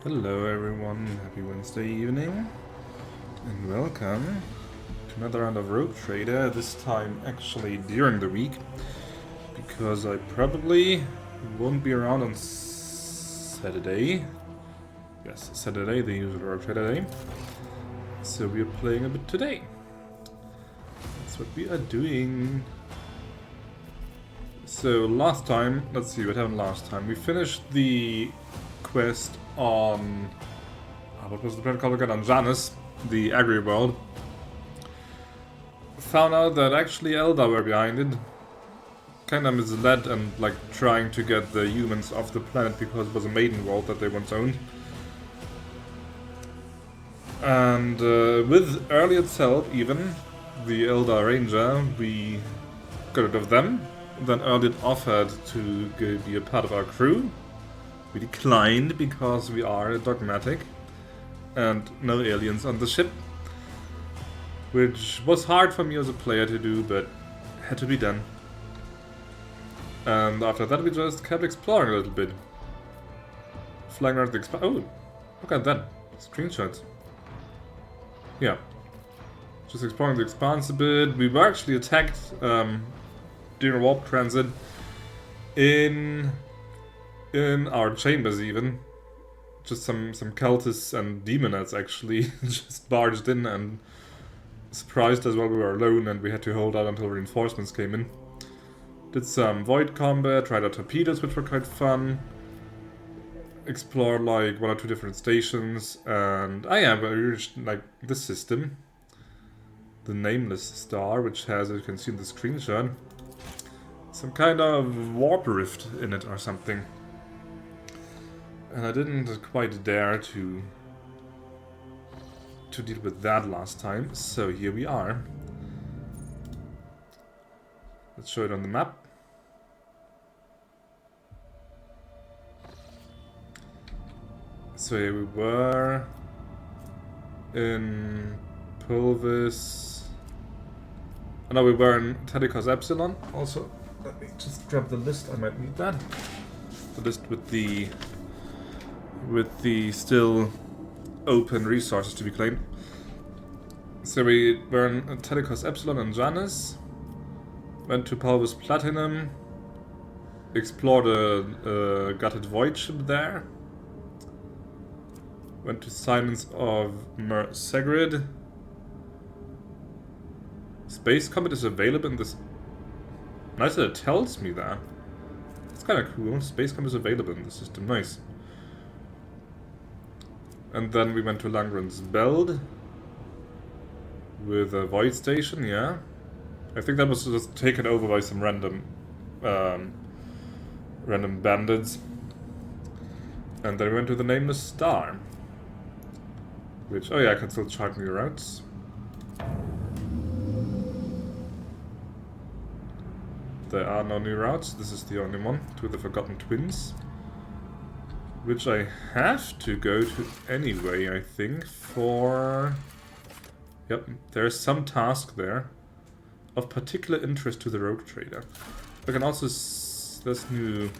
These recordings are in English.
Hello everyone, happy Wednesday evening, and welcome to another round of Rogue Trader, this time actually during the week, because I probably won't be around on Saturday. Yes, Saturday, the usual Rogue Trader day. So we are playing a bit today. That's what we are doing. So last time, let's see what happened last time. We finished the quest on... what was the planet called again? On Janus, the agri world. Found out that actually Eldar were behind it. Kinda misled and like trying to get the humans off the planet because it was a maiden world that they once owned. And with early itself even, the Eldar Ranger, we got rid of them. Then Erlid offered to be a part of our crew. We declined because we are dogmatic and no aliens on the ship, which was hard for me as a player to do, but had to be done. And after that we just kept exploring a little bit. Flying around the Expanse. Oh, look at that. Screenshots. Yeah. Just exploring the Expanse a bit. We were actually attacked during warp transit in our chambers even. Just some cultists and demonettes actually just barged in and surprised us while we were alone, and we had to hold out until reinforcements came in. Did some void combat, tried out torpedoes, which were quite fun. Explored like 1 or 2 different stations, and we reached like this system. The Nameless star, which has, as you can see in the screenshot, some kind of warp rift in it or something. And I didn't quite dare to deal with that last time, so here we are. Let's show it on the map. So here we were in Pulvis. Oh no, we were in Telecos Epsilon. Also, let me just grab the list, I might need that. The list with the still open resources to be claimed. So we were in Telecos Epsilon and Janus, went to Pulvis Platinum, explored a gutted void ship there, went to Silence of Mer Segrid. Space Combat is available in this... Nice that it tells me that. It's kinda cool. Space Combat is available in the system. Nice. And then we went to Langren's Beld with a void station, yeah. I think that was just taken over by some random bandits. And then we went to the Nameless Star, which, oh yeah, I can still chart new routes. There are no new routes, this is the only one, to the Forgotten Twins. Which I have to go to anyway, I think, for... Yep, there's some task there of particular interest to the Rogue Trader. I can also... There's new...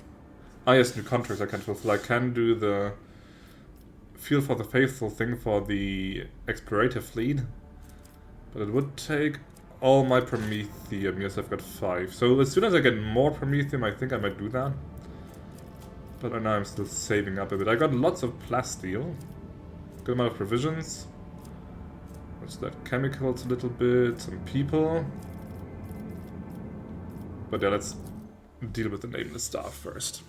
Ah yes, new contracts I can fulfill. I can do the Feel for the Faithful thing for the Explorator fleet. But it would take all my Promethium. Yes, I've got 5. So as soon as I get more Promethium, I think I might do that. But right now I'm still saving up a bit. I got lots of plasteel. Good amount of provisions. What's that? Chemicals a little bit. Some people. But yeah, let's deal with the Nameless Star first.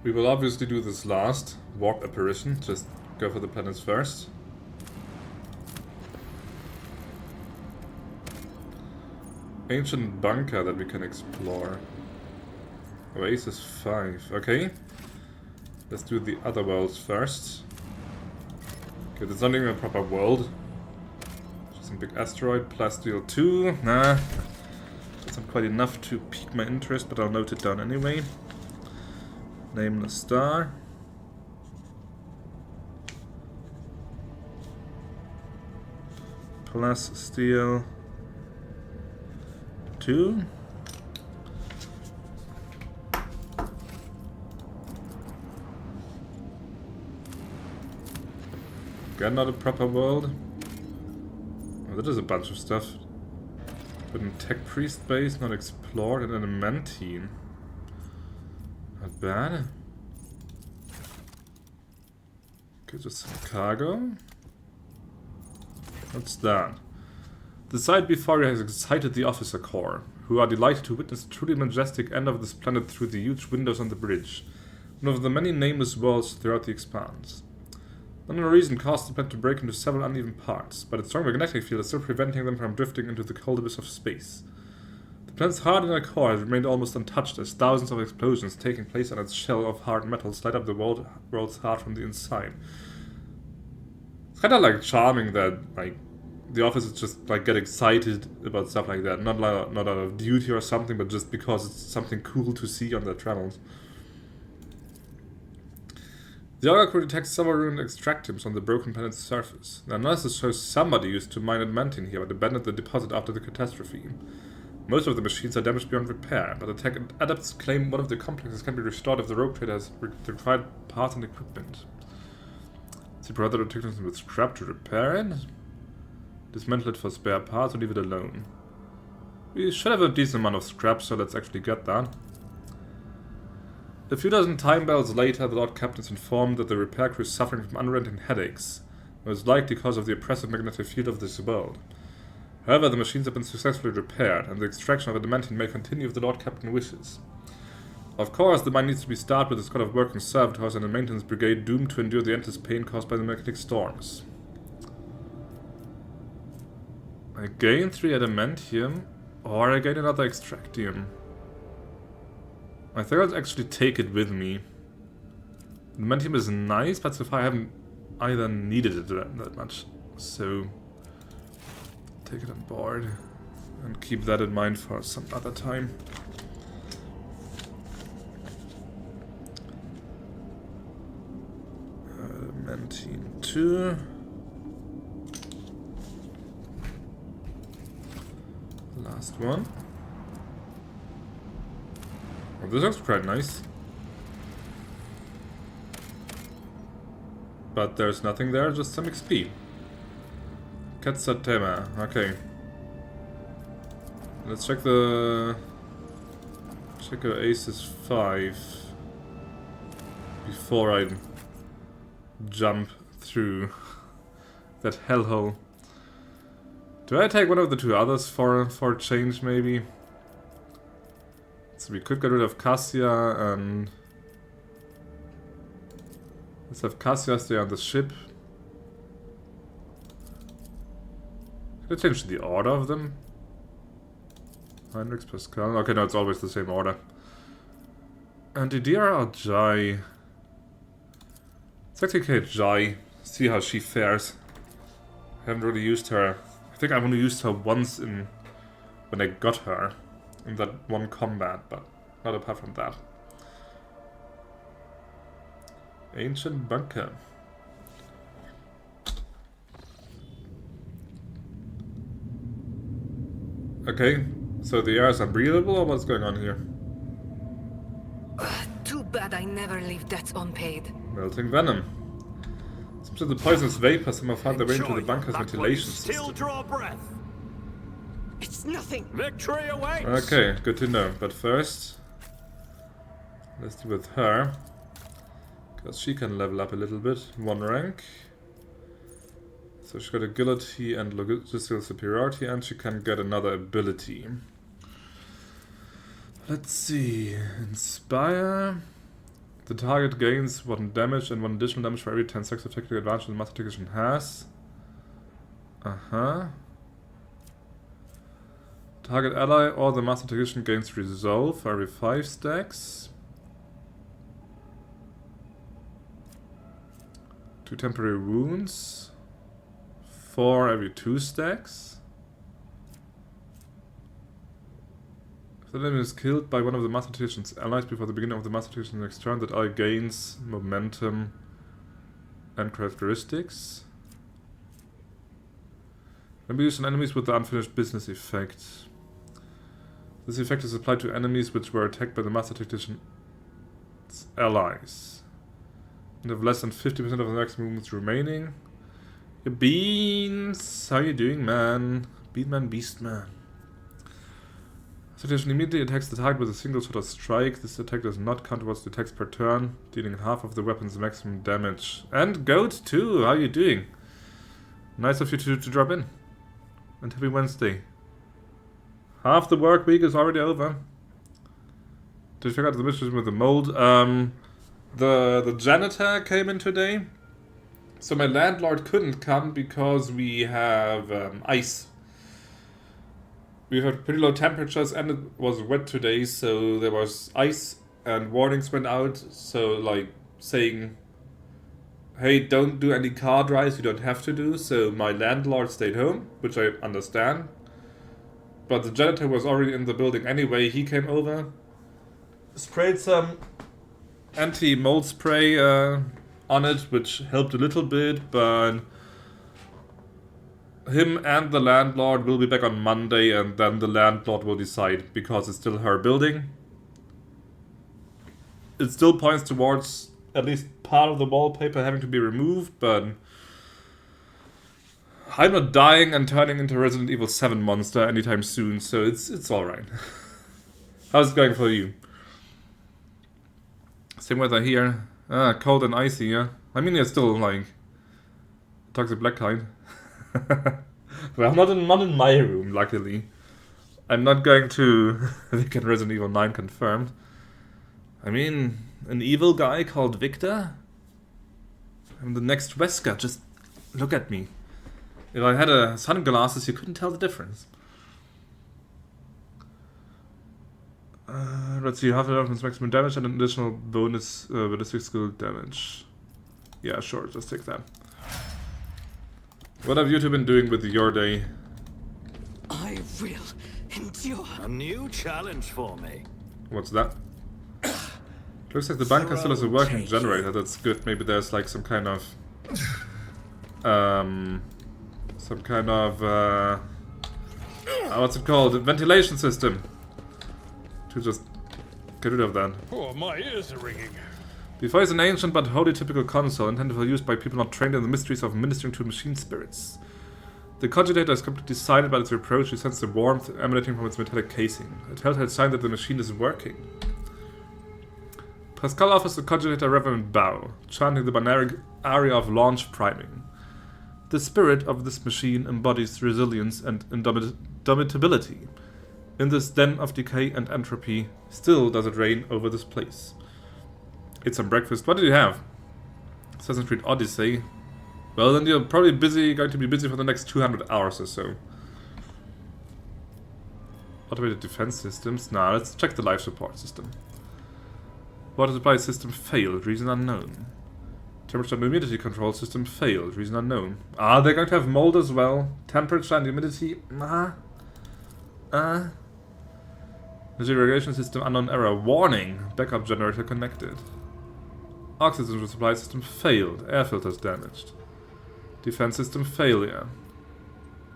We will obviously do this last. Warp apparition. Just go for the planets first. Ancient bunker that we can explore. Oasis 5. Okay. Let's do the other worlds first. Okay, there's not even a proper world. Just some big asteroid. Plasteel 2. Nah. That's not quite enough to pique my interest, but I'll note it down anyway. Nameless Star. Plasteel 2. Again, not a proper world. Oh, that is a bunch of stuff. Wooden tech priest base, not explored, and adamantine. Not bad. Okay, just some cargo. What's that? The sight before you has excited the officer corps, who are delighted to witness the truly majestic end of this planet through the huge windows on the bridge, one of the many nameless worlds throughout the Expanse. Unknown reason caused the planet to break into several uneven parts, but its strong magnetic field is still preventing them from drifting into the cold abyss of space. The planet's hard inner core has remained almost untouched as thousands of explosions taking place on its shell of hard metals light up the world's heart from the inside. It's kind of like charming that like the officers just like get excited about stuff like that, not out of duty or something, but just because it's something cool to see on their travels. The Auger crew detects several ruined extractiums on the broken planet's surface. The analysis shows somebody used to mine adamantine here but abandoned the deposit after the catastrophe. Most of the machines are damaged beyond repair, but the tech adepts claim one of the complexes can be restored if the rogue trader has the required parts and equipment. Is he provided the technicians with scrap to repair it? Dismantle it for spare parts or leave it alone? We should have a decent amount of scrap, so let's actually get that. A few dozen time bells later, the Lord Captain is informed that the repair crew is suffering from unrelenting headaches, most likely because of the oppressive magnetic field of this world. However, the machines have been successfully repaired, and the extraction of adamantine may continue if the Lord Captain wishes. Of course, the mine needs to be started with a squad of working servitors and a maintenance brigade doomed to endure the endless pain caused by the magnetic storms. I gain 3 adamantium, or I gain another extractium. I think I'll actually take it with me. Adamantium is nice, but so far I haven't either needed it that much. So, take it on board and keep that in mind for some other time. Adamantine 2. Last one. Oh, this looks quite nice. But there's nothing there, just some XP. Katsatema, okay. Let's check the... Check our Aces 5 before I jump through that hellhole. Do I take one of the 2 others for a change, maybe? So we could get rid of Cassia and... Let's have Cassia stay on the ship. Can I change the order of them? Heinrichs, Pascal... Okay, no, it's always the same order. And Idira or Jai? Let's actually take Jai. See how she fares. I haven't really used her. I think I've only used her once in... when I got her. In that one combat, but not apart from that. Ancient bunker. Okay, so the air is unbreathable, or what's going on here? Too bad I never leave debts unpaid. Melting venom. Seems that the poisonous vapor somehow found their way into the bunker's ventilation system. Still draw breath. It's nothing. Victory awaits. Okay, good to know. But first, let's deal with her. Because she can level up a little bit. 1 rank. So she's got agility and logistical superiority, and she can get another ability. Let's see. Inspire. The target gains 1 damage and 1 additional damage for every 10 seconds of technical advantage the Master Technician has. Target ally or the Master Technician gains resolve for every 5 stacks. 2 temporary wounds. 4 every 2 stacks. If the enemy is killed by one of the Master Technician's allies before the beginning of the Master Technician's next turn, that ally gains momentum and characteristics. Can be used on enemies with the unfinished business effect. This effect is applied to enemies which were attacked by the Master Technician's allies and have less than 50% of the maximum movements remaining. Beans, how you doing, man? Beatman, Beastman. Situation immediately attacks the target with a single shot or strike. This attack does not count towards the attacks per turn, dealing half of the weapon's maximum damage. And Goat too, how you doing? Nice of you to drop in. And happy Wednesday. Half the work week is already over. Did you check out the mission with the mold? The janitor came in today. So my landlord couldn't come because we have ice. We had pretty low temperatures and it was wet today, so there was ice and warnings went out. So like saying, hey, don't do any car drives you don't have to do. So my landlord stayed home, which I understand. But the janitor was already in the building anyway. He came over, sprayed some anti-mold spray on it, which helped a little bit, but him and the landlord will be back on Monday, and then the landlord will decide, because it's still her building. It still points towards at least part of the wallpaper having to be removed, but I'm not dying and turning into Resident Evil 7 monster anytime soon, so it's alright. How's it going for you? Same weather here. Cold and icy, yeah. I mean, it's still like toxic black kind. Well, not in my room, luckily. I'm not going to get Resident Evil 9 confirmed. I mean, an evil guy called Victor? I'm the next Wesker, just look at me. If I had sunglasses, you couldn't tell the difference. Let's see, half of maximum damage and an additional bonus ballistic skill damage. Yeah, sure, just take that. What have you two been doing with your day? I will endure. A new challenge for me. What's that? Looks like the bunker still has a working generator, that's good. Maybe there's like some kind of... what's it called? A ventilation system. To just get rid of that. Oh, my ears are ringing. Before is an ancient but wholly typical console intended for use by people not trained in the mysteries of ministering to machine spirits. The cogitator is completely silent by its approach. You sense the warmth emanating from its metallic casing, a telltale sign that the machine is working. Pascal offers the cogitator a reverent bow, chanting the binary aria of launch priming. The spirit of this machine embodies resilience and indomitability. In this den of decay and entropy, still does it reign over this place. Ate some breakfast. What did you have? Assassin's Creed Odyssey. Well, then you're probably going to be busy for the next 200 hours or so. Automated defense systems. Now, let's check the life support system. Water supply system failed. Reason unknown. Temperature and humidity control system failed. Reason unknown. Ah, they're going to have mold as well. Temperature and humidity. Energy regulation system unknown error. Warning. Backup generator connected. Oxygen supply system failed. Air filters damaged. Defense system failure.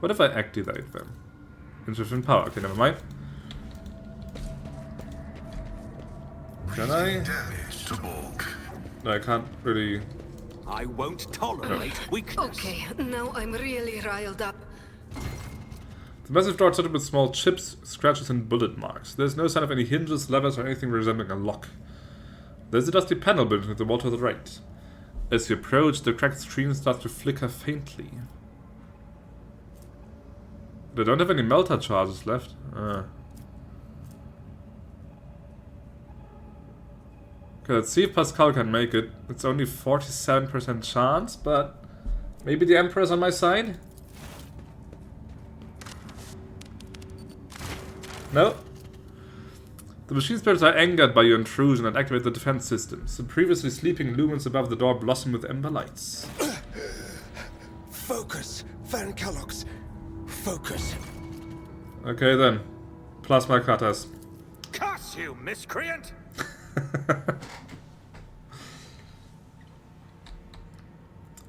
What if I activate them? Insufficient power. Okay, never mind. Can I? No, I can't really. I won't tolerate weakness. Okay, now I'm really riled up. The massive door is studded with small chips, scratches, and bullet marks. There's no sign of any hinges, levers, or anything resembling a lock. There's a dusty panel built into the wall to the right. As you approach, the cracked screen starts to flicker faintly. They don't have any melter charges left. Okay, let's see if Pascal can make it. It's only 47% chance, but maybe the Emperor's on my side? No. The machine spirits are angered by your intrusion and activate the defense systems. The previously sleeping lumens above the door blossom with ember lights. Focus, Van Kellogg's. Focus. Okay then. Plasma cutters. Curse you, miscreant!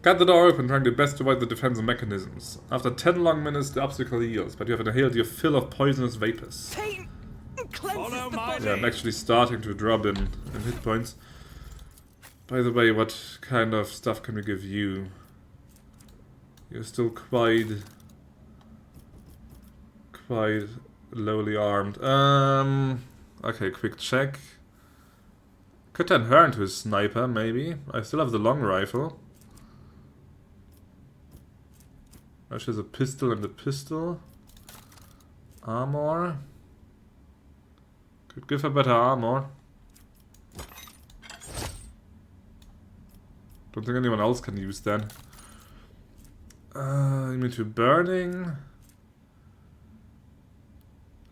Cut the door open, trying your best to avoid the defense mechanisms. After 10 long minutes, the obstacle yields, but you have inhaled your fill of poisonous vapors. Pain cleanses the body. Yeah, I'm actually starting to drop in hit points. By the way, what kind of stuff can we give you? You're still quite lowly armed. Okay, quick check. Could turn her into a sniper, maybe. I still have the long rifle. She has a pistol and a pistol. Armor. Could give her better armor. Don't think anyone else can use that. Immune to burning.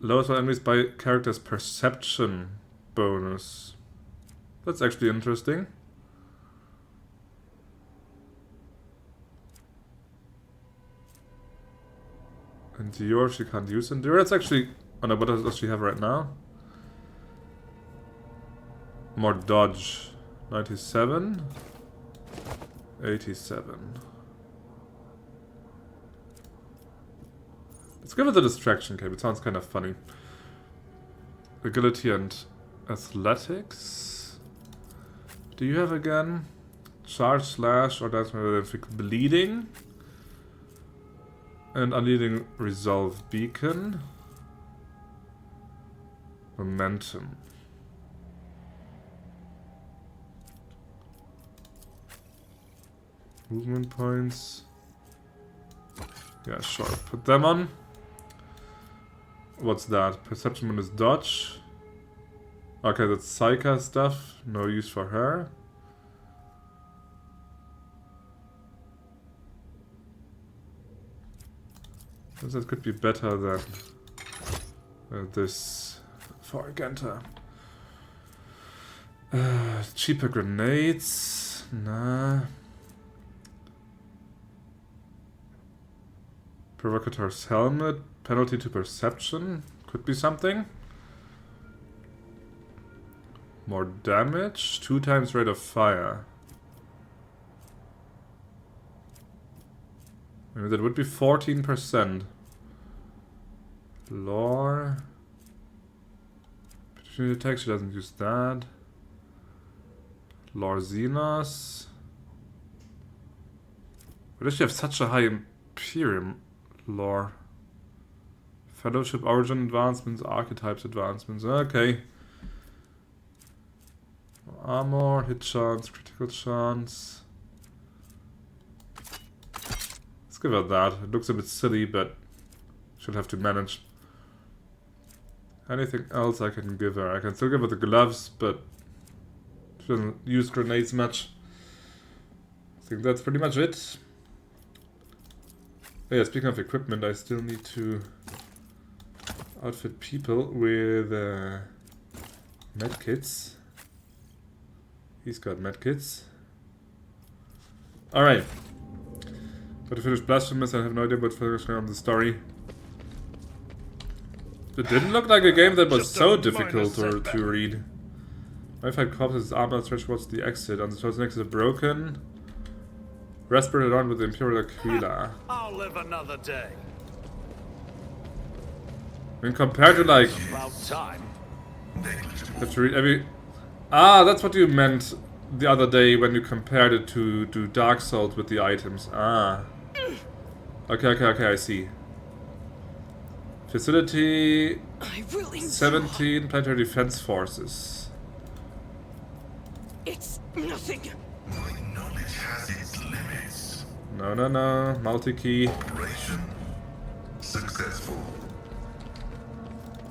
Lowers one enemies by character's perception bonus. That's actually interesting. Endure, she can't use Endure. That's actually... Oh no, what does she have right now? More dodge. 97. 87. Let's give it the distraction cape. It sounds kind of funny. Agility and athletics. Do you have again? Charge, slash, or that's bleeding. And unleading resolve beacon. Momentum. Movement points. Yeah, sure. Put them on. What's that? Perception bonus dodge. Okay, that's Psycha stuff. No use for her. That could be better than this for Genta. Cheaper grenades. Nah. Provocateur's helmet. Penalty to perception. Could be something. More damage. 2 times rate of fire. Maybe that would be 14%. Lore. Opportunity attack, she doesn't use that. Lore Xenos. Why does she have such a high Imperium lore? Fellowship, origin advancements, archetypes advancements. Okay. Armor, hit chance, critical chance. Let's give her that. It looks a bit silly, but she'll have to manage. Anything else I can give her? I can still give her the gloves, but she doesn't use grenades much. I think that's pretty much it. Oh yeah, speaking of equipment, I still need to outfit people with medkits. He's got medkits. Alright. Got to finish Blasphemous. I have no idea what focus on the story. It didn't look like a game that was so difficult to read. Modified corpses, armor stretched towards the exit. On the chosen exit, broken. Respirated on with the Imperial Aquila. I'll live another day. I mean, compared to like... About time. You have to read every... Ah, that's what you meant the other day when you compared it to Dark Souls with the items. Ah. Okay, I see. Facility... 17 planetary defense forces. It's nothing. My knowledge has its limits. No. Multi-key. Operation successful.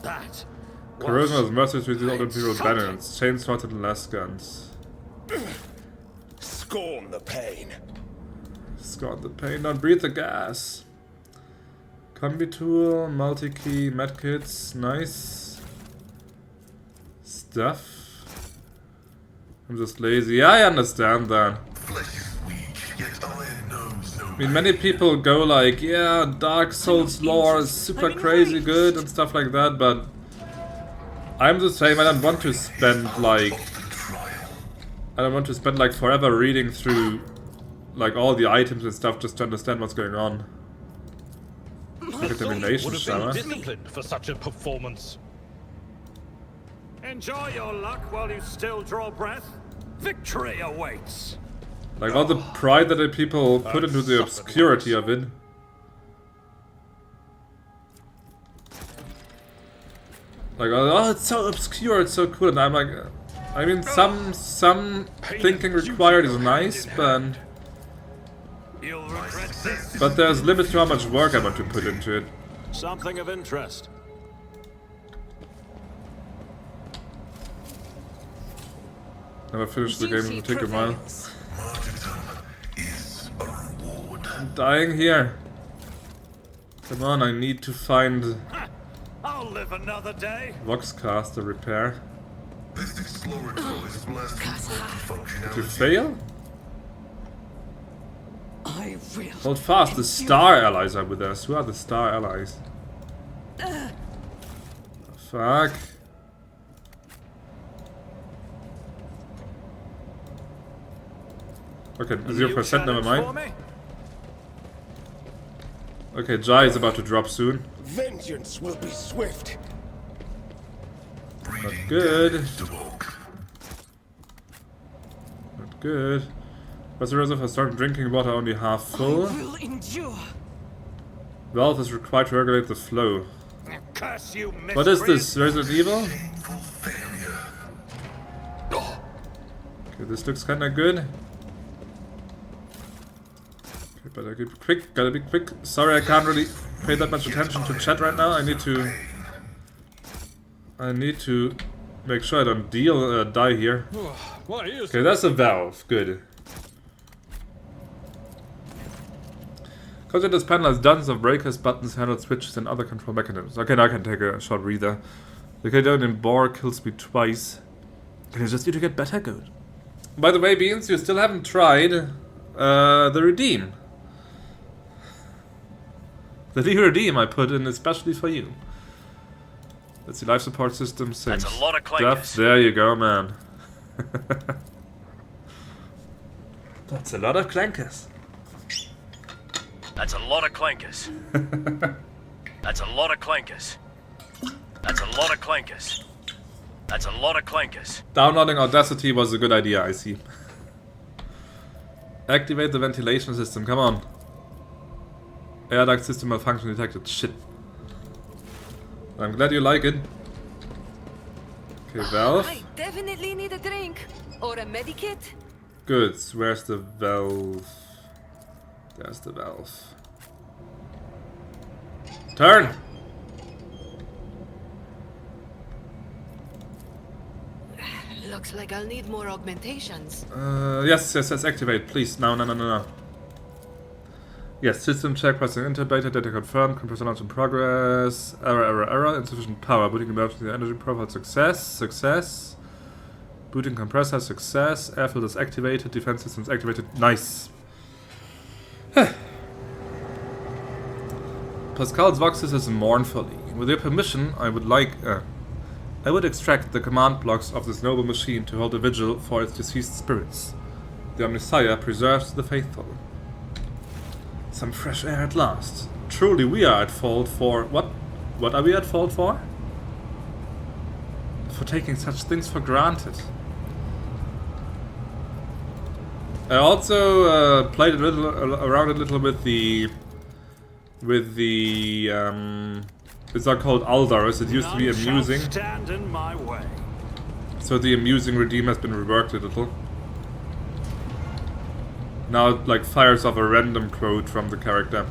That Corrosion of mercenaries with the old Imperial banners. Chain swords and less guns. Scorn the pain. Scorn the pain. Don't breathe the gas. Combi tool, multi-key, medkits, nice stuff. I'm just lazy. Yeah, I understand that. Flesh is weak, yet iron knows no. I mean, many people go like, yeah, Dark Souls lore is super crazy good and stuff like that, but I'm the same. I don't want to spend like forever reading through like all the items and stuff just to understand what's going on. Determination, Would have been disciplined for such a performance. Enjoy your luck while you still draw breath. Victory awaits. Like all the pride that the people put into the obscurity of it. Like, oh, it's so obscure, it's so cool, and I'm like, I mean, some thinking required is nice, but there's limits to how much work I want to put into it. Something of interest. Never finished the game, it will take a while. Martyrdom is a reward. I'm dying here. Come on, I need to find I'll live another day. Voxcaster repair. This explorator is blessed with functionality. To fail? I will. Hold fast, the star allies are with us. Who are the star allies? Fuck. Okay, 0%, never mind. Okay, Jai is about to drop soon. Vengeance will be swift. Not good. Not good. What's the reservoir? Start drinking water only half full. I will endure. Valve is required to regulate the flow. Curse you, What is this? Resident Evil? Shameful failure. Okay, this looks kinda good. Okay, but I gotta be quick. Sorry, I can't really pay that much attention to chat right now. I need to make sure I don't die here. Okay, that's a valve. Good. Content this panel has dozens of breakers, buttons, handles, switches, and other control mechanisms. Okay, now I can take a short breather. The Cadonian boar kills me twice. Can I just need to get better? Good. By the way, Beans, you still haven't tried the Redeem. The new Redeem I put in especially for you. That's the life support system since That's a lot of clankers. There you go, man. That's a lot of clankers. That's a lot of clankers. That's a lot of clankers. That's a lot of clankers. That's a lot of clankers. Downloading Audacity was a good idea, I see. Activate the ventilation system, come on. Air duct system malfunction detected. Shit. I'm glad you like it. Okay, valve. I definitely need a drink. Or a medikit. Good. Where's the valve? There's the valve. Turn! Looks like I'll need more augmentations. Yes, activate, please. No. Yes, system check, pressing enter, beta, data confirmed, compressor launch in progress, error, insufficient power, booting emergency energy profile, success, booting compressor, success, air filters activated, defense systems activated, nice. Pascal's Voxes is mournfully. With your permission, I would extract the command blocks of this noble machine to hold a vigil for its deceased spirits. The Omnissiah preserves the faithful. Some fresh air at last. Truly we are at fault for... What are we at fault for? For taking such things for granted. I also played around a little with the... it's not called Aldaros, it used to be amusing. Stand in my way. So the amusing redeem has been reworked a little. Now it like fires off a random quote from the character.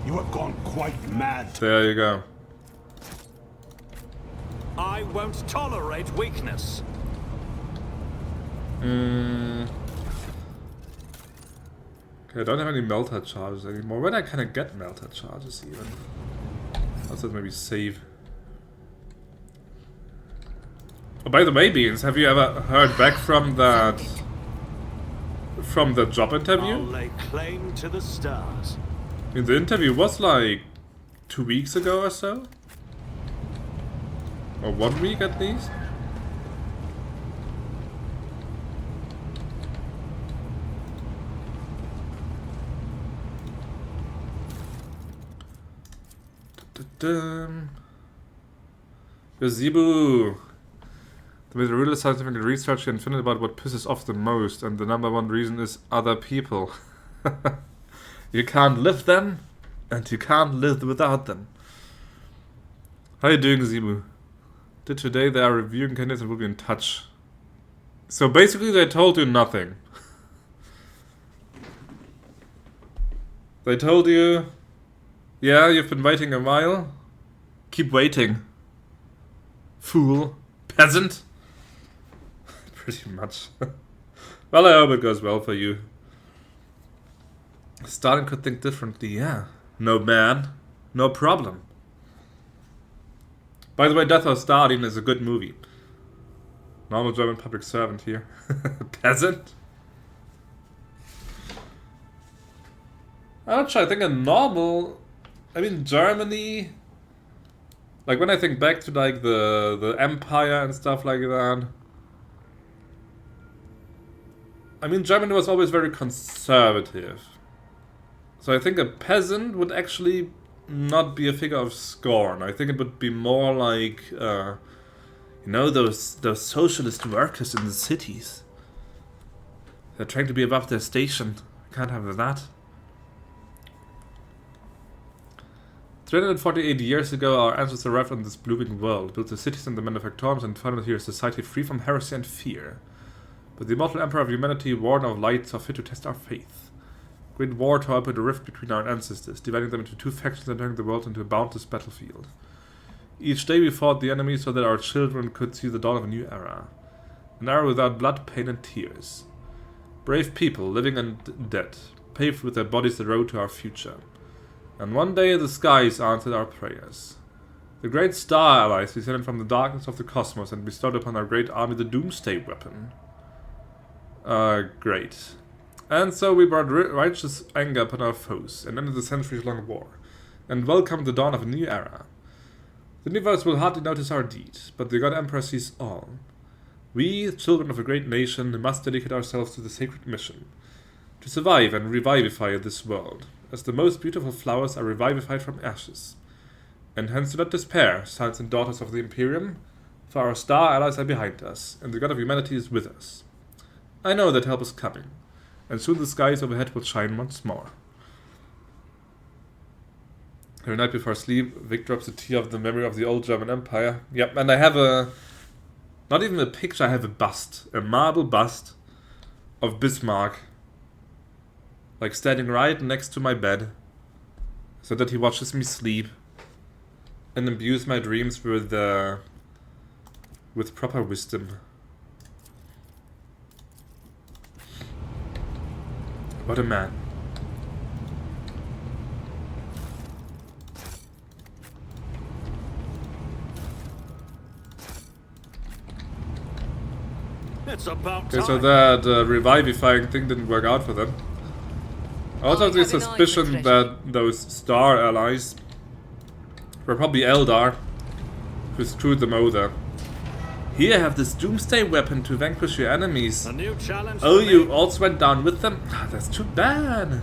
You have gone quite mad. There you go. I won't tolerate weakness. Okay, I don't have any melter charges anymore. When can I get melter charges even? Also maybe save. Oh, by the way, Beans, have you ever heard back from that... from the job I'll interview? lay claim to the stars. I mean, the interview was like 2 weeks ago or so? Or 1 week at least? Zebu! With real scientific research and find out about what pisses off the most, and the number one reason is other people. You can't live them, and you can't live without them. How are you doing, Zimu? Did today they are reviewing candidates and will be in touch. So basically they told you nothing. They told you, yeah, you've been waiting a while. Keep waiting. Fool. Peasant. Pretty much. Well, I hope it goes well for you. Stalin could think differently, yeah. No man, no problem. By the way, Death of Stalin is a good movie. Normal German public servant here. Peasant? I'm not sure, I think a normal... I mean, Germany... Like, when I think back to, like, the Empire and stuff like that... I mean, Germany was always very conservative. So I think a peasant would actually not be a figure of scorn. I think it would be more like, you know, those socialist workers in the cities. They're trying to be above their station. Can't have that. 348 years ago, our ancestors arrived on this blooming world, built the cities and the manufactories, and founded here a society free from heresy and fear. But the immortal emperor of humanity warned our lights saw fit to test our faith. Great war tore up a rift between our ancestors, dividing them into two factions and turning the world into a boundless battlefield. Each day we fought the enemy so that our children could see the dawn of a new era. An era without blood, pain and tears. Brave people, living and dead, paved with their bodies the road to our future. And one day the skies answered our prayers. The great star allies descended from the darkness of the cosmos and bestowed upon our great army the doomsday weapon. Great. And so we brought righteous anger upon our foes, and ended the centuries-long war, and welcomed the dawn of a new era. The universe will hardly notice our deed, but the God Emperor sees all. We, children of a great nation, must dedicate ourselves to the sacred mission, to survive and revivify this world, as the most beautiful flowers are revivified from ashes. And hence do not despair, sons and daughters of the Imperium, for our star allies are behind us, and the God of humanity is with us. I know that help is coming, and soon the skies overhead will shine once more. Every night before sleep, Vic drops a tear of the memory of the old German Empire. Yep, and I have a... not even a picture, I have a bust. A marble bust of Bismarck. Like standing right next to my bed, so that he watches me sleep and imbues my dreams with proper wisdom. What a man. It's about Okay, time. so that revivifying thing didn't work out for them. I also have the suspicion that those star allies were probably Eldar who screwed them over. Here, have this doomsday weapon to vanquish your enemies. A new challenge. Oh, for you me. also went down with them? Ah, that's too bad.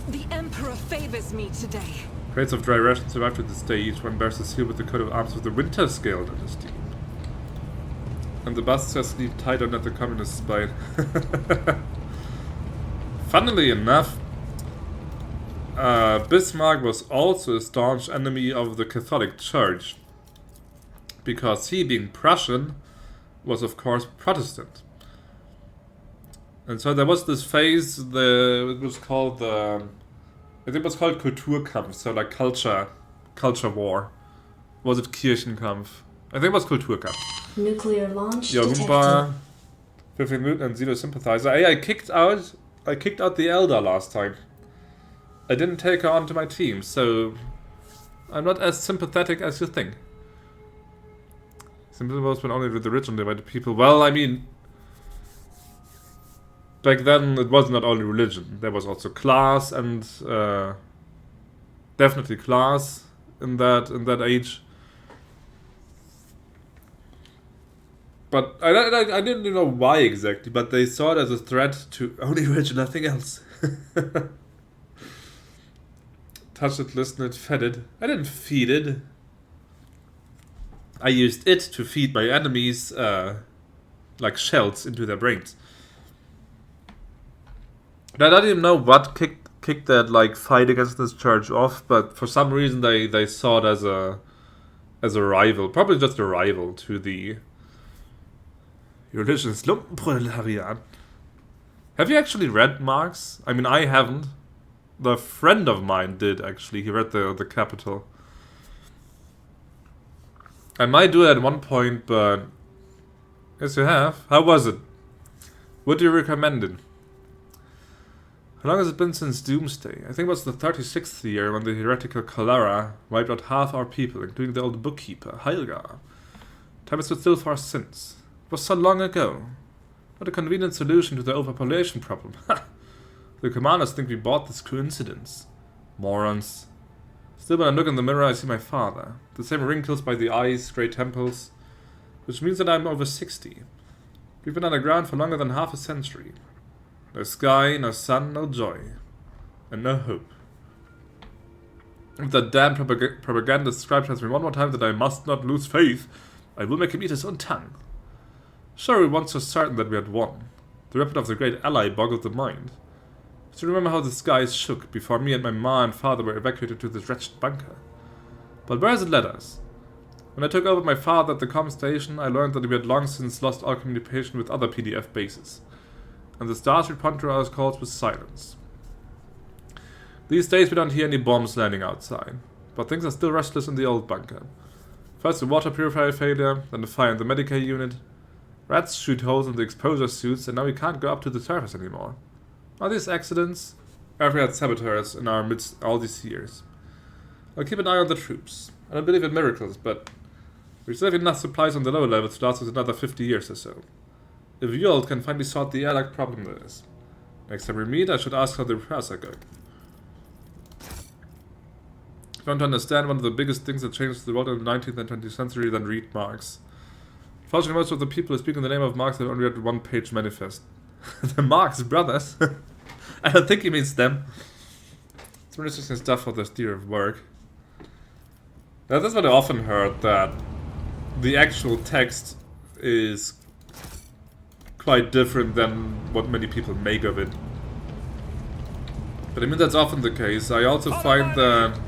The Emperor favors me today. Crates of dry rations survived to this day. Each one bears a seal with the coat of arms with the winter scale on his team. And the busts are sleeved tight under the communist spine. Funnily enough, Bismarck was also a staunch enemy of the Catholic Church, because he, being Prussian, was of course Protestant. And so there was this phase, it was called I think it was called Kulturkampf, so like culture war. Was it Kirchenkampf? I think it was Kulturkampf. Nuclear launch Jumba, 15 Minuten and Zero Sympathizer. Hey, I kicked out the Elder last time. I didn't take her onto my team, so I'm not as sympathetic as you think. Sympathy was when only with the rich and divided people. Well, I mean, back then it was not only religion. There was also class and definitely class in that age. But I didn't know why exactly, but they saw it as a threat to only rich and nothing else. Touched it, listened it, fed it. I didn't feed it. I used it to feed my enemies, like shells into their brains. And I don't even know what kicked that like fight against this church off, but for some reason they saw it as a rival, probably just a rival to the religious Lumpenproletariat. Have you actually read Marx? I mean, I haven't. The friend of mine did actually. He read the Capital. I might do it at one point, but yes, you have. How was it? Would you recommend it? How long has it been since Doomsday? I think it was the 36th year when the heretical Cholera wiped out half our people, including the old bookkeeper, Heilgar. Time has stood still far since. It was so long ago. What a convenient solution to the overpopulation problem. The commanders think we bought this coincidence. Morons. Still, when I look in the mirror, I see my father. The same wrinkles by the eyes, grey temples. Which means that I'm over 60. We've been underground for longer than half a century. No sky, no sun, no joy. And no hope. If that damn propaganda scribe tells me one more time that I must not lose faith, I will make him eat his own tongue. Sure, we weren't so certain that we had won. The weapon of the great ally boggled the mind. But you remember how the skies shook before me and my ma and father were evacuated to this wretched bunker. But where has it led us? When I took over my father at the comm station, I learned that we had long since lost all communication with other PDF bases. And the stars respond to our calls with silence. These days we don't hear any bombs landing outside, but things are still restless in the old bunker. First the water purifier failure, then the fire in the Medicaid unit. Rats shoot holes in the exposure suits, and now we can't go up to the surface anymore. Are these accidents? Or have we had saboteurs in our midst all these years? I'll keep an eye on the troops. I don't believe in miracles, but we still have enough supplies on the lower levels to last us another 50 years or so. If Yuld can finally sort the airlock problem there is. Next time we meet, I should ask how the repairs are going. If you want to understand one of the biggest things that changed the world in the 19th and 20th century, then read Marx. Fortunately, most of the people who speak in the name of Marx have only read a one-page manifest. The Marx brothers? I don't think he means them. It's really interesting stuff for this theory of work. Now, that's what I often heard, that the actual text is quite different than what many people make of it. But I mean, that's often the case. I also find that,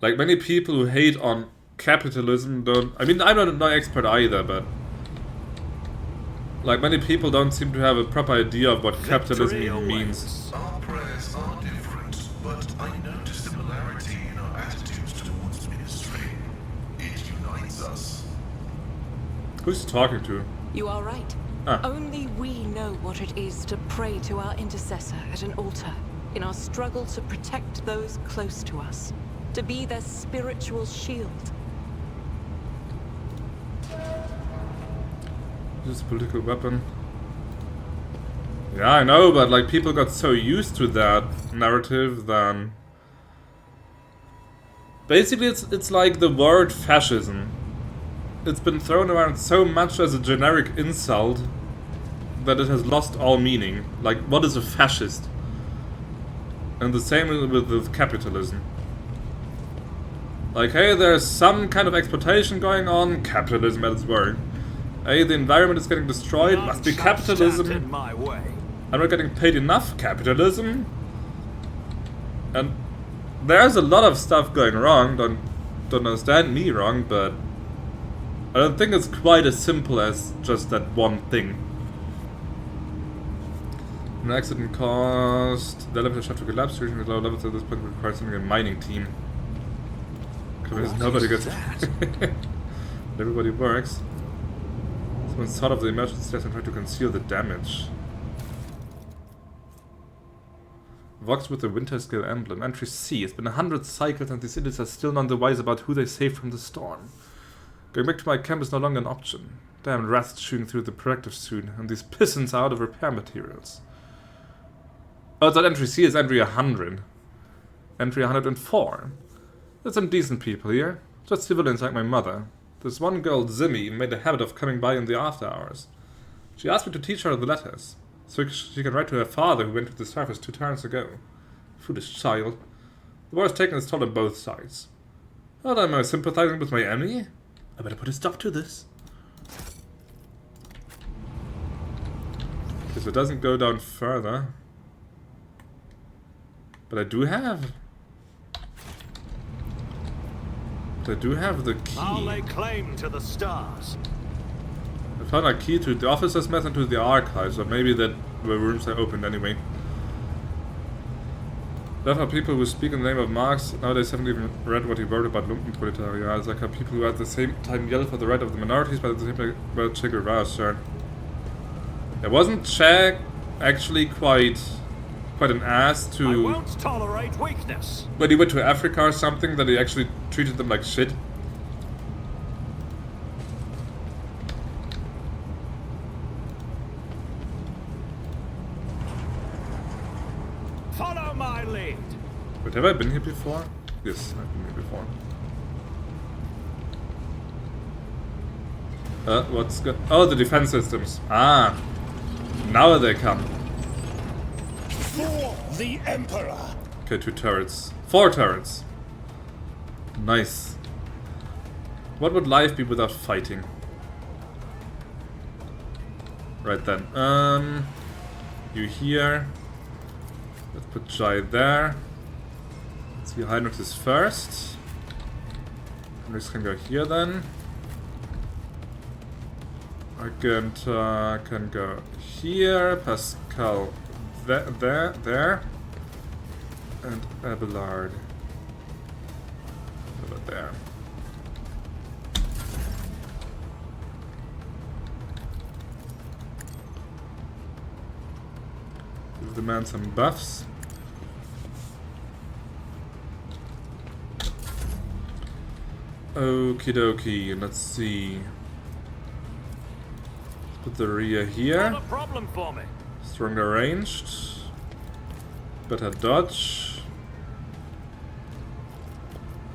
like, many people who hate on capitalism don't... I mean, I'm not an expert either, but like, many people don't seem to have a proper idea of what capitalism means. Our prayers are different, but I notice similarity in our attitudes towards ministry. It unites us. Who's talking to? You are right. Only we know what it is to pray to our intercessor at an altar, in our struggle to protect those close to us, to be their spiritual shield. This is a political weapon. Yeah, I know, but like, people got so used to that narrative that basically it's like the word fascism. It's been thrown around so much as a generic insult that it has lost all meaning. Like, what is a fascist? And the same with capitalism. Like, hey, there's some kind of exploitation going on, capitalism at its work. Hey, the environment is getting destroyed, must be capitalism. I'm not getting paid enough, capitalism. And there's a lot of stuff going wrong, don't understand me wrong, but I don't think it's quite as simple as just that one thing. An accident caused the elevator shaft to collapse, reaching the lower levels at this point requires sending a mining team. Because nobody gets it. Everybody works. Someone thought of the emergency stairs and tried to conceal the damage. Vox with the Winter Scale emblem. Entry C. It's been 100 cycles and these idiots are still none the wiser about who they saved from the storm. Going back to my camp is no longer an option. Damn rats chewing through the protective suit, and these pissants are out of repair materials. Oh, that entry C is entry 100. Entry 104. There's some decent people here. Just civilians like my mother. This one girl, Zimmy, made a habit of coming by in the after hours. She asked me to teach her the letters, so she can write to her father who went to the surface 2 turns ago. Foolish child. The war has taken its toll on both sides. Oh, am I sympathizing with my enemy? I better put a stop to this. Okay, so it doesn't go down further. But I do have... the key. I'll lay claim to the stars. I found a key to the officer's mess and to the archives, or maybe that the rooms are opened anyway. There are people who speak in the name of Marx nowadays haven't even read what he wrote about Lumpenproletariat. It's like how people who at the same time yell for the right of the minorities, but at the same time about Che Guevara, sir. There wasn't Che actually quite an ass to... I won't tolerate weakness. When he went to Africa or something, that he actually treated them like shit. Follow my lead. But have I been here before? Yes, I've been here before. What's good? Oh, the defense systems. Ah, now they come. For the Emperor. Okay, 2 turrets. 4 turrets. Nice. What would life be without fighting? Right then. You here. Let's put Jai there. Let's see, Heinrich is first. Heinrich can go here then. Argenta can go here. Pascal there. And Abelard over there. Give the man some buffs. Okie dokie, let's see. Let's put the rear here. Not a problem for me. Stronger ranged. Better dodge.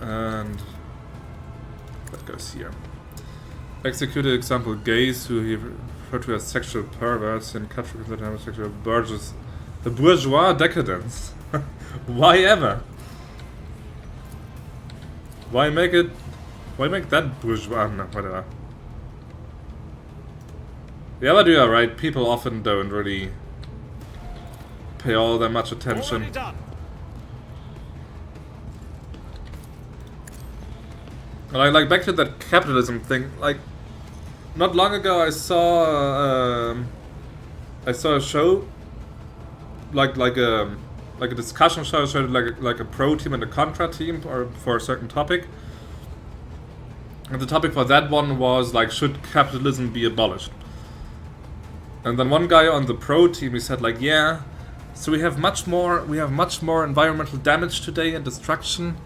And that goes here. Executed example gays, who he referred to as sexual perverts, and Khepri considered homosexual burgess. The bourgeois decadence. Why ever? Why make that bourgeois? No, whatever. Yeah, but you are right. People often don't really pay all that much attention. Already done. Like back to that capitalism thing. Like, not long ago, I saw a show, like a discussion show, showed like a pro team and a contra team for a certain topic. And the topic for that one was like, should capitalism be abolished? And then one guy on the pro team, he said like, yeah, so we have much more environmental damage today and destruction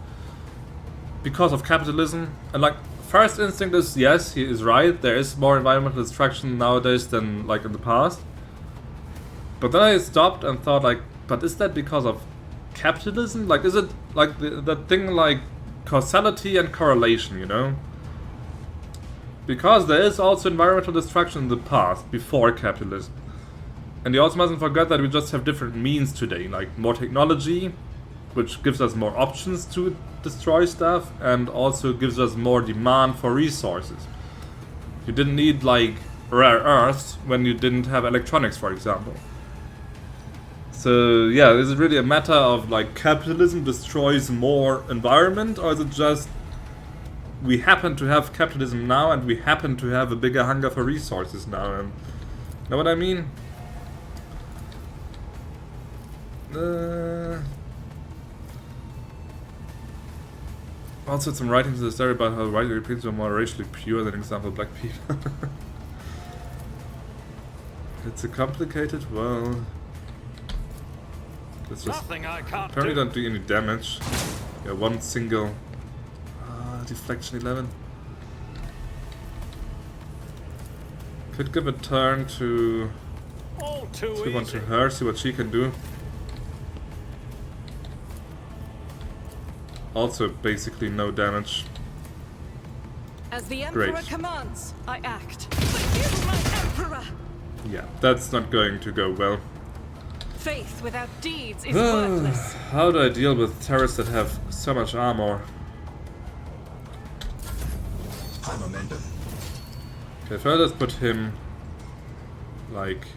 because of capitalism. And like, first instinct is, yes, he is right, there is more environmental destruction nowadays than like in the past. But then I stopped and thought like, but is that because of capitalism? Like, is it like that thing like causality and correlation, you know? Because there is also environmental destruction in the past, before capitalism. And you also mustn't forget that we just have different means today, like more technology, which gives us more options to destroy stuff, and also gives us more demand for resources. You didn't need like rare earths when you didn't have electronics, for example. So yeah, is it really a matter of like capitalism destroys more environment, or is it just we happen to have capitalism now and we happen to have a bigger hunger for resources now? And you know what I mean? Also some writings in the story about how white Europeans were more racially pure than, example, black people. It's a complicated, well... Let's just... Nothing I can't Apparently do. don't do any damage. Yeah, one single... deflection 11. Could give a turn to... All too Give one easy. to her, see what she can do. Also basically no damage. As the Emperor Great. commands, I act. For you, my Emperor! Yeah, that's not going to go well. Faith without deeds is worthless. How do I deal with terrorists that have so much armor? High momentum. Okay, first let's put him like...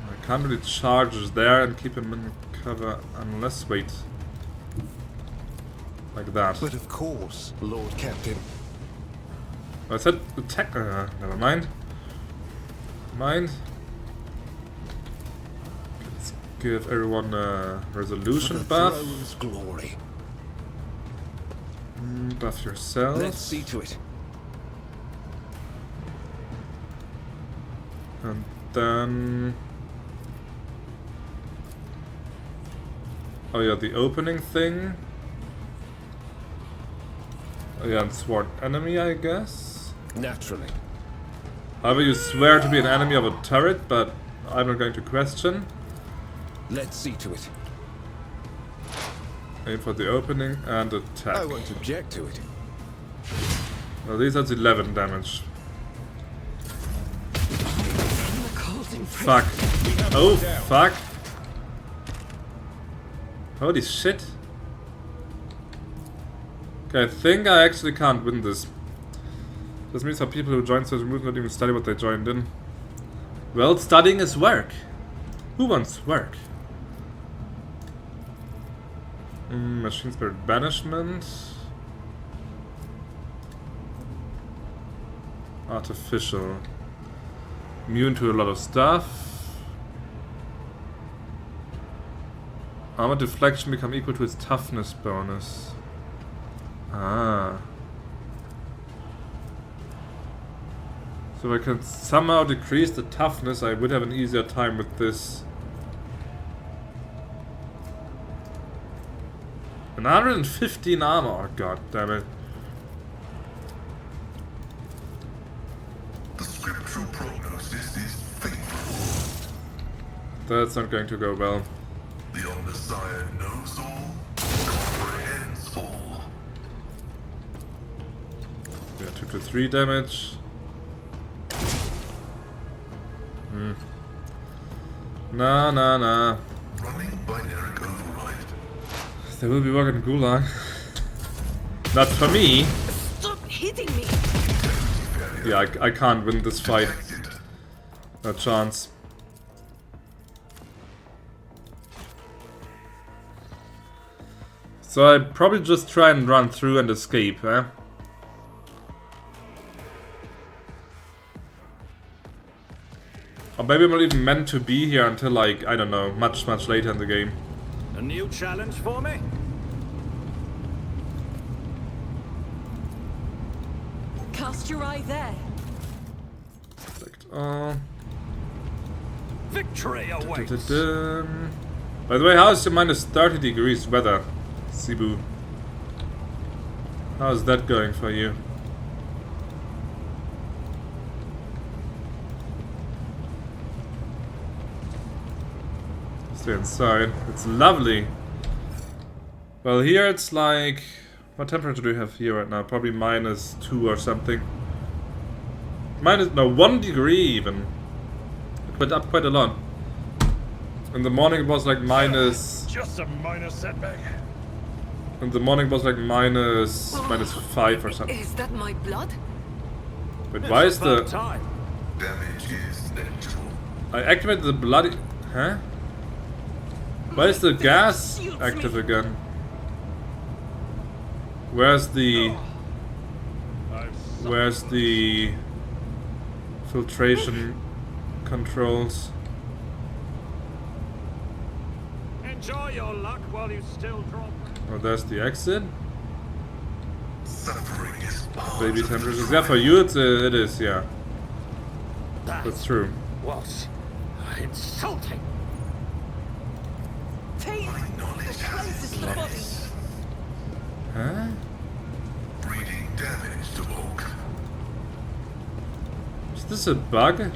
I can't really charge there and keep him in cover unless... Wait. Like that. But of course, Lord Captain. I said attack... never mind. Mind. Let's give everyone a resolution buff. Throne's glory. Buff yourself. Let's see to it. And then... Oh yeah, the opening thing. Oh yeah, and sworn enemy, I guess. Naturally. However, you swear to be an enemy of a turret, but I'm not going to question. Let's see to it. Aim for the opening and attack. I won't object to it. Well, these are 11 damage. Fuck. Oh, fuck. Holy shit. Okay, I think I actually can't win this. This means for people who join such a movement not even study what they joined in. Well, studying is work. Who wants work? Machine Spirit Banishment. Artificial. Immune to a lot of stuff. Armor deflection become equal to its toughness bonus. Ah. So if I can somehow decrease the toughness, I would have an easier time with this. 115 armor, oh, god damn it. The scriptural prognosis is faithful. That's not going to go well. The Omnissiah knows all, comprehends all. Yeah, 2 to 3 damage. Nah. Running binary override. There will be work in Gulag. Not for me. Stop hitting me! Yeah, I can't win this fight. No chance. So I probably just try and run through and escape, eh? Or maybe I'm not even meant to be here until like, I don't know, much later in the game. A new challenge for me? Cast your eye there. Select Victory awaits! By the way, how is your minus 30 degrees weather, Cebu? How's that going for you? Stay inside. It's lovely. Well, here it's like... What temperature do we have here right now? Probably -2 or something. No, 1 degree even. It went up quite a lot. In the morning it was like Just a minor setback. In the morning it was like -5 or something. Is that my blood? But why is the... Time. Damage is natural. I activated the bloody... Huh? Why is the gas active again? Where's the filtration controls? Enjoy your luck while you still drop. Oh, there's the exit. Suffering is part Baby of the temperatures. Yeah, for you it is, yeah. That's true. Was insulting. Take My knowledge has its the body. limits. Huh? Breeding damage to Oak. Is this a bug?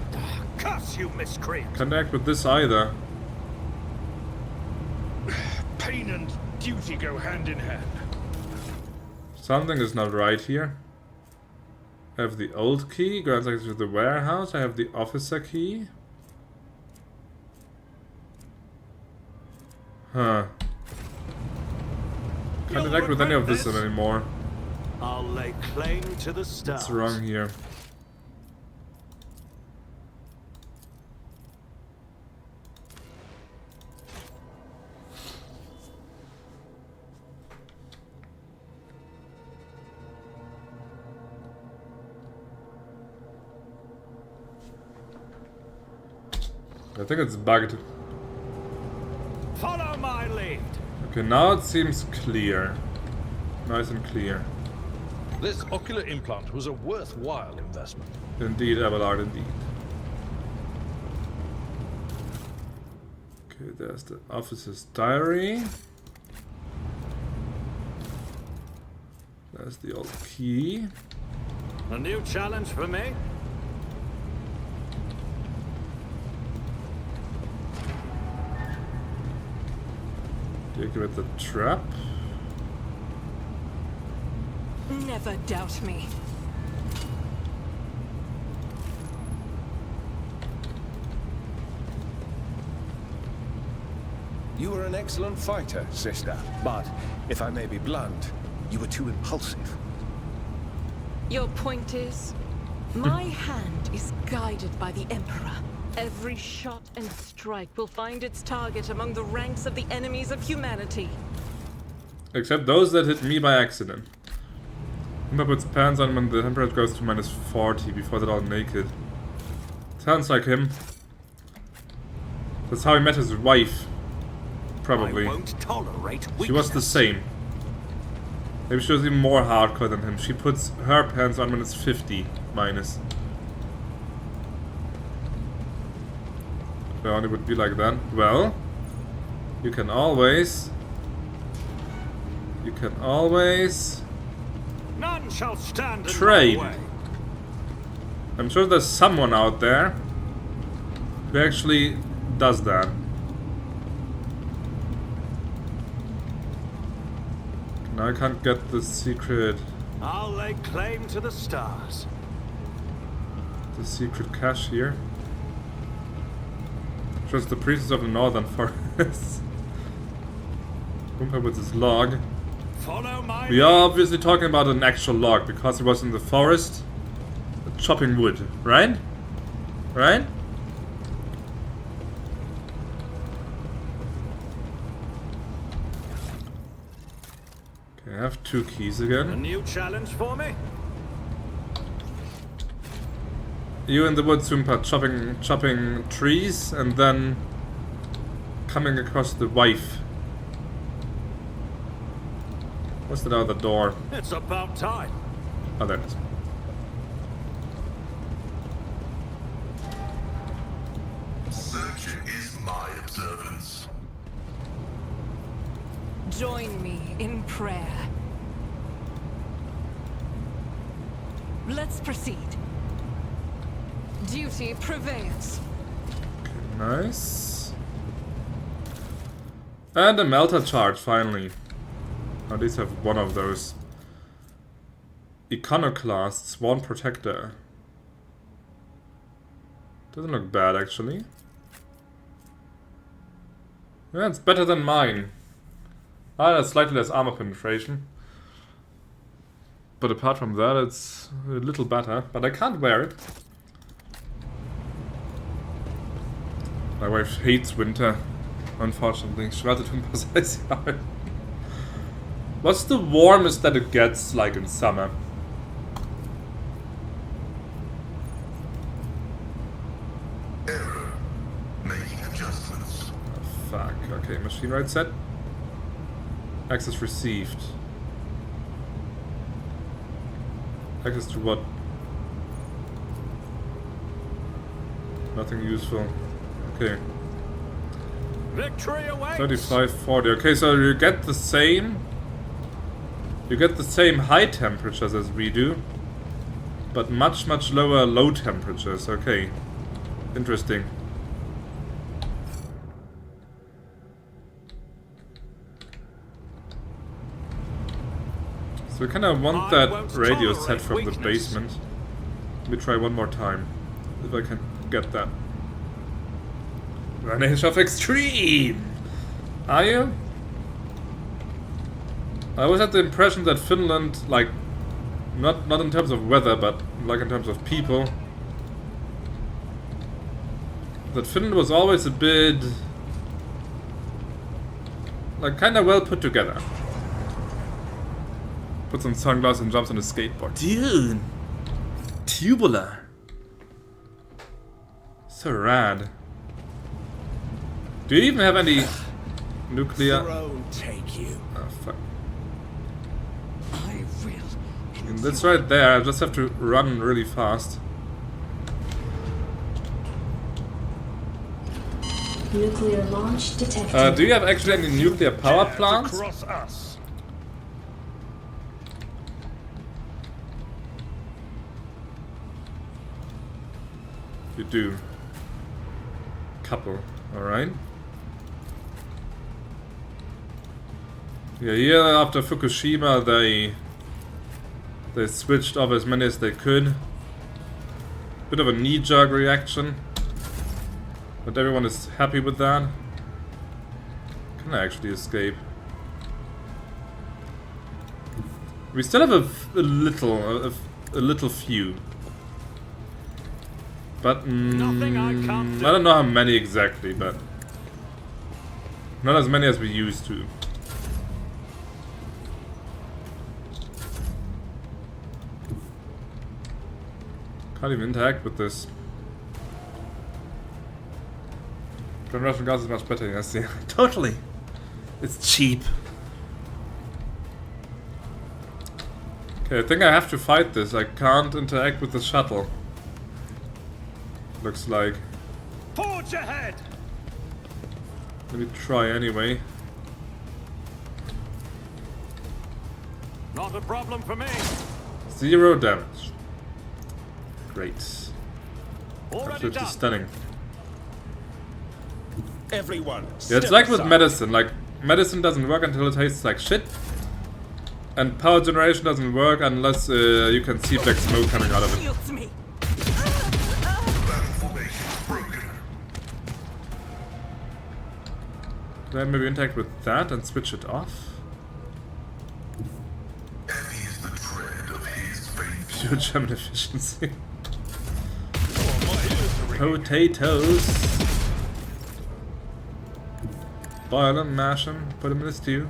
Curse you, miscreant. Can't act with this either. Pain and duty go hand in hand. Something is not right here. I have the old key, grants access to the warehouse. I have the officer key. Huh. Can't interact with any of this anymore. I'll lay claim to the stars. What's wrong here? I think it's bugged. Follow my lead. Okay, now it seems clear. Nice and clear. This ocular implant was a worthwhile investment. Indeed, Abelard, indeed. Okay, there's the officer's diary. There's the old key. A new challenge for me? Deactivate the trap. Never doubt me. You were an excellent fighter, sister. But, if I may be blunt, you were too impulsive. Your point is, my hand is guided by the Emperor. Every shot and strike will find its target among the ranks of the enemies of humanity. Except those that hit me by accident. Emperor puts pants on when the temperature goes to -40 before they're all naked. Sounds like him. That's how he met his wife. Probably. I won't tolerate She was the same. Maybe she was even more hardcore than him. She puts her pants on when it's 50 minus. If I only would be like that. Well, you can always None shall stand in trade. my way. I'm sure there's someone out there who actually does that. Now I can't get the secret I'll lay claim to the stars. cache here. Just the priests of the northern forest. Wumper with his log. Follow my We are obviously talking about an actual log because he was in the forest chopping wood, right? Right? Okay, I have 2 keys A again. new challenge for me? You in the woods, Wumper, chopping trees and then coming across the wife. What's that other door? It's about time. Oh, there it is. Searching is my observance. Join me in prayer. Let's proceed. Duty prevails. Nice. And a melter charge, finally. At least have one of those. Iconoclast, Sworn Protector. Doesn't look bad, actually. Yeah, it's better than mine. Ah, that's slightly less armor penetration. But apart from that, it's a little better. But I can't wear it. My wife hates winter, unfortunately. She rather than Palatium. What's the warmest that it gets, like, in summer? Error. Making adjustments. Oh, fuck. Okay, machine write set. Access received. Access to what? Nothing useful. Okay. Victory awaits. 3540. Okay, so you get the same. You get the same high temperatures as we do, but much lower low temperatures. Okay. Interesting. So we kind of want I that won't radio tolerate set from weakness. the basement. Let me try one more time, if I can get that. An Age of Extreme! Are you? I always had the impression that Finland, like, Not in terms of weather, but like in terms of people. That Finland was always a bit... like kinda well put together. Puts on sunglasses and jumps on a skateboard. Dude! Tubular! So rad. Do you even have any nuclear... Take you. Oh fuck. I will. And that's right there, I just have to run really fast. Nuclear launch detected. Do you have actually any nuclear power plants? Across us. You do. Couple, alright. Yeah, here after Fukushima they switched off as many as they could. Bit of a knee-jerk reaction. But everyone is happy with that. Can I actually escape? We still have a little few. But Nothing I can't do. I don't know how many exactly, but not as many as we used to. Can't even interact with this. Russian gas is much better, yes, yeah. Totally! It's cheap. Okay, I think I have to fight this. I can't interact with the shuttle. Looks like. Forge ahead! Let me try anyway. Not a problem for me. 0 damage. Great. Already Absolutely done. stunning. Everyone. Yeah, it's step like with aside. medicine. Like, medicine doesn't work until it tastes like shit. And power generation doesn't work unless you can see black smoke coming out of it. Shields me. Battle formation broken. Then maybe interact with that and switch it off. Heavy is the tread of his faith. Pure German efficiency. Potatoes. Boil them, mash them, put them in a stew.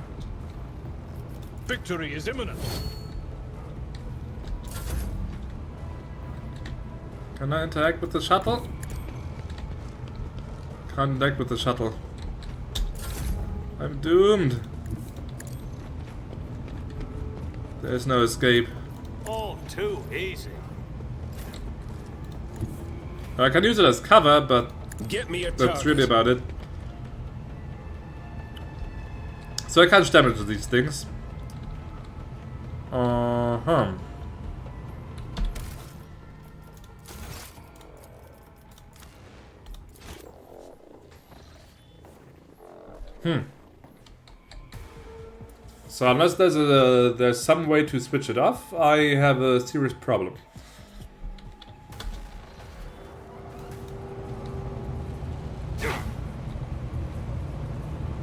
Victory is imminent. Can I interact with the shuttle? Can't interact with the shuttle. I'm doomed. There's no escape. All too easy. I can use it as cover, but Get me a that's target. really about it. So I can't damage to these things. Uh-huh. So unless there's some way to switch it off, I have a serious problem.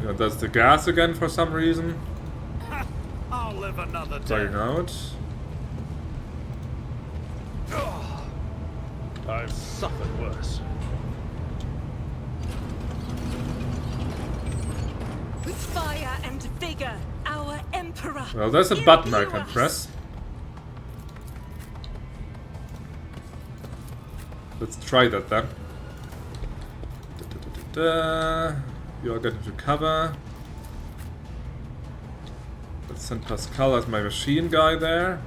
Yeah, that's the gas again for some reason. I'll live another day. Taking out. I've suffered worse. With fire and vigor, our emperor. Well, there's a button I imbue can us. press. Let's try that then. You are getting to cover. Let's send Pascal as my machine guy there.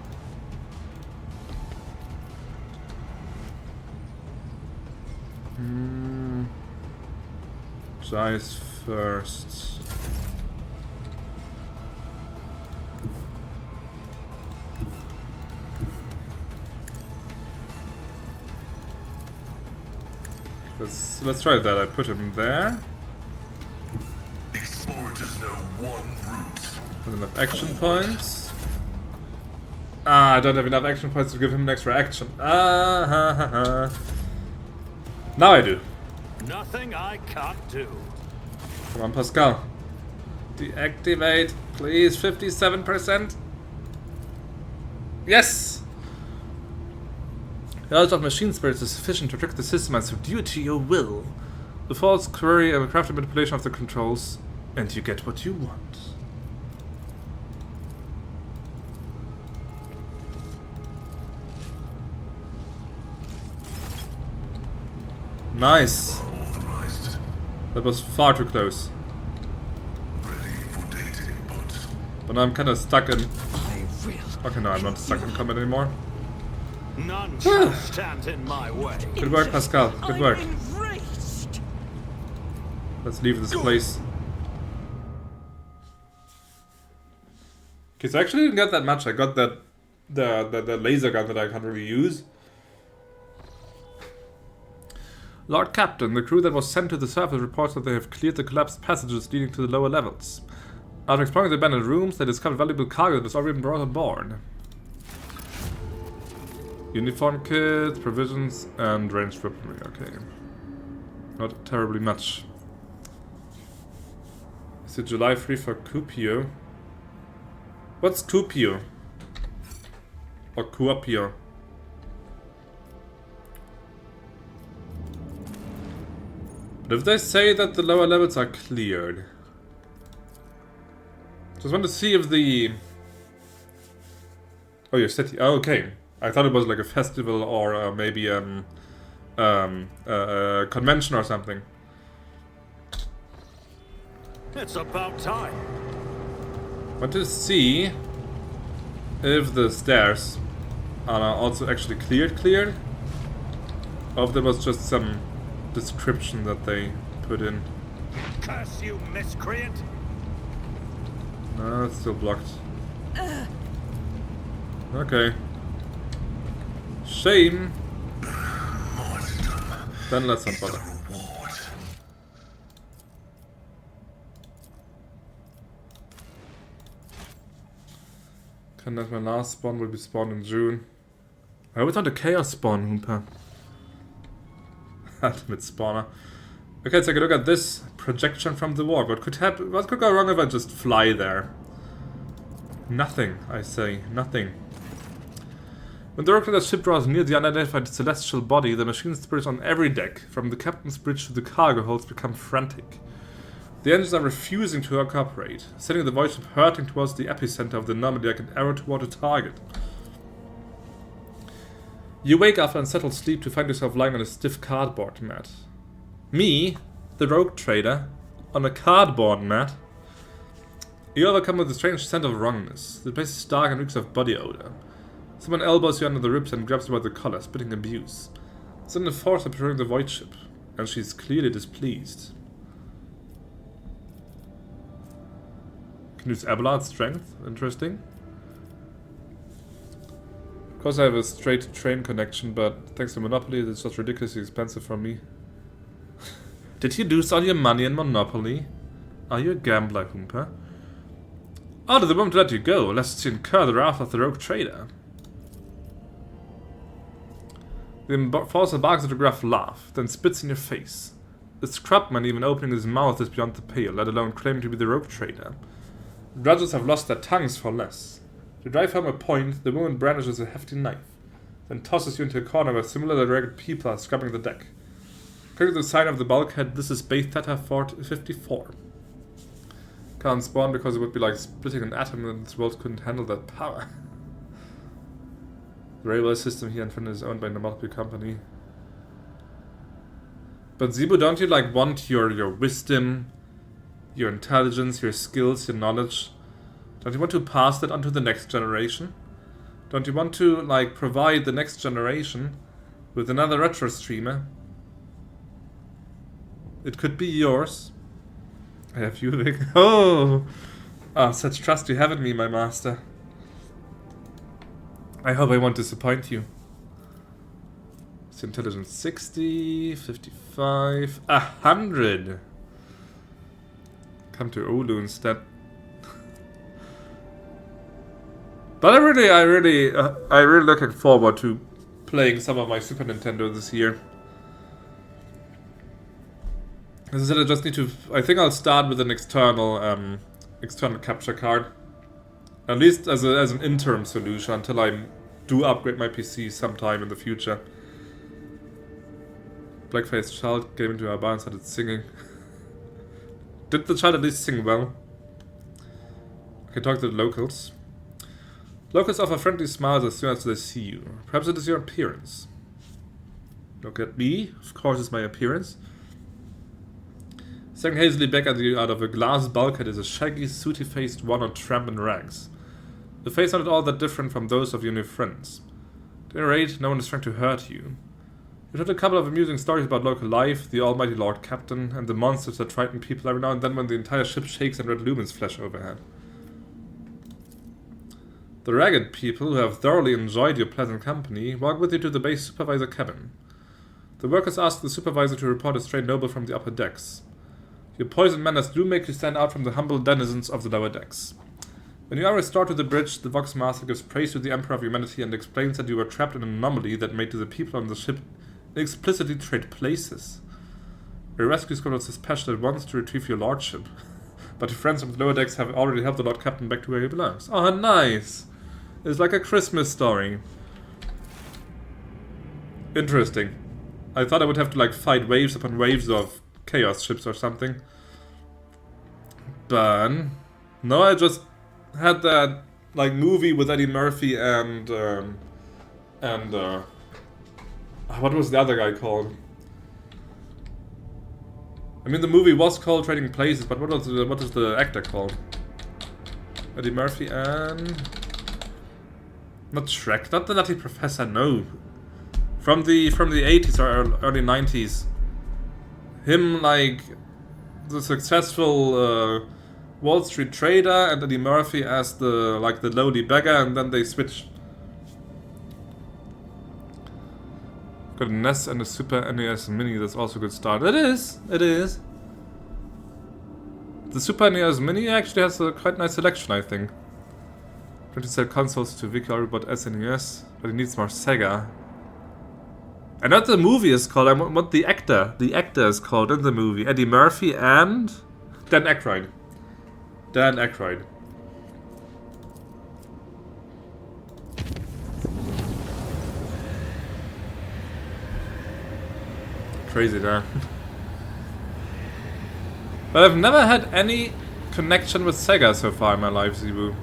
Dice first. Let's try that. I put him there. Explorers know one route. Not enough action points. Ah, I don't have enough action points to give him an extra action. Ah, ha, ha, ha. Now I do. Nothing I can't do. Come on, Pascal. Deactivate, please. 57%. Yes! The knowledge of machine spirits is sufficient to trick the system and subdue it to your will. The false query and crafty manipulation of the controls, and you get what you want. Nice. That was far too close. But now I'm kind of stuck in... Okay, no, I'm not stuck in combat anymore. None shall stand in my way. Good work, Pascal. Good work. Let's leave this place. Okay, so I actually didn't get that much. I got that the laser gun that I can't really use. Lord Captain, the crew that was sent to the surface reports that they have cleared the collapsed passages leading to the lower levels. After exploring the abandoned rooms, they discovered valuable cargo that was already been brought on board. Uniform kits, provisions, and ranged weaponry. Okay. Not terribly much. Is it July 3 for Cupio? What's Cupio? Or Cuopio? But if they say that the lower levels are cleared... Just want to see if the... Oh, your city. Oh, okay. I thought it was like a festival or maybe a convention or something. It's about time. Want to see if the stairs are also actually cleared, or if there was just some description that they put in. Curse you, miscreant! No, it's still blocked. Okay. Shame. Then let's not bother. Can that my last spawn will be spawned in June? I hope it's not a chaos spawn, Hoompa. Ultimate spawner. Okay, let's take a look at this projection from the warp. What could happen? What could go wrong if I just fly there? Nothing, I say. Nothing. When the rocket ship draws near the unidentified celestial body, the machine spirits on every deck, from the captain's bridge to the cargo holds, become frantic. The engines are refusing to cooperate, sending the void ship hurtling towards the epicenter of the anomaly like an arrow toward a target. You wake after unsettled sleep to find yourself lying on a stiff cardboard mat. Me, the rogue trader, on a cardboard mat. You overcome with a strange sense of wrongness. The place is dark and reeks of body odor. Someone elbows you under the ribs and grabs you by the collar, spitting abuse. Sudden a force appearing the void ship, and she's clearly displeased. Can use Abelard strength, interesting. Of course I have a straight train connection, but thanks to Monopoly it's just ridiculously expensive for me. Did you lose all your money in Monopoly? Are you a gambler, Hoompa? Out of the moment to let you go, lest you incur the wrath of the rogue trader. The enforcer barks at a gruff laugh, then spits in your face. The scrubman even opening his mouth is beyond the pale, let alone claiming to be the rogue trader. Drudges have lost their tongues for less. To drive home a point, the woman brandishes a hefty knife, then tosses you into a corner where similarly ragged people are scrubbing the deck. According to the sign of the bulkhead, this is Base Theta 54. Can't spawn because it would be like splitting an atom and this world couldn't handle that power. The railway system here in Finland is owned by a multiple company. But Zebu, don't you like want your wisdom, your intelligence, your skills, your knowledge? Don't you want to pass that on to the next generation? Don't you want to like provide the next generation with another retro streamer? It could be yours. I have you, Vic. Oh! Ah, such trust you have in me, my master. I hope I won't disappoint you. It's intelligence 60, 55, 100. Come to Olu instead. But I'm really looking forward to playing some of my Super Nintendo this year. As I said, I just need to. I think I'll start with an external capture card, at least as an interim solution until I do upgrade my PC sometime in the future. Black-faced child came into our bar and started singing. Did the child at least sing well? I can talk to the locals. Locals offer friendly smiles as soon as they see you. Perhaps it is your appearance. Look at me. Of course it's my appearance. Staring hazily back at you out of a glass bulkhead is a shaggy, sooty-faced one on tramp in rags. The face not at all that different from those of your new friends. At any rate, no one is trying to hurt you. You've heard a couple of amusing stories about local life, the almighty Lord Captain, and the monsters that frighten people every now and then when the entire ship shakes and red lumens flash overhead. The ragged people, who have thoroughly enjoyed your pleasant company, walk with you to the base supervisor cabin. The workers ask the supervisor to report a stray noble from the upper decks. Your poisoned manners do make you stand out from the humble denizens of the lower decks. When you are restored to the bridge, the Vox Master gives praise to the Emperor of Humanity and explains that you were trapped in an anomaly that made the people on the ship explicitly trade places. Your rescue squad was dispatched at once to retrieve your lordship, but your friends from the lower decks have already helped the Lord Captain back to where he belongs. Oh, nice! It's like a Christmas story. Interesting. I thought I would have to like fight waves upon waves of chaos ships or something. But no, I just had that like movie with Eddie Murphy and what was the other guy called? I mean, the movie was called Trading Places, but what is the actor called? Eddie Murphy and not Shrek, not the Nutty Professor, no. From the 80s or early 90s. Him like the successful Wall Street trader and Eddie Murphy as the lowly beggar, and then they switched. Got a NES and a Super NES Mini, that's also a good start. It is. The Super NES Mini actually has a quite nice selection, I think. Trying to sell consoles to Vicky about SNES, but he needs more Sega. And what the movie is called, I want what the actor is called in the movie. Eddie Murphy and Dan Aykroyd. Crazy there. But I've never had any connection with Sega so far in my life, Zebu.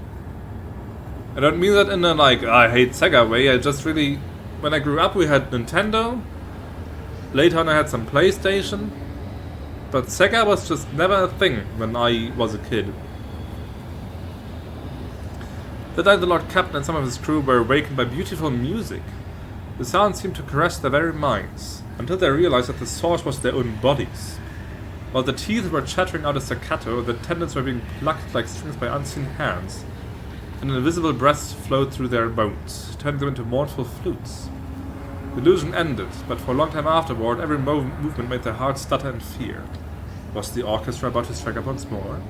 I don't mean that in a like, I hate Sega way, I just really... When I grew up we had Nintendo, later on I had some PlayStation, but Sega was just never a thing when I was a kid. That night the Lord Captain and some of his crew were awakened by beautiful music. The sound seemed to caress their very minds, until they realized that the source was their own bodies. While the teeth were chattering out a staccato, the tendons were being plucked like strings by unseen hands, and invisible breaths flowed through their bones, turning them into mournful flutes. The illusion ended, but for a long time afterward, every movement made their hearts stutter in fear. Was the orchestra about to strike up once more?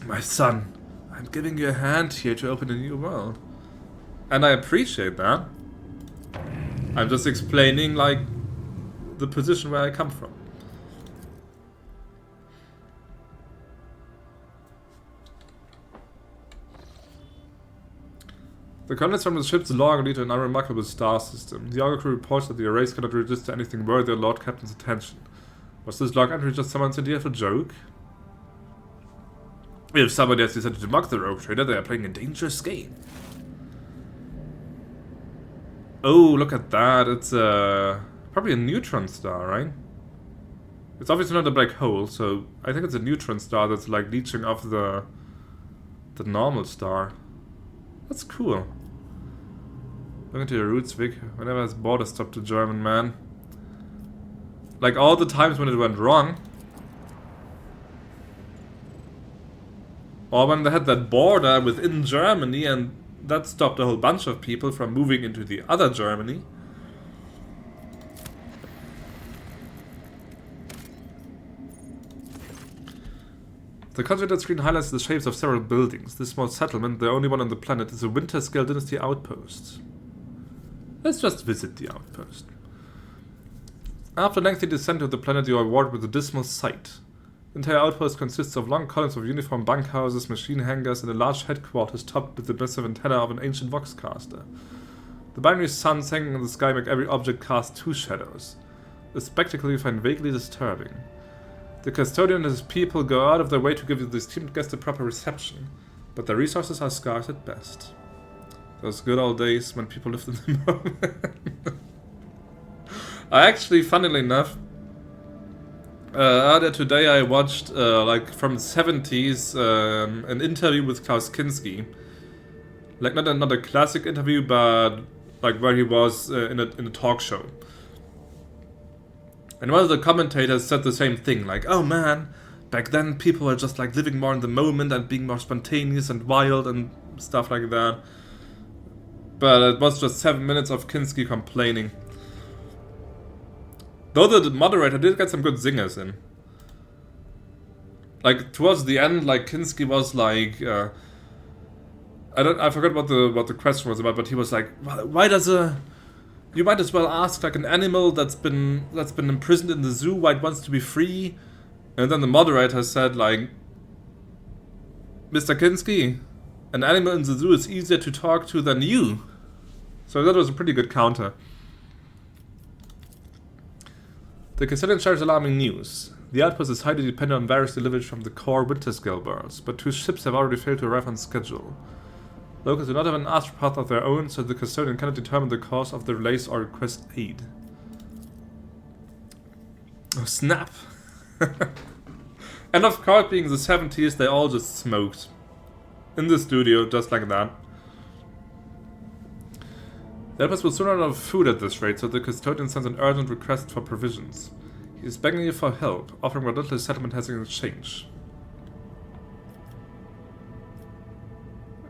My son, I'm giving you a hand here to open a new world. And I appreciate that. I'm just explaining, like, the position where I come from. The coordinates from the ship's log lead to an unremarkable star system. The Augur crew reports that the arrays cannot register anything worthy of Lord Captain's attention. Was this log entry just someone's idea for a joke? If somebody has decided to mock the rogue trader, they are playing a dangerous game. Oh, look at that. It's probably a neutron star, right? It's obviously not a black hole, so I think it's a neutron star that's like leeching off the normal star. That's cool. Look into your roots, Vic. Whenever his border stopped the German man. Like all the times when it went wrong. Or when they had that border within Germany and that stopped a whole bunch of people from moving into the other Germany. The concentrated screen highlights the shapes of several buildings. This small settlement, the only one on the planet, is a Winterscale Dynasty outpost. Let's just visit the outpost. After a lengthy descent to the planet, you are rewarded with a dismal sight. The entire outpost consists of long columns of uniform bunkhouses, machine hangars, and a large headquarters topped with the massive antenna of an ancient voxcaster. The binary suns hanging in the sky make every object cast 2 shadows. A spectacle you find vaguely disturbing. The custodian and his people go out of their way to give the esteemed guest a proper reception, but their resources are scarce at best. Those good old days when people lived in the moment. I actually, funnily enough, earlier today I watched, like, from the 70s, an interview with Klaus Kinski. Like, not a classic interview, but, like, where he was in a talk show. And one of the commentators said the same thing, like, oh man, back then people were just, like, living more in the moment and being more spontaneous and wild and stuff like that. But it was just 7 minutes of Kinski complaining. Though the moderator did get some good zingers in. Like, towards the end, like, Kinski was like, I forgot what the question was about, but he was like, why does you might as well ask, like, an animal that's been imprisoned in the zoo why it wants to be free. And then the moderator said, like, Mr. Kinski, an animal in the zoo is easier to talk to than you. So that was a pretty good counter. The Castilian shares alarming news. The outpost is highly dependent on various deliveries from the core Winterscale worlds, but 2 ships have already failed to arrive on schedule. Locals do not have an astropath of their own, so the custodian cannot determine the cause of the delays or request aid. Oh snap! And of course, being the 70s, they all just smoked. In the studio, just like that. The outpost will soon run out of food at this rate, so the custodian sends an urgent request for provisions. He is begging you for help, offering what little his settlement has in exchange.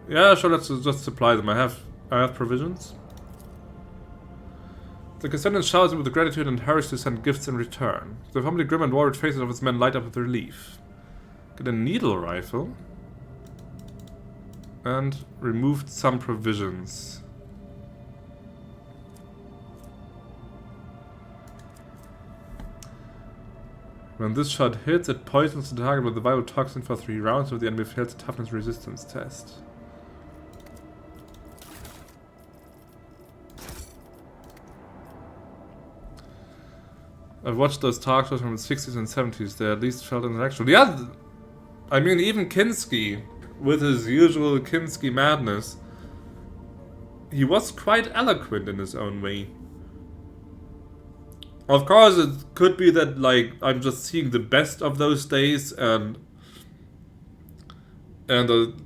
Yeah, sure, let's just supply them. I have provisions. The custodian showers him with gratitude and hurries to send gifts in return. The formerly grim and worried faces of his men light up with relief. Get a needle rifle. And removed some provisions. When this shot hits, it poisons the target with a viral toxin for 3 rounds if the enemy fails the toughness resistance test. I've watched those talk shows from the 60s and 70s, they at least felt intellectual. Yeah, I mean, even Kinski, with his usual Kinski madness, he was quite eloquent in his own way. Of course, it could be that, like, I'm just seeing the best of those days, and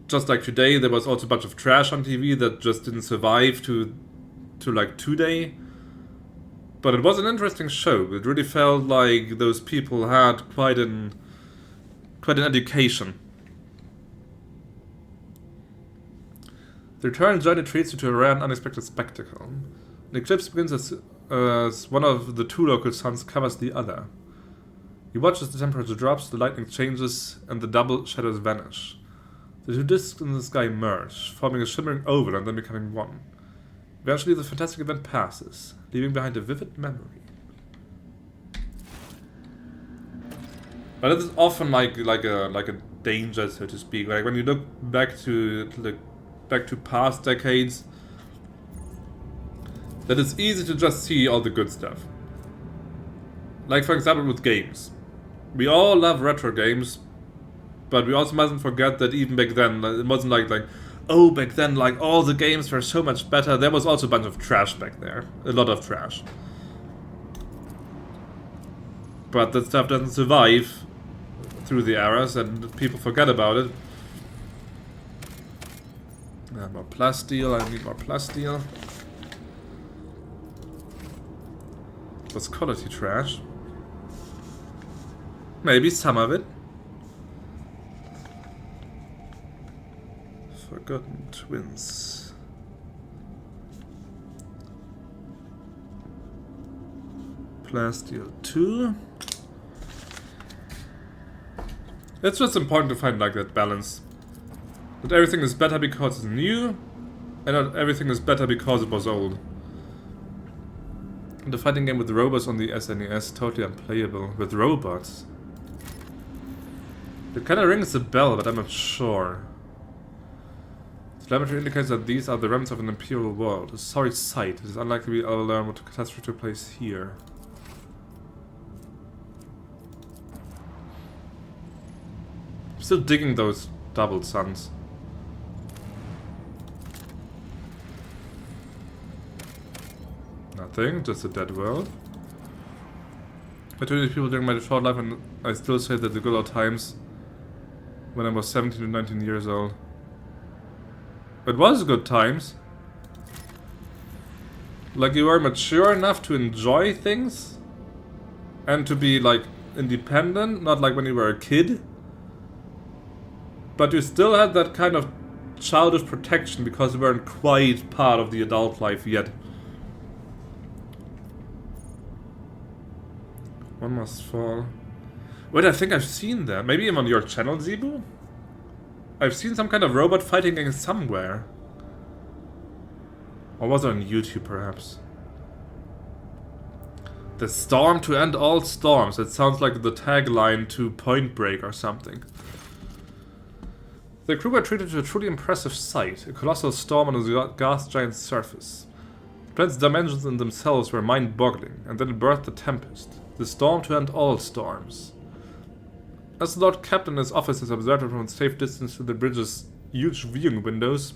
just like today, there was also a bunch of trash on TV that just didn't survive to like today. But it was an interesting show. It really felt like those people had quite an education. The return journey treats you to a rare and unexpected spectacle. The eclipse begins as one of the 2 local suns covers the other. You watch as the temperature drops, the lightning changes, and the double shadows vanish. The 2 disks in the sky merge, forming a shimmering oval and then becoming one. Eventually, the fantastic event passes, leaving behind a vivid memory. But it is often like a danger, so to speak. Like when you look back to past decades, that it's easy to just see all the good stuff. Like for example with games. We all love retro games, but we also mustn't forget that even back then, it wasn't like oh, back then, like, all the games were so much better. There was also a bunch of trash back there. A lot of trash. But that stuff doesn't survive through the eras, and people forget about it. More plasteel. I need more plasteel. That's quality trash. Maybe some of it. Forgotten Twins. Plasteel 2. It's just important to find like that balance. That everything is better because it's new, and not everything is better because it was old. The fighting game with the robots on the SNES, totally unplayable. With robots? It kinda rings a bell, but I'm not sure. Telemetry indicates that these are the remnants of an imperial world. A sorry sight. It is unlikely I'll learn what catastrophe took place here. Still digging those double suns. Nothing, just a dead world. I told these people during my short life, and I still say that the good old times when I was 17 to 19 years old. It was good times. Like, you were mature enough to enjoy things and to be like independent, not like when you were a kid. But you still had that kind of childish protection because you weren't quite part of the adult life yet. One must fall. Wait, I think I've seen that. Maybe even on your channel, Zebu? I've seen some kind of robot fighting gang somewhere. Or was it on YouTube, perhaps? The storm to end all storms. It sounds like the tagline to Point Break or something. The crew were treated to a truly impressive sight. A colossal storm on a gas giant's surface. The planet's dimensions in themselves were mind-boggling, and then it birthed the tempest. The storm to end all storms. As the Lord Captain and his officers observed it from a safe distance through the bridge's huge viewing windows,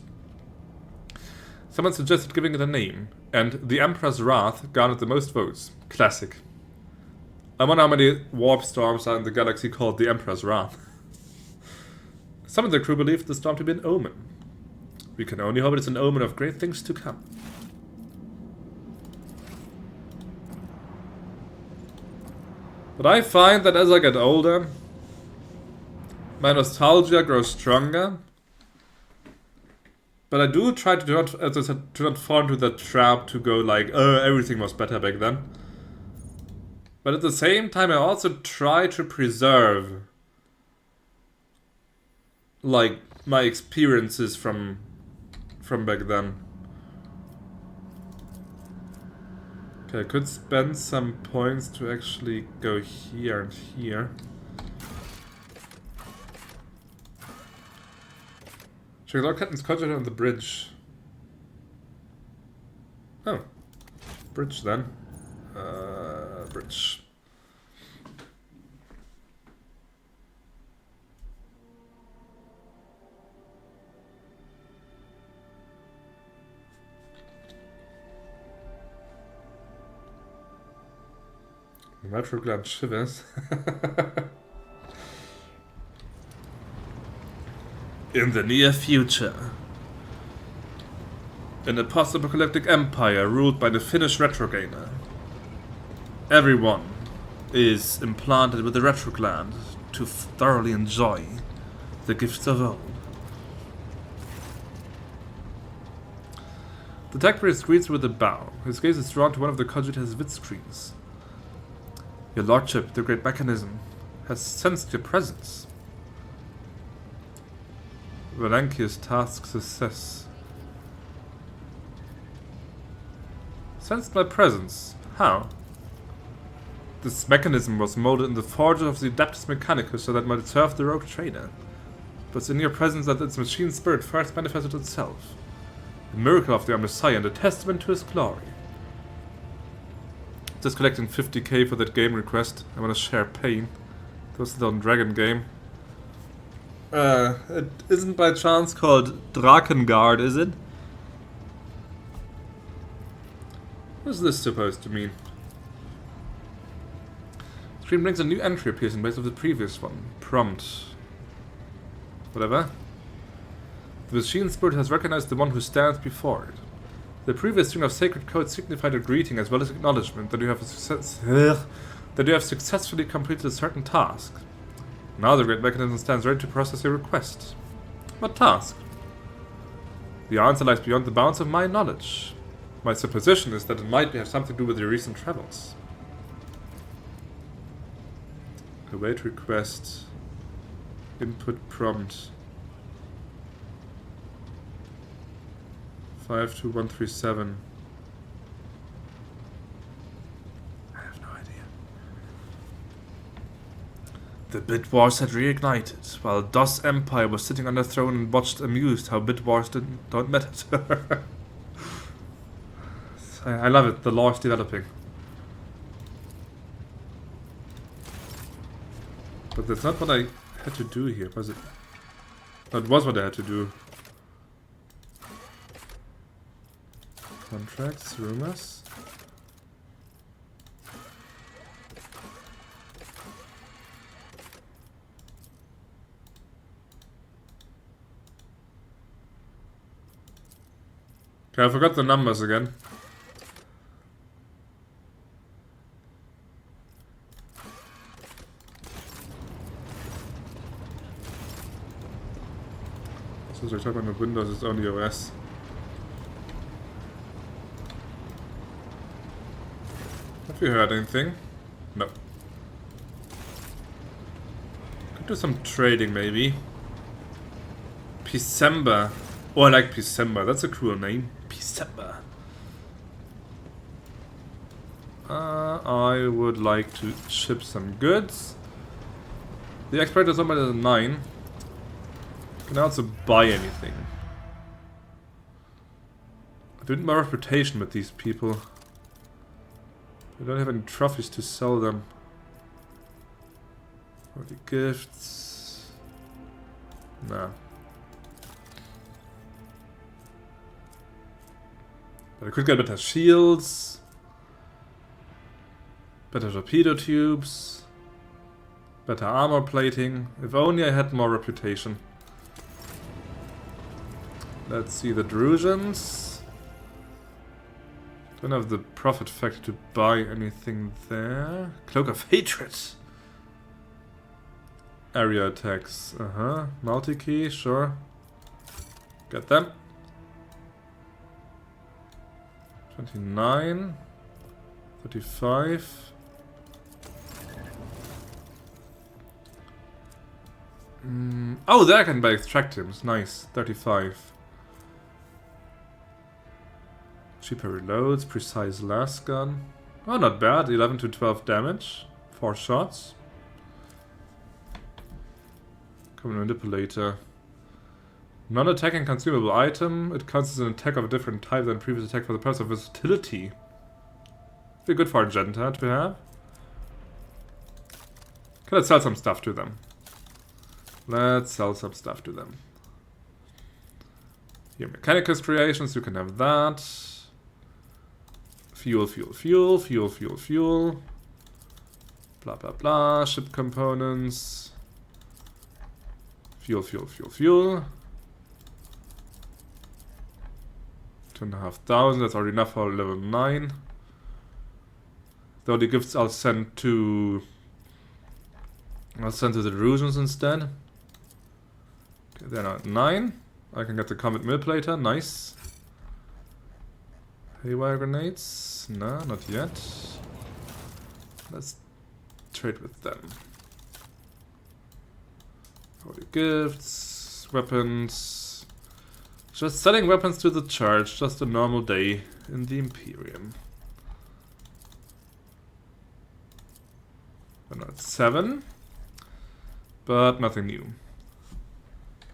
someone suggested giving it a name, and the Emperor's Wrath garnered the most votes. Classic. I wonder how many warp storms are in the galaxy called the Emperor's Wrath. Some of the crew believed the storm to be an omen. We can only hope it is an omen of great things to come. But I find that as I get older, my nostalgia grows stronger. But I do try to not, as I said, to not fall into that trap to go like, oh, everything was better back then. But at the same time, I also try to preserve, like, my experiences from back then. Okay, I could spend some points to actually go here and here. Check Lord Captain's cottage on the bridge. Oh. Bridge then. Bridge. The Metro Gland shivers. In the near future, in a post-apocalyptic empire ruled by the Finnish retrogamer, everyone is implanted with the retro gland to thoroughly enjoy the gifts of old. The tech priest greets with a bow. His gaze is drawn to one of the cogitator's vid screens. Your lordship, the great mechanism, has sensed your presence. Valankia's task success. Sensed my presence? How? This mechanism was molded in the forge of the Adaptus Mechanicus so that it might serve the rogue trader. But it's in your presence that its machine spirit first manifested itself. A miracle of the Messiah and a testament to his glory. Just collecting 50k for that game request. I want to share pain. That was the dragon game. It isn't by chance called Drakengard, is it? What's this supposed to mean? Screen brings a new entry appears in place of the previous one. Prompt. Whatever. The machine spirit has recognized the one who stands before it. The previous string of sacred codes signified a greeting as well as acknowledgement that you have successfully completed a certain task. Now the great mechanism stands ready to process your request. What task? The answer lies beyond the bounds of my knowledge. My supposition is that it might have something to do with your recent travels. Await request. Input prompt. 52137. I have no idea. The Bit Wars had reignited, while DOS Empire was sitting on the throne and watched amused how Bit Wars don't matter. I love it, the lore is developing. But that's not what I had to do here, was it? That was what I had to do. Contracts, rumors. Okay, I forgot the numbers again. Since I type on the Windows, it's only OS. Have you heard anything? No. Could do some trading maybe. December. Oh, I like December. That's a cool name. December. I would like to ship some goods. The expert is somewhere at 9. Can I also buy anything? I built my reputation with these people. I don't have any trophies to sell them. Or the gifts. Nah. But I could get better shields. Better torpedo tubes. Better armor plating. If only I had more reputation. Let's see the Drusians. Don't have the profit factor to buy anything there. Cloak of Hatred. Area attacks. Multi-key, sure. Get them. 29. 35. Oh, there I can buy extractives. Nice. 35. Cheaper reloads, precise last gun. Oh, not bad. 11 to 12 damage. 4 shots. Common manipulator. Non-attacking consumable item. It counts as an attack of a different type than previous attack for the purpose of versatility. Be good for a Genta to have. Okay, let's sell some stuff to them. Let's sell some stuff to them. Here, Mechanicus creations, you can have that. Fuel, fuel, fuel, fuel, fuel, fuel. Blah, blah, blah. Ship components. Fuel, fuel, fuel, fuel. 2,500, that's already enough for level 9. Though the gifts I'll send to the Drusians instead. Okay, they're now at 9. I can get the Comet Mill Plater, nice. Haywire grenades? No, not yet. Let's trade with them. Holy gifts, weapons. Just selling weapons to the church, just a normal day in the Imperium. I'm at 7, but nothing new.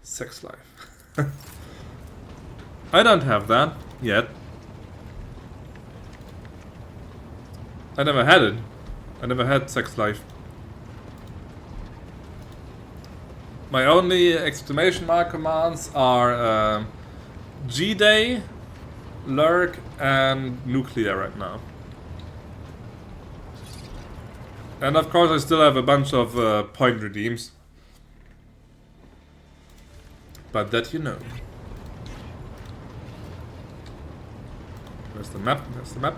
Sex life. I don't have that yet. I never had it. I never had sex life. My only exclamation mark commands are G-Day, Lurk, and Nuclear right now. And of course I still have a bunch of point redeems. But that you know. Where's the map? There's the map.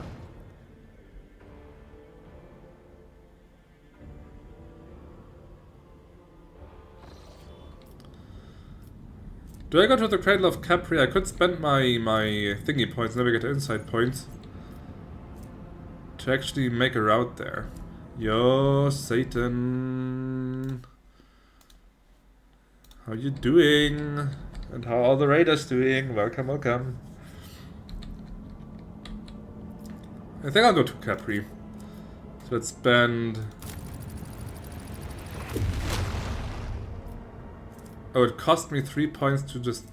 Do I go to the Cradle of Khepri? I could spend my thingy points, never get to insight points, to actually make a route there. Yo, Satan. How you doing? And how are the raiders doing? Welcome, welcome. I think I'll go to Khepri. So let's spend Oh, it cost me 3 points to just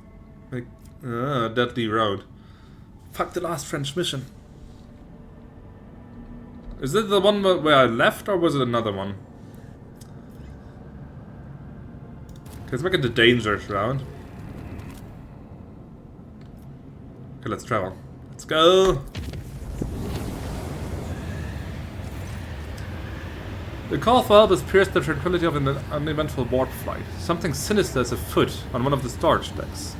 make deadly road. Fuck the last French mission. Is it the one where I left, or was it another one? Okay, let's make it the dangerous round. Okay, let's travel. Let's go! The call for help has pierced the tranquility of an uneventful warp flight. Something sinister is afoot on one of the storage decks.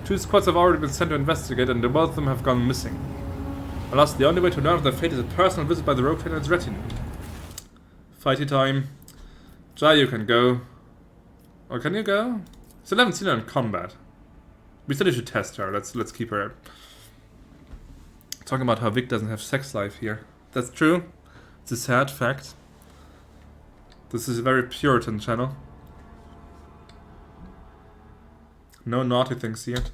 2 squads have already been sent to investigate, and both of them have gone missing. Alas, the only way to learn of their fate is a personal visit by the rogue trader and its retinue. Fighty time. Jai, you can go. Or can you go? Still haven't seen her in combat. We still should test her. Let's keep her. Talking about how Vic doesn't have sex life here. That's true. It's a sad fact. This is a very Puritan channel. No naughty things here.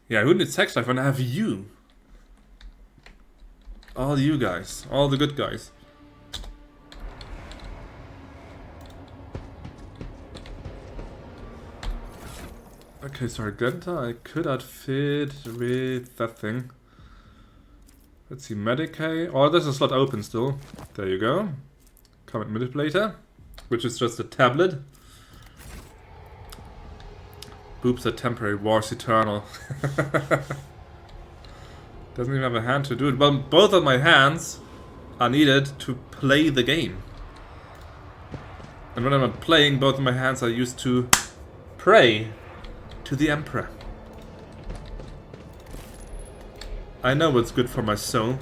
Yeah, who needs sex life when I have you? All you guys. All the good guys. Okay, Sargenta, I could outfit with that thing. Let's see, Medicae. Oh, there's a slot open still. There you go. Comet Manipulator, which is just a tablet. Boobs are temporary, wars eternal. Doesn't even have a hand to do it. Well, both of my hands are needed to play the game. And when I'm not playing, both of my hands are used to pray to the Emperor. I know what's good for my soul.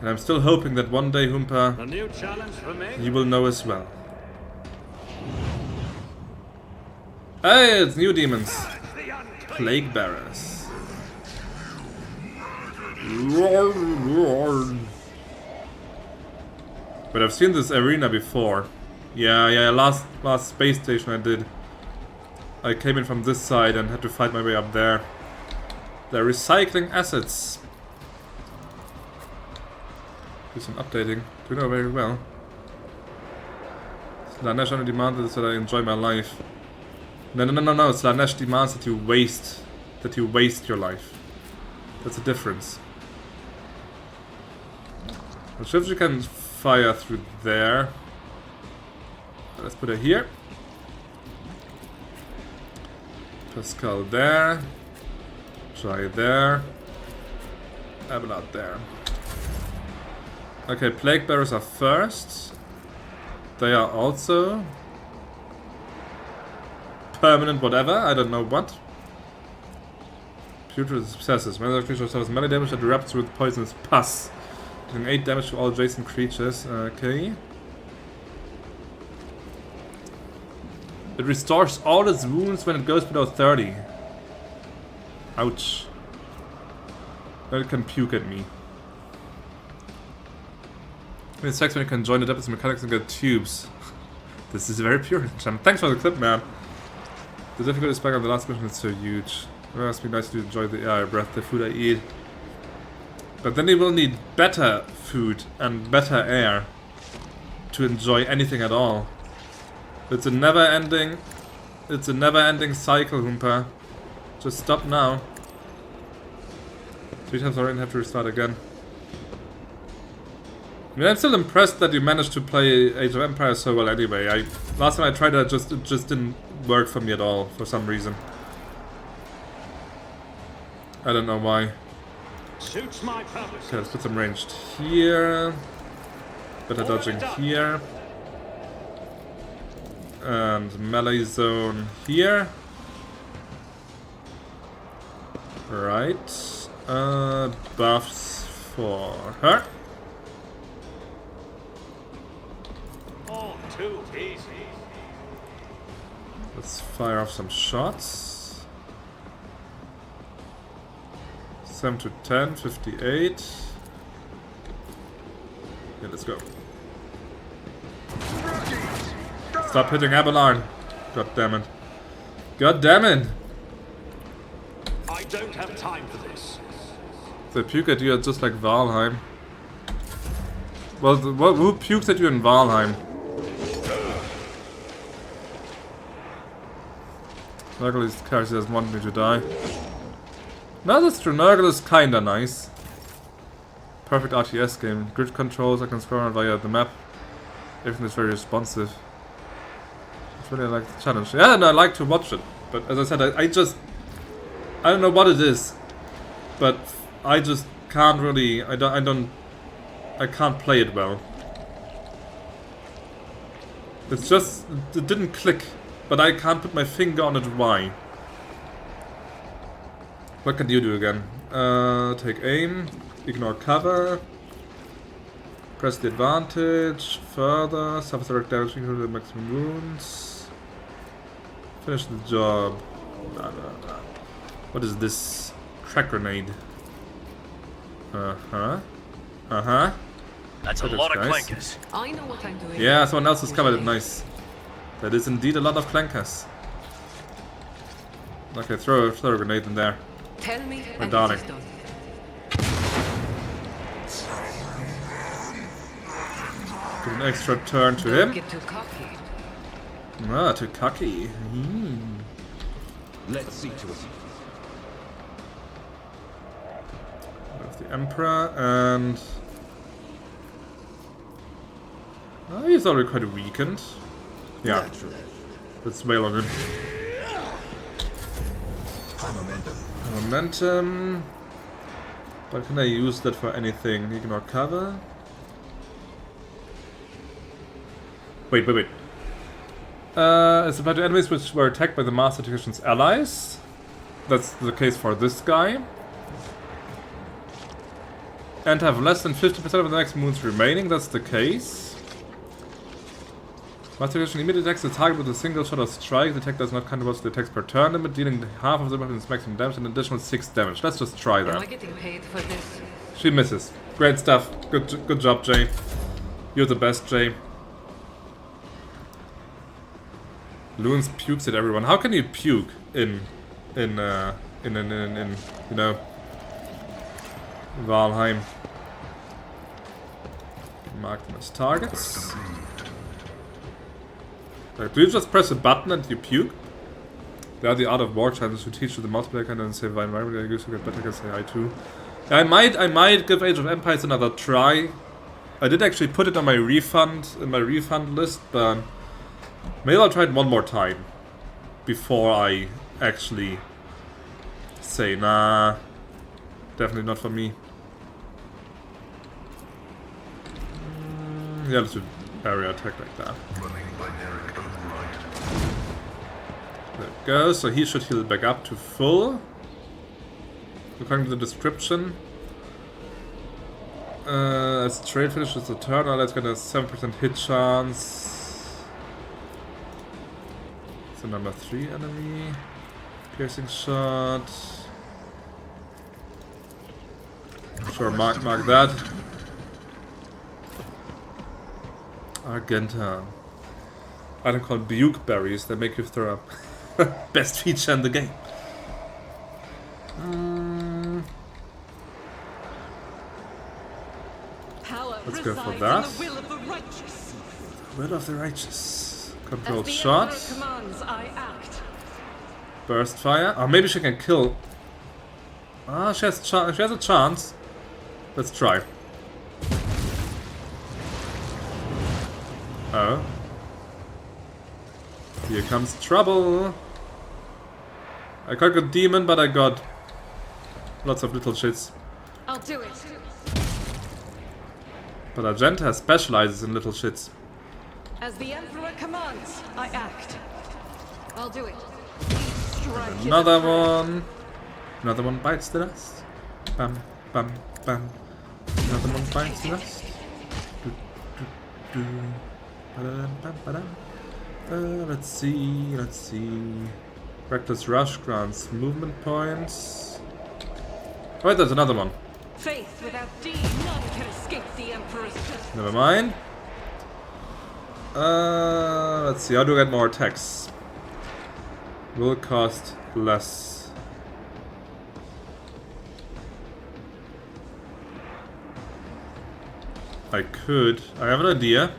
And I'm still hoping that one day, Humpa, A new challenge for me. you will know as well. Hey, it's new demons. Plague Bearers. But I've seen this arena before. Yeah, last space station I did. I came in from this side and had to fight my way up there. They're recycling assets. Do some updating. Do know very well. Slanesh only demanded that I enjoy my life. No. Slanesh demands that you waste your life. That's the difference. The ships you can fire through there. Let's put it here. Pascal there. Try there. Abelard there. Okay, Plague Bearers are first. They are also permanent whatever, I don't know what. Putrid successes. When the creature suffers melee damage that erupts with poisonous pus. Doing 8 damage to all adjacent creatures. Okay. It restores all its wounds when it goes below 30. Ouch. Then it can puke at me. It sucks when you can join the adaptation mechanics and get tubes. This is very pure. Thanks for the clip, man. The difficulty spike on the last mission is so huge. It must be nice to enjoy the air I breathe, the food I eat. But then you will need better food and better air to enjoy anything at all. It's a never-ending cycle, Humpa. Just stop now. 3 times already and have to restart again. I mean, I'm still impressed that you managed to play Age of Empires so well anyway. Last time I tried that, it just didn't work for me at all, for some reason. I don't know why. Suits my purpose. Okay, let's put some ranged here. Better dodging here. And melee zone here. Right. Buffs for her. All too easy. Let's fire off some shots. 7 to 10, 58. Okay, let's go. Stop hitting Abelard. God damn it. God damn it! I don't have time for this. They puke at you just like Valheim. Well, who pukes at you in Valheim? Nurgle is carries he doesn't want me to die. No, that's true. Nurgle is kinda nice. Perfect RTS game. Grid controls, I can scroll around via the map. Everything is very responsive. It's really like the challenge. Yeah, and I like to watch it. But as I said, I don't know what it is. But I just can't really... I can't play it well. It's just... It didn't click. But I can't put my finger on it why. What can you do again? Take aim. Ignore cover. Press the advantage. Further. Suffer direct damage equal to the maximum wounds. Finish the job. What is this? Crack grenade. That's a lot of clankers. I know what I'm doing. Yeah, someone else has covered it. Nice. That is indeed a lot of clankers. Okay, throw a grenade in there. Tell me, my darling. Give an extra turn to him. Get too cocky. Ah, too cocky. Let's see to it. There's the Emperor and... Oh, he's already quite weakened. Yeah, that's way longer. Momentum. But can I use that for anything? Ignore cover. Wait. It's about the enemies which were attacked by the Master Tactician's allies. That's the case for this guy. And have less than 50% of the next moons remaining. That's the case. Master Tactician immediately attacks the target with a single shot or strike. The attack does not count towards the attacks per turn limit, dealing half of the weapon's maximum damage and an additional 6 damage. Let's just try that. Am I getting paid for this? She misses. Great stuff. Good job, Jay. You're the best, Jay. Loons pukes at everyone. How can you puke in you know, Valheim? Mark them as targets. Like, do you just press a button and you puke? They are the art of war challenges who teach you the multiplayer kind and say why environment I use to get better can say I too. Yeah, I might give Age of Empires another try. I did actually put it on my refund list, but maybe I'll try it one more time before I actually say nah, definitely not for me. Yeah, let's do area attack like that. There it goes, so he should heal back up to full. According to the description. As trade finishes the turn, let's get a 7% hit chance. So number 3 enemy. Piercing shot. Sure, mark that. Argenta. Item called Buke Berries that make you throw up. Best feature in the game. Let's go for that. Will of the righteous. Controlled shot. Burst fire. Oh, maybe she can kill. Ah, she has a chance. Let's try. Oh. Here comes trouble. I got a demon, but I got lots of little shits. I'll do it. But Argenta specializes in little shits. As the Emperor commands, I act. I'll do it. Another one. Another one bites the dust. Bam, bam, bam. Another one bites the dust. Let's see. Reckless Rush grants movement points. Oh, wait, there's another one. Faith without deed, none can escape the Emperor's justice. Never mind. Let's see. How do I get more attacks? Will cost less. I could. I have an idea.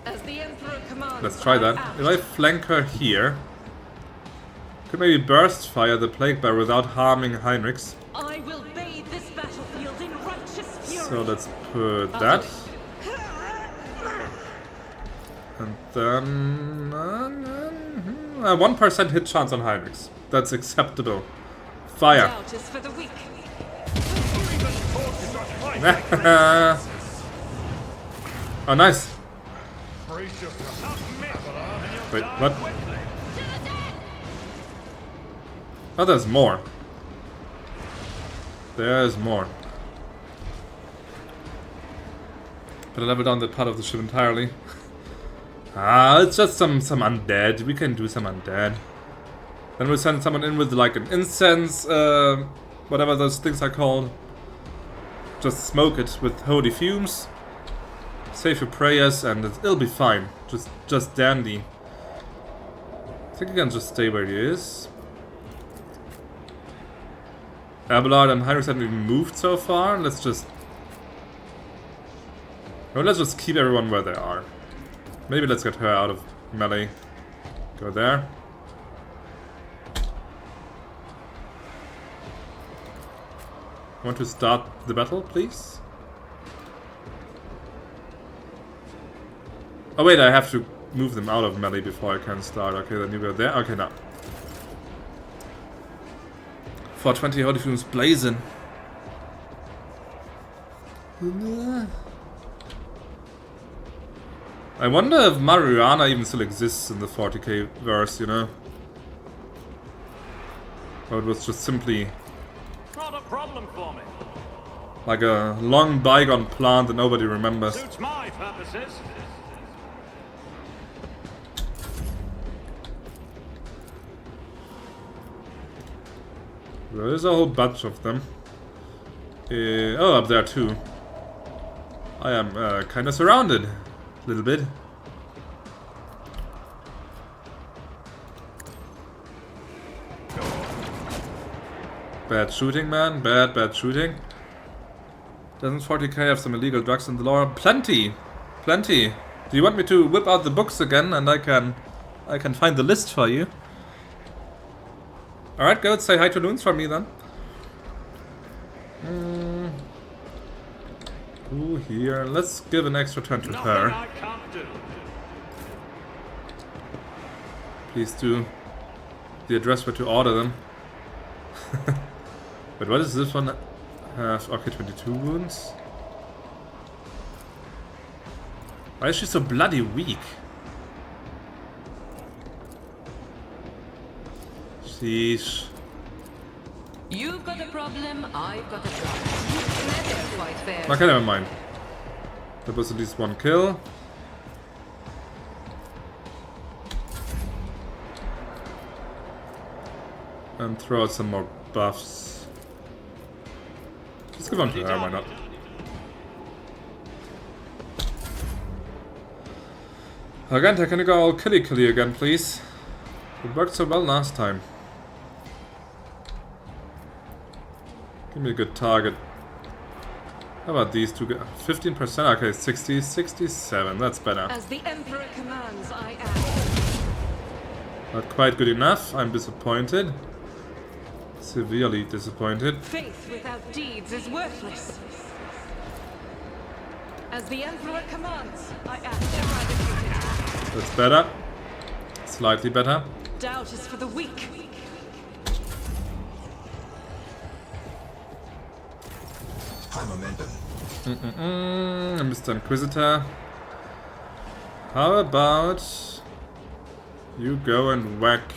As the Emperor commands, Let's try that. If I flank her here, Could maybe burst fire the plague bear without harming Heinrichs. I will bathe this battlefield in righteous fury. So let's put that. And then 1% hit chance on Heinrichs. That's acceptable. Fire. Doubt is for the weak. Oh, nice. Wait, what? Oh, there's more. There's more. But I leveled down that part of the ship entirely. It's just some undead. We can do some undead. Then we'll send someone in with like an incense, whatever those things are called. Just smoke it with holy fumes. Save your prayers and it'll be fine. Just dandy. I think he can just stay where he is. Abelard and Heinrich haven't even moved so far. Let's just keep everyone where they are. Maybe let's get her out of melee. Go there. Want to start the battle, please? Oh wait, I have to move them out of melee before I can start. Okay, then you go there. Okay, now. 420 holy fumes blazing. I wonder if marijuana even still exists in the 40k verse, you know? Or it was just simply Not a problem for me. like a long bygone plant that nobody remembers. Suits my purposes. There is a whole bunch of them. Oh, up there too. I am kind of surrounded. A little bit. Bad shooting, man. Bad shooting. Doesn't 40k have some illegal drugs in the lore? Plenty! Plenty! Do you want me to whip out the books again and I can find the list for you? Alright, go say hi to Loons for me then. Ooh, here. Let's give an extra turn to her. Please do. The address where to order them. But what does this one have? Okay, 22 wounds. Why is she so bloody weak? Sheesh. You've got a problem, I've got a problem. Never quite fair. Okay, never mind. That was at least one kill. And throw out some more buffs. Just give on to her, why not? Argenta, can you go all killy again, please? It worked so well last time. Give me a good target. How about these two? 15%? Okay, 60, 67. That's better. As the Emperor commands, I act. Not quite good enough. I'm disappointed. Severely disappointed. Faith without deeds is worthless. As the Emperor commands, I act. Eradicated. That's better. Slightly better. Doubt is for the weak. High momentum. Mr. Inquisitor. How about you go and whack?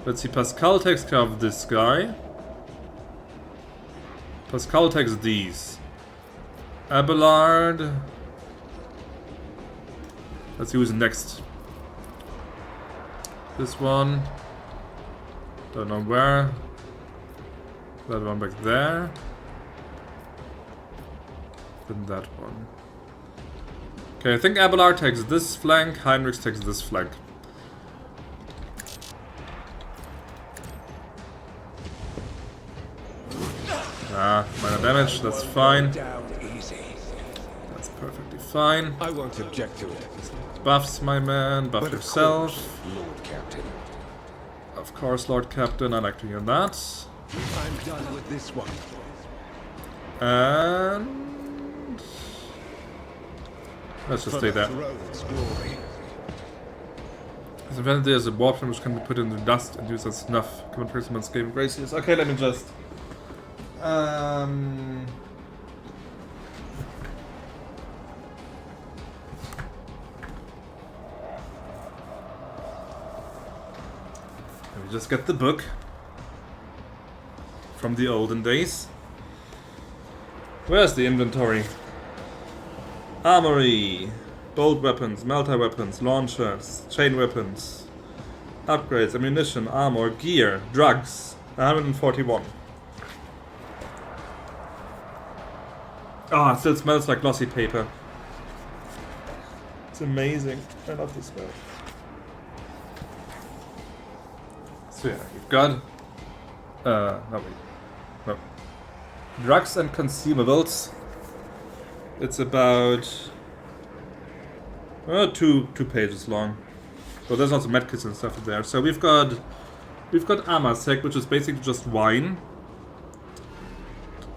Let's see, Pascal takes care of this guy. Pascal takes these. Abelard. Let's see who's next. This one. Don't know where. That one back there. Then that one. Okay, I think Abelard takes this flank, Heinrich takes this flank. Minor damage, that's fine. That's perfectly fine. I won't object to it. Buffs, my man, buff yourself. Lord Captain. Of course, Lord Captain, I like to hear that. I'm done with this one. And let's just stay there. As invented there's a warp which can be put in the dust and used as snuff. Common person gave graces. Okay, let me just let me just get the book from the olden days. Where's the inventory? Armory, bolt weapons, melter weapons, launchers, chain weapons, upgrades, ammunition, armor, gear, drugs. 141. Ah, it still smells like glossy paper. It's amazing. I love this smell. So yeah, we've got no wait. No. Drugs and consumables. It's about two pages long. But there's also medkits and stuff in there. So we've got armor sec, which is basically just wine.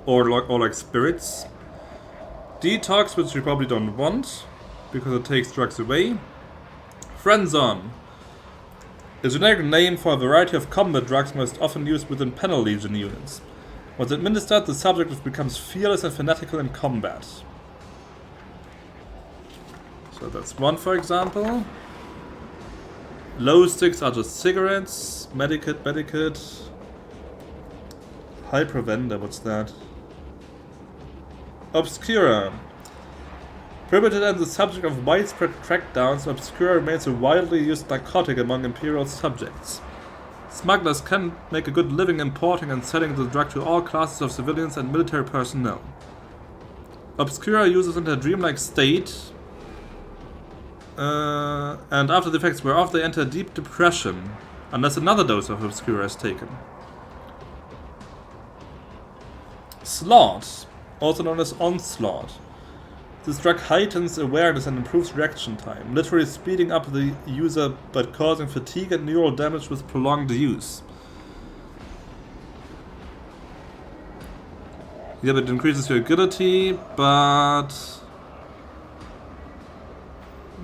Or like spirits. Detox, which we probably don't want, because it takes drugs away. Frenzon. A generic name for a variety of combat drugs most often used within Panel Legion units. Once administered, the subject becomes fearless and fanatical in combat. So that's one, for example. Low sticks are just cigarettes. Medikit. High Provender, what's that? Obscura. Prohibited and the subject of widespread crackdowns, Obscura remains a widely used narcotic among Imperial subjects. Smugglers can make a good living importing and selling the drug to all classes of civilians and military personnel. Obscura uses in a dreamlike state, and after the effects wear off, they enter deep depression, unless another dose of Obscura is taken. Slaught, also known as Onslaught. This drug heightens awareness and improves reaction time, literally speeding up the user but causing fatigue and neural damage with prolonged use. Yeah, but it increases your agility, but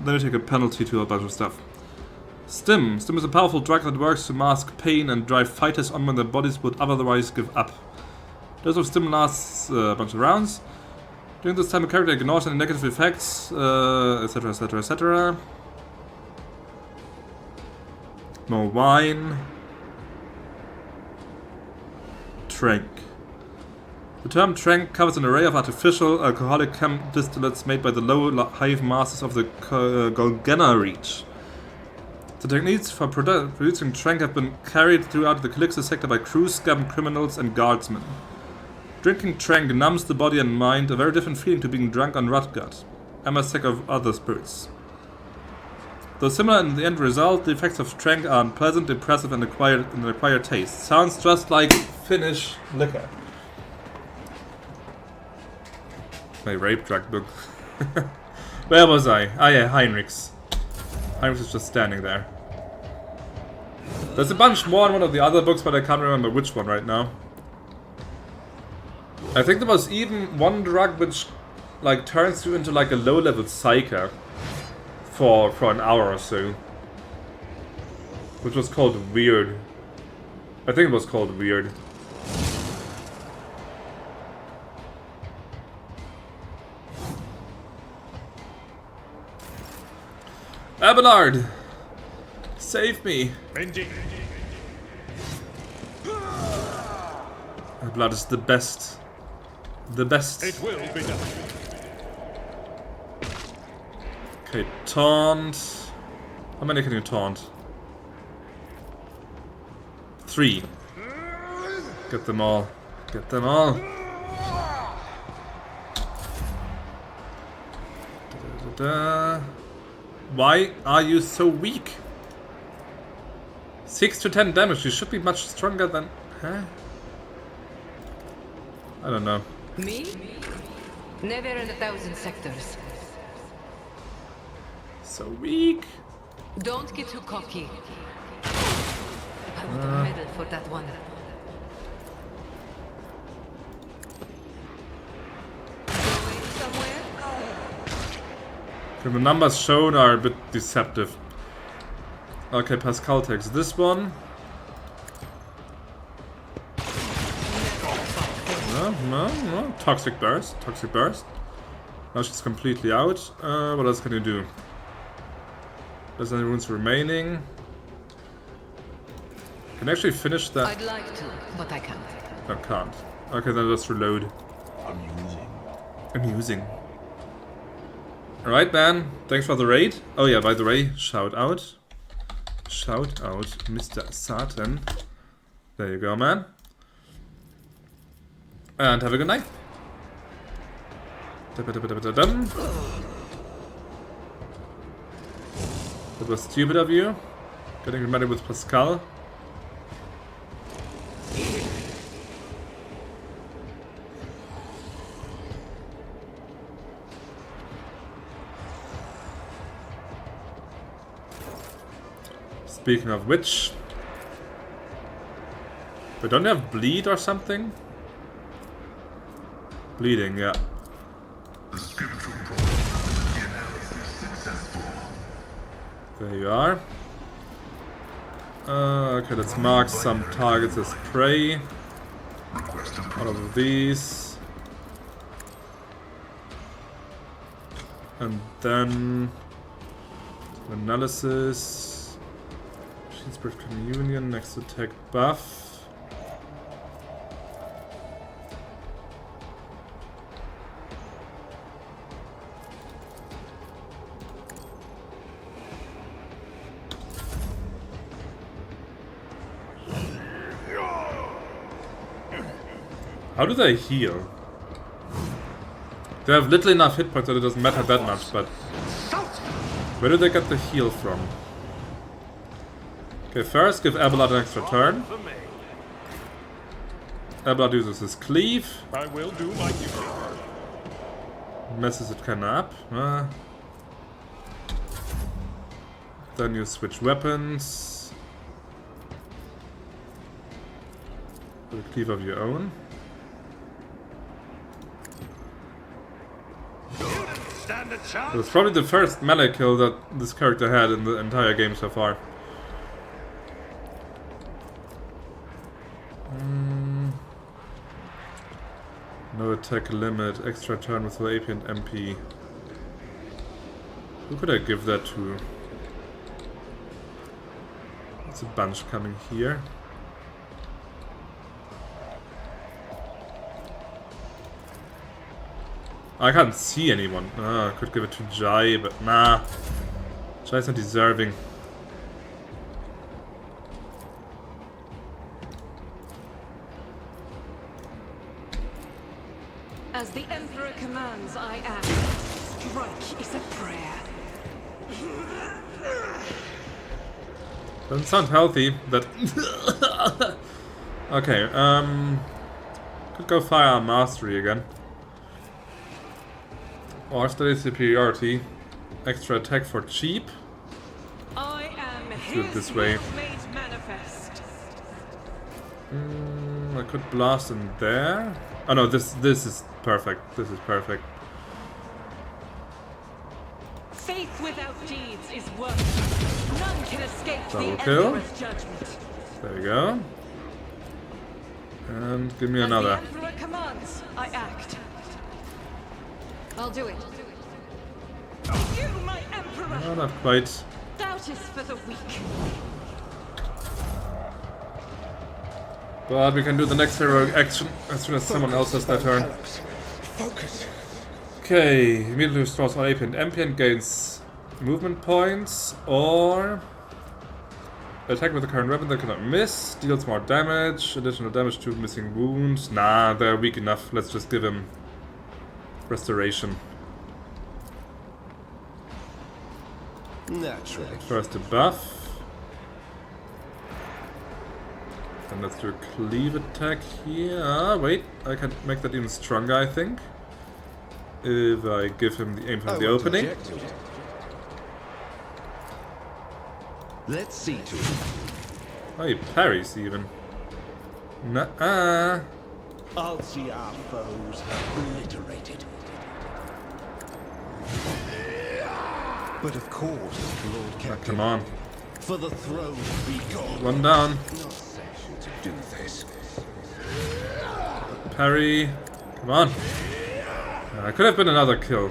then you take a penalty to a bunch of stuff. Stim. Stim is a powerful drug that works to mask pain and drive fighters on when their bodies would otherwise give up. Dose of Stim lasts a bunch of rounds. During this time, a character ignores any negative effects, etc., etc., etc. More wine. Trank. The term trank covers an array of artificial alcoholic distillates made by the low hive masses of the Golgana Reach. The techniques for producing trank have been carried throughout the Calixis sector by crews, scum criminals, and guardsmen. Drinking trank numbs the body and mind, a very different feeling to being drunk on Rotgut, amasec of other spirits. Though similar in the end result, the effects of trank are unpleasant, impressive, and acquired taste. Sounds just like Finnish liquor. My rape drug book. Where was I? Ah yeah, Heinrichs. Heinrichs is just standing there. There's a bunch more in one of the other books, but I can't remember which one right now. I think there was even one drug which like turns you into like a low-level psyker for an hour or so. Which was called Weird. I think it was called Weird. Abelard! Save me! Abelard is the best. The best. It will be done. Okay, taunt. How many can you taunt? 3. Get them all. Get them all. Why are you so weak? 6 to 10 damage. You should be much stronger than... Huh? I don't know. Me? Never in 1,000 sectors. So weak. Don't get too cocky. I will for that one. Going somewhere? Okay, the numbers shown are a bit deceptive. Okay, Pascal takes this one. No. Toxic burst. Now she's completely out. What else can you do? There's any runes remaining. Can I actually finish that? I'd like to, but I can't. I can't. Okay, then let's reload. Amusing. Alright, man. Thanks for the raid. Oh yeah, by the way, shout out. Shout out, Mr. Satan. There you go, man. And have a good night. That was stupid of you. Getting ready with Pascal. Speaking of which, we don't have bleed or something? Bleeding, yeah. The spiritual problem of the analysis successful. There you are. Okay, let's mark some targets as prey. All of these. And then analysis. Spirit Communion, next attack buff. How do they heal? They have little enough hit points that it doesn't matter that much, but where do they get the heal from? Okay, first give Abelard an extra turn. Abelard uses his cleave. I will do my duty. Messes it kinda up. Then you switch weapons. With a cleave of your own. It was probably the first melee kill that this character had in the entire game so far. No attack limit, extra turn with the AP and MP. Who could I give that to? There's a bunch coming here. I can't see anyone. I could give it to Jai, but nah. Jai's not deserving. As the Emperor commands, I act. Strike is a prayer. Doesn't sound healthy, that... Okay, could go Firearm Mastery again. Or Steady Superiority. Extra attack for cheap. I am Let's do it his this way. made manifest. I could blast in there. Oh no, this is perfect. This is perfect. Faith without deeds is worthless. None can escape Double the kill. Emperor's judgment. There you go. And give me As another. the Emperor commands, I act. I'll do it. You, my Emperor! Oh, not quite. Doubt is for the weak. But we can do the next heroic action as soon as someone else has their turn. Focus. Okay, immediately restores all AP and MP and gains movement points, or attack with the current weapon that cannot miss, deals more damage, additional damage to missing wounds. Nah, they're weak enough. Let's just give him restoration. Naturally. First a buff. Then let's do a cleave attack here. Ah, wait, I can make that even stronger, I think. If I give him the aim from the opening. Let's see to it. Oh, he parries even. Nuh-uh. I'll see our foes obliterated. But of course, Lord Khepri, Come on. for the throne be gone. One down. Not section to do this. Parry. Come on. Could have been another kill.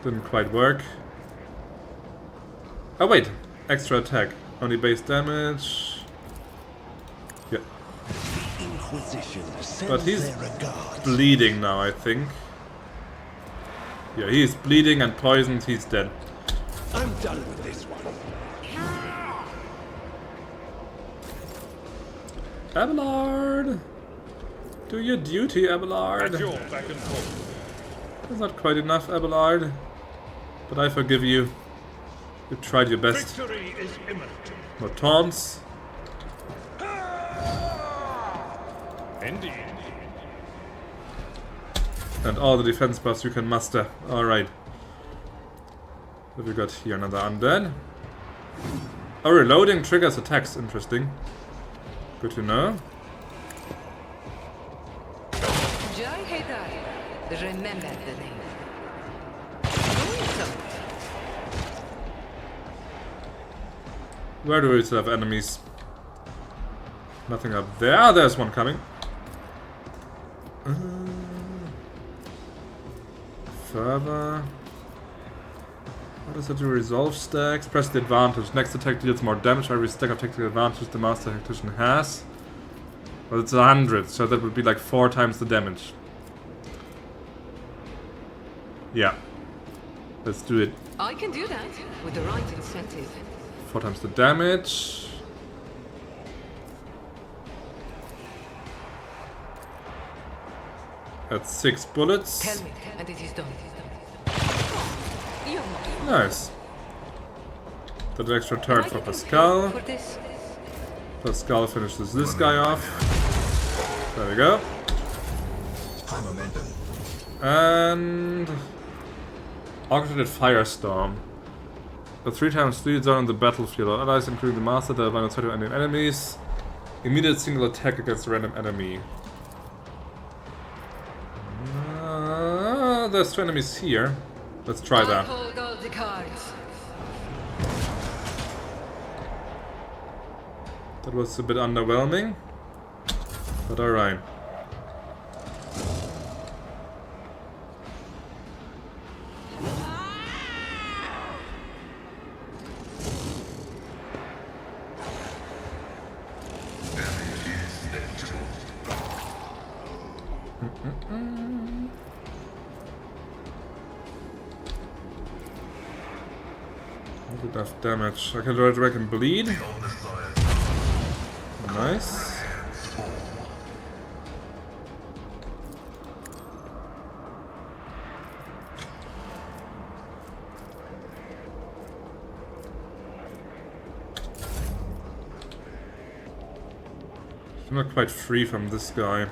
Didn't quite work. Oh wait. Extra attack. Only base damage. Yeah. Inquisition But sends he's their regards. bleeding now, I think. Yeah, he's bleeding and poisoned. He's dead. I'm done with this one. Abelard! Do your duty, Abelard! At your back and call. That's not quite enough, Abelard. But I forgive you. You tried your best. Victory is imminent. More taunts. Indeed. And all the defense buffs you can muster. Alright. What have we got here? Another undead. Oh, reloading triggers attacks. Interesting. Good to know. Jai Hedai. Remember the name. Where do we still have enemies? Nothing up there. Ah, there's one coming. Further. What does it do? Resolve stacks. Press the advantage. Next attack deals more damage for every stack of tactical advantage the master tactician has. Well, it's 100, so that would be like 4 times the damage. Yeah. Let's do it. I can do that with the right incentive. 4 times the damage. That's 6 bullets. Tell me, and it is done. You're Nice. That extra turret for Pascal. for this. Pascal finishes this guy off. There we go. And Augmented Firestorm. A 3x3 zone on the battlefield. All allies, including the master, that are to any enemies. Immediate single attack against a random enemy. There's 2 enemies here. Let's try that. Hold all the cards. That was a bit underwhelming. But alright. Not enough damage. I can resurrect and bleed. Nice. I'm not quite free from this guy.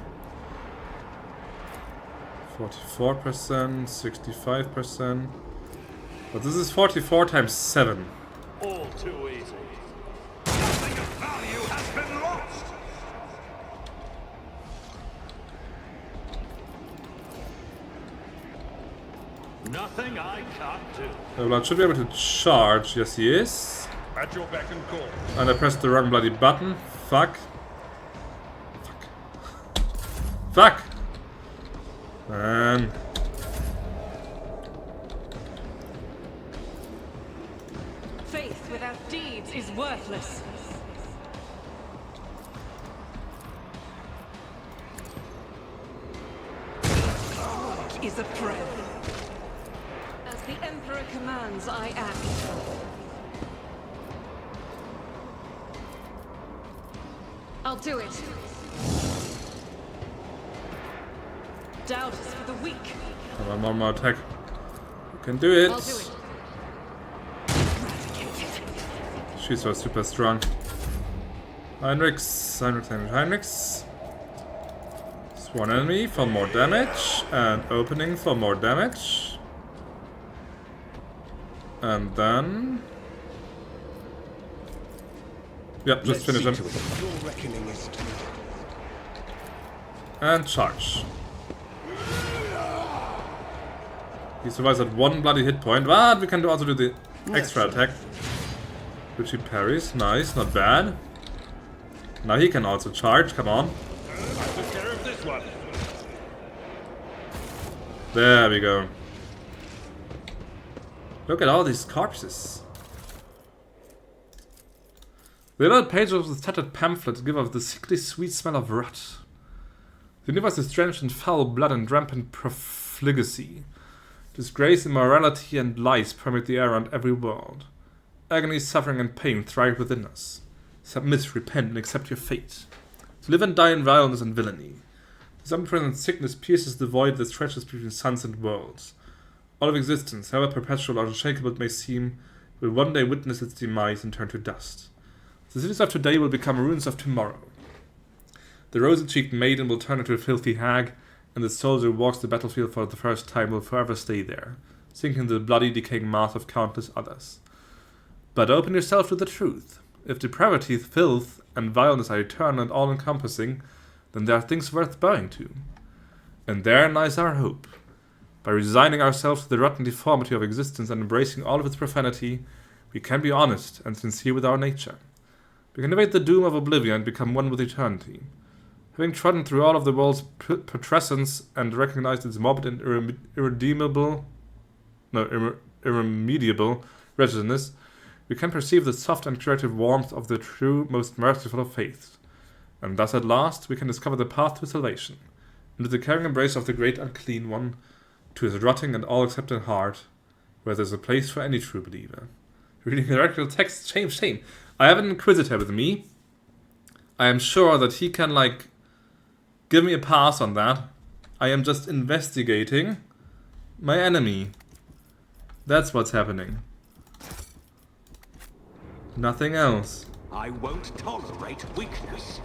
44%, 65%. But this is 44 times 7. All too easy. Nothing of value has been lost. Nothing I can't do. Blood should be able to charge. Yes, he is. At your beck and call. And I pressed the wrong bloody button. Fuck. Fuck! Man. Faith without deeds is worthless. God is a prayer. As the Emperor commands, I act. I'll do it. Doubt is for the weak. Come on, one more attack. You can do it. I'll do it. She's so super strong. Heinrichs. Sworn enemy for more damage. And opening for more damage. And then... Yep, just finish him. Your reckoning is And charge. He survives at 1 bloody hit point, but we can also do the extra attack, which he parries. Nice, not bad. Now he can also charge, come on. I took care of this one. There we go. Look at all these corpses. The little pages of the tattered pamphlet give off the sickly sweet smell of rot. The universe is drenched in foul blood and rampant profligacy. Disgrace, immorality, and lies permeate the air around every world. Agony, suffering, and pain thrive within us. Submit, repent, and accept your fate. To live and die in vileness and villainy. This omnipresent sickness pierces the void that stretches between suns and worlds. All of existence, however perpetual or unshakable it may seem, will one day witness its demise and turn to dust. The cities of today will become ruins of tomorrow. The rosy-cheeked maiden will turn into a filthy hag, and the soldier who walks the battlefield for the first time will forever stay there, sinking in the bloody, decaying mass of countless others. But open yourself to the truth. If depravity, filth, and vileness are eternal and all-encompassing, then there are things worth bowing to. And therein lies our hope. By resigning ourselves to the rotten deformity of existence and embracing all of its profanity, we can be honest and sincere with our nature. We can evade the doom of oblivion and become one with eternity. Having trodden through all of the world's putrescence and recognized its morbid and irremediable wretchedness, we can perceive the soft and curative warmth of the true, most merciful of faiths. And thus at last we can discover the path to salvation, into the caring embrace of the great unclean one, to his rotting and all-accepting heart, where there is a place for any true believer. Reading heretical texts, shame. I have an Inquisitor with me. I am sure that he can, give me a pass on that. I am just investigating my enemy. That's what's happening. Nothing else. I won't tolerate weakness.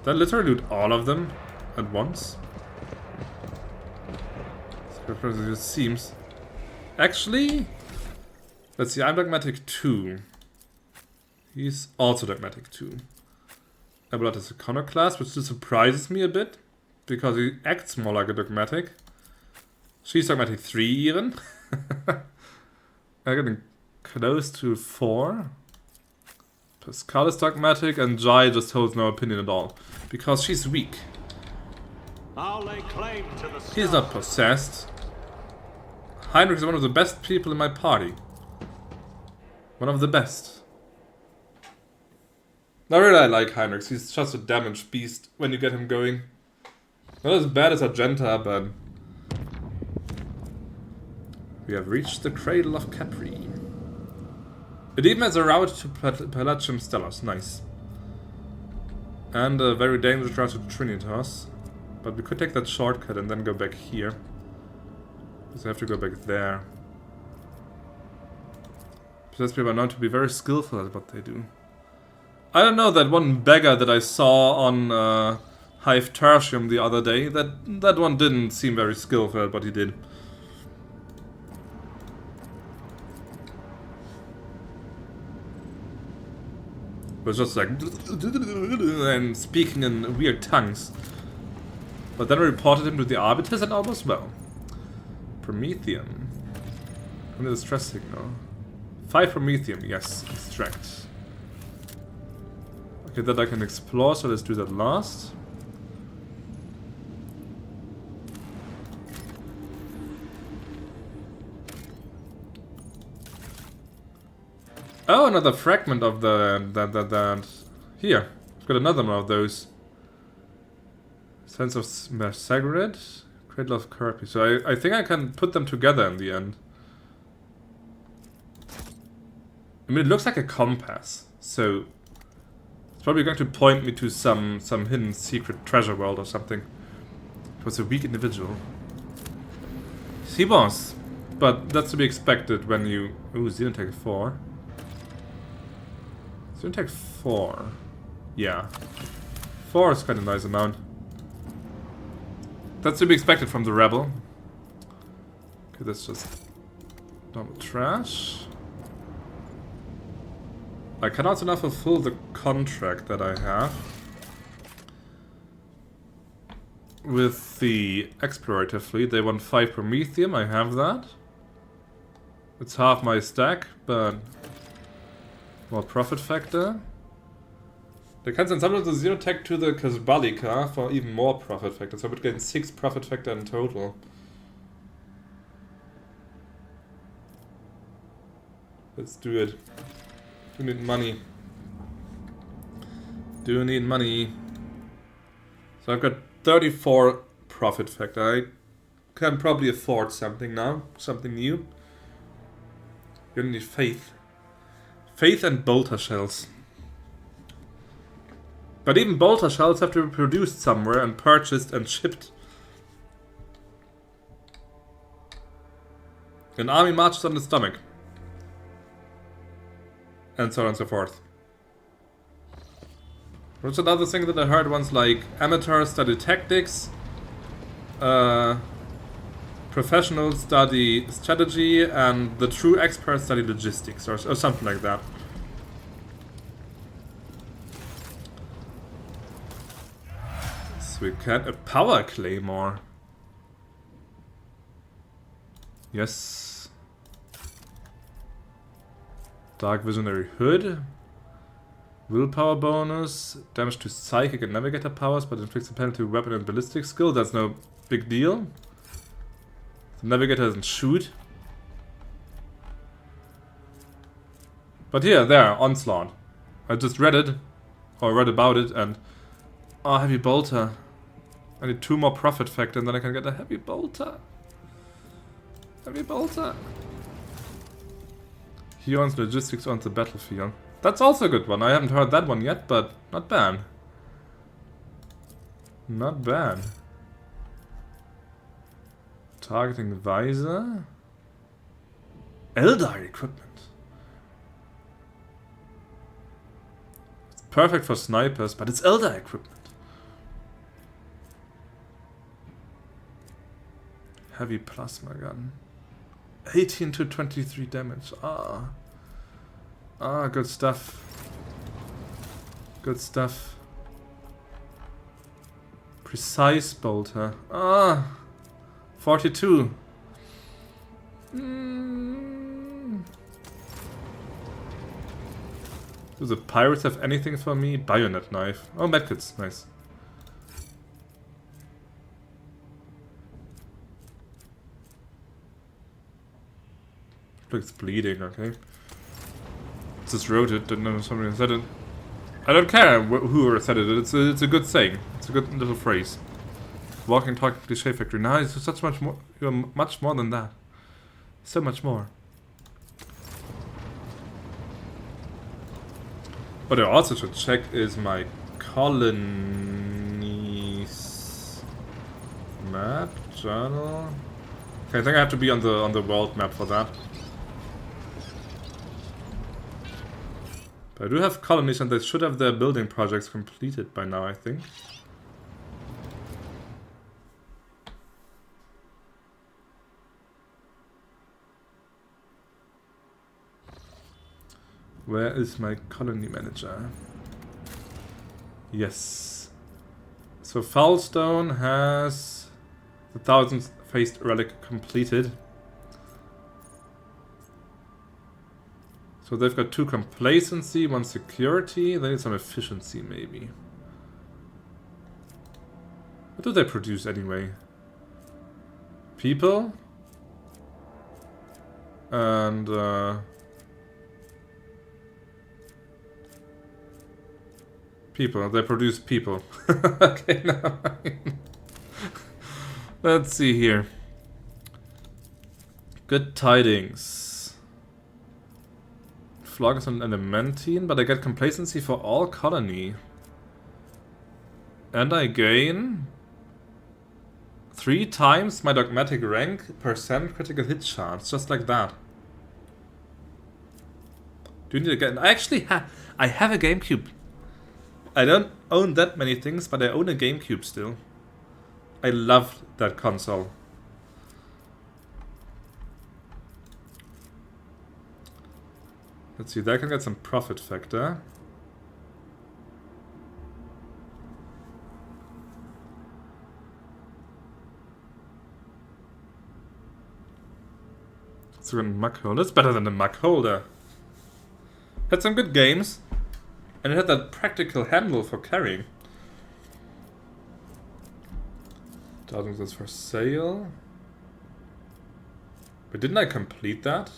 Did I literally loot all of them at once? It seems. Actually, let's see, I'm dogmatic 2. He's also dogmatic 2. Abelard is iconoclast, which still surprises me a bit, because he acts more like a dogmatic. She's dogmatic 3 even. I'm getting close to 4. Pascal is dogmatic, and Jai just holds no opinion at all, because she's weak. I'll lay claim to the stars. He's not possessed. Heinrich is one of the best people in my party. One of the best. I really like Heinrich. He's just a damaged beast when you get him going. Not as bad as Argenta, but... We have reached the Cradle of Khepri. It even has a route to Palatium Stellos. Nice. And a very dangerous route to Trinitas. But we could take that shortcut and then go back here. Because I have to go back there. Possessed people are known to be very skillful at what they do. I don't know, that one beggar that I saw on Hive Tertium the other day, that one didn't seem very skillful at what he did. It was just like... and speaking in weird tongues. But then I reported him to the Arbiters and all was well. Promethium. And the distress signal. 5 Promethium, yes, extract. Okay, that I can explore, so let's do that last. Oh, another fragment of that. Here, I've got another one of those. Sense of Sacred, Cradle of Khepri. So I think I can put them together in the end. I mean, it looks like a compass, so it's probably going to point me to some hidden secret treasure world or something. It was a weak individual. He was, but that's to be expected when you... Ooh, Xenotech 4. Xenotech 4. Yeah. 4 is quite a nice amount. That's to be expected from the Rebel. Okay, that's just normal trash. I can also now fulfill the contract that I have. with the explorator fleet. They want 5 Promethium, I have that. It's half my stack, but more profit factor. They can send some of the zero tech to the Kasbalika for even more profit factor, so I would get 6 profit factor in total. Let's do it. Do need money. Do need money. So I've got 34 profit factor. I can probably afford something now, something new. You need faith. Faith and bolter shells. But even bolter shells have to be produced somewhere and purchased and shipped. An army marches on the stomach. And so on and so forth. What's another thing that I heard once, like amateurs study tactics, professionals study strategy, and the true experts study logistics, or something like that. So we can a power claymore. Yes. Dark Visionary Hood. Willpower bonus. Damage to psychic and navigator powers, but inflicts a penalty to weapon and ballistic skill. That's no big deal. The navigator doesn't shoot. But here, there, Onslaught. I just read it, or read about it, and... Oh, heavy bolter. I need 2 more profit factor, and then I can get a heavy bolter. Heavy bolter. He owns logistics on the battlefield. That's also a good one. I haven't heard that one yet, but not bad. Not bad. Targeting visor. Eldar equipment. It's perfect for snipers, but it's Eldar equipment. Heavy plasma gun. 18 to 23 damage. Good stuff. Good stuff. Precise bolter. 42. Do the pirates have anything for me? Bayonet knife. Oh, medkits. Nice. Look, it's bleeding, okay. Just wrote it, didn't know somebody said it. I don't care who said it, it's a good saying. It's a good little phrase. Walking, talking, cliche factory. Now it's such much more, you're much more than that. So much more. What I also should check is my colonies map, journal. Okay, I think I have to be on the world map for that. I do have colonies and they should have their building projects completed by now, I think. Where is my colony manager? Yes. So Foulstone has the 1000th faced relic completed. So they've got 2 complacency, 1 security, they need some efficiency maybe. What do they produce anyway? People? And people, they produce people. Okay, now let's see here. Good tidings. Flogus and Elementine, but I get complacency for all colony. And I gain 3 times my dogmatic rank % critical hit chance, just like that. Do you need to get... I actually I have a GameCube. I don't own that many things, but I own a GameCube still. I love that console. Let's see, there I can get some profit factor. It's a muck holder. It's better than the muck holder. Had some good games. And it had that practical handle for carrying. Doubting this for sale. But didn't I complete that?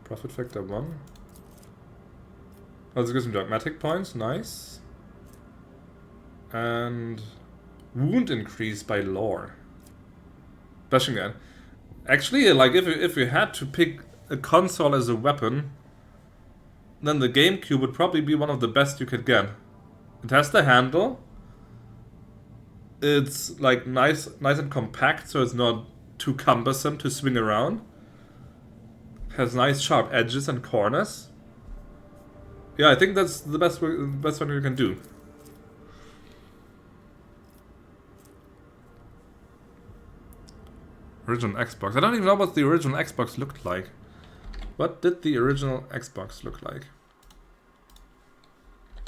Profit factor 1. Oh, this gives me dogmatic points. Nice. And wound increase by lore. Bashing that. Actually, like if we had to pick a console as a weapon, then the GameCube would probably be one of the best you could get. It has the handle. It's like nice and compact, so it's not too cumbersome to swing around. Has nice sharp edges and corners. Yeah, I think that's the best one you can do. Original Xbox. I don't even know what the original Xbox looked like. What did the original Xbox look like?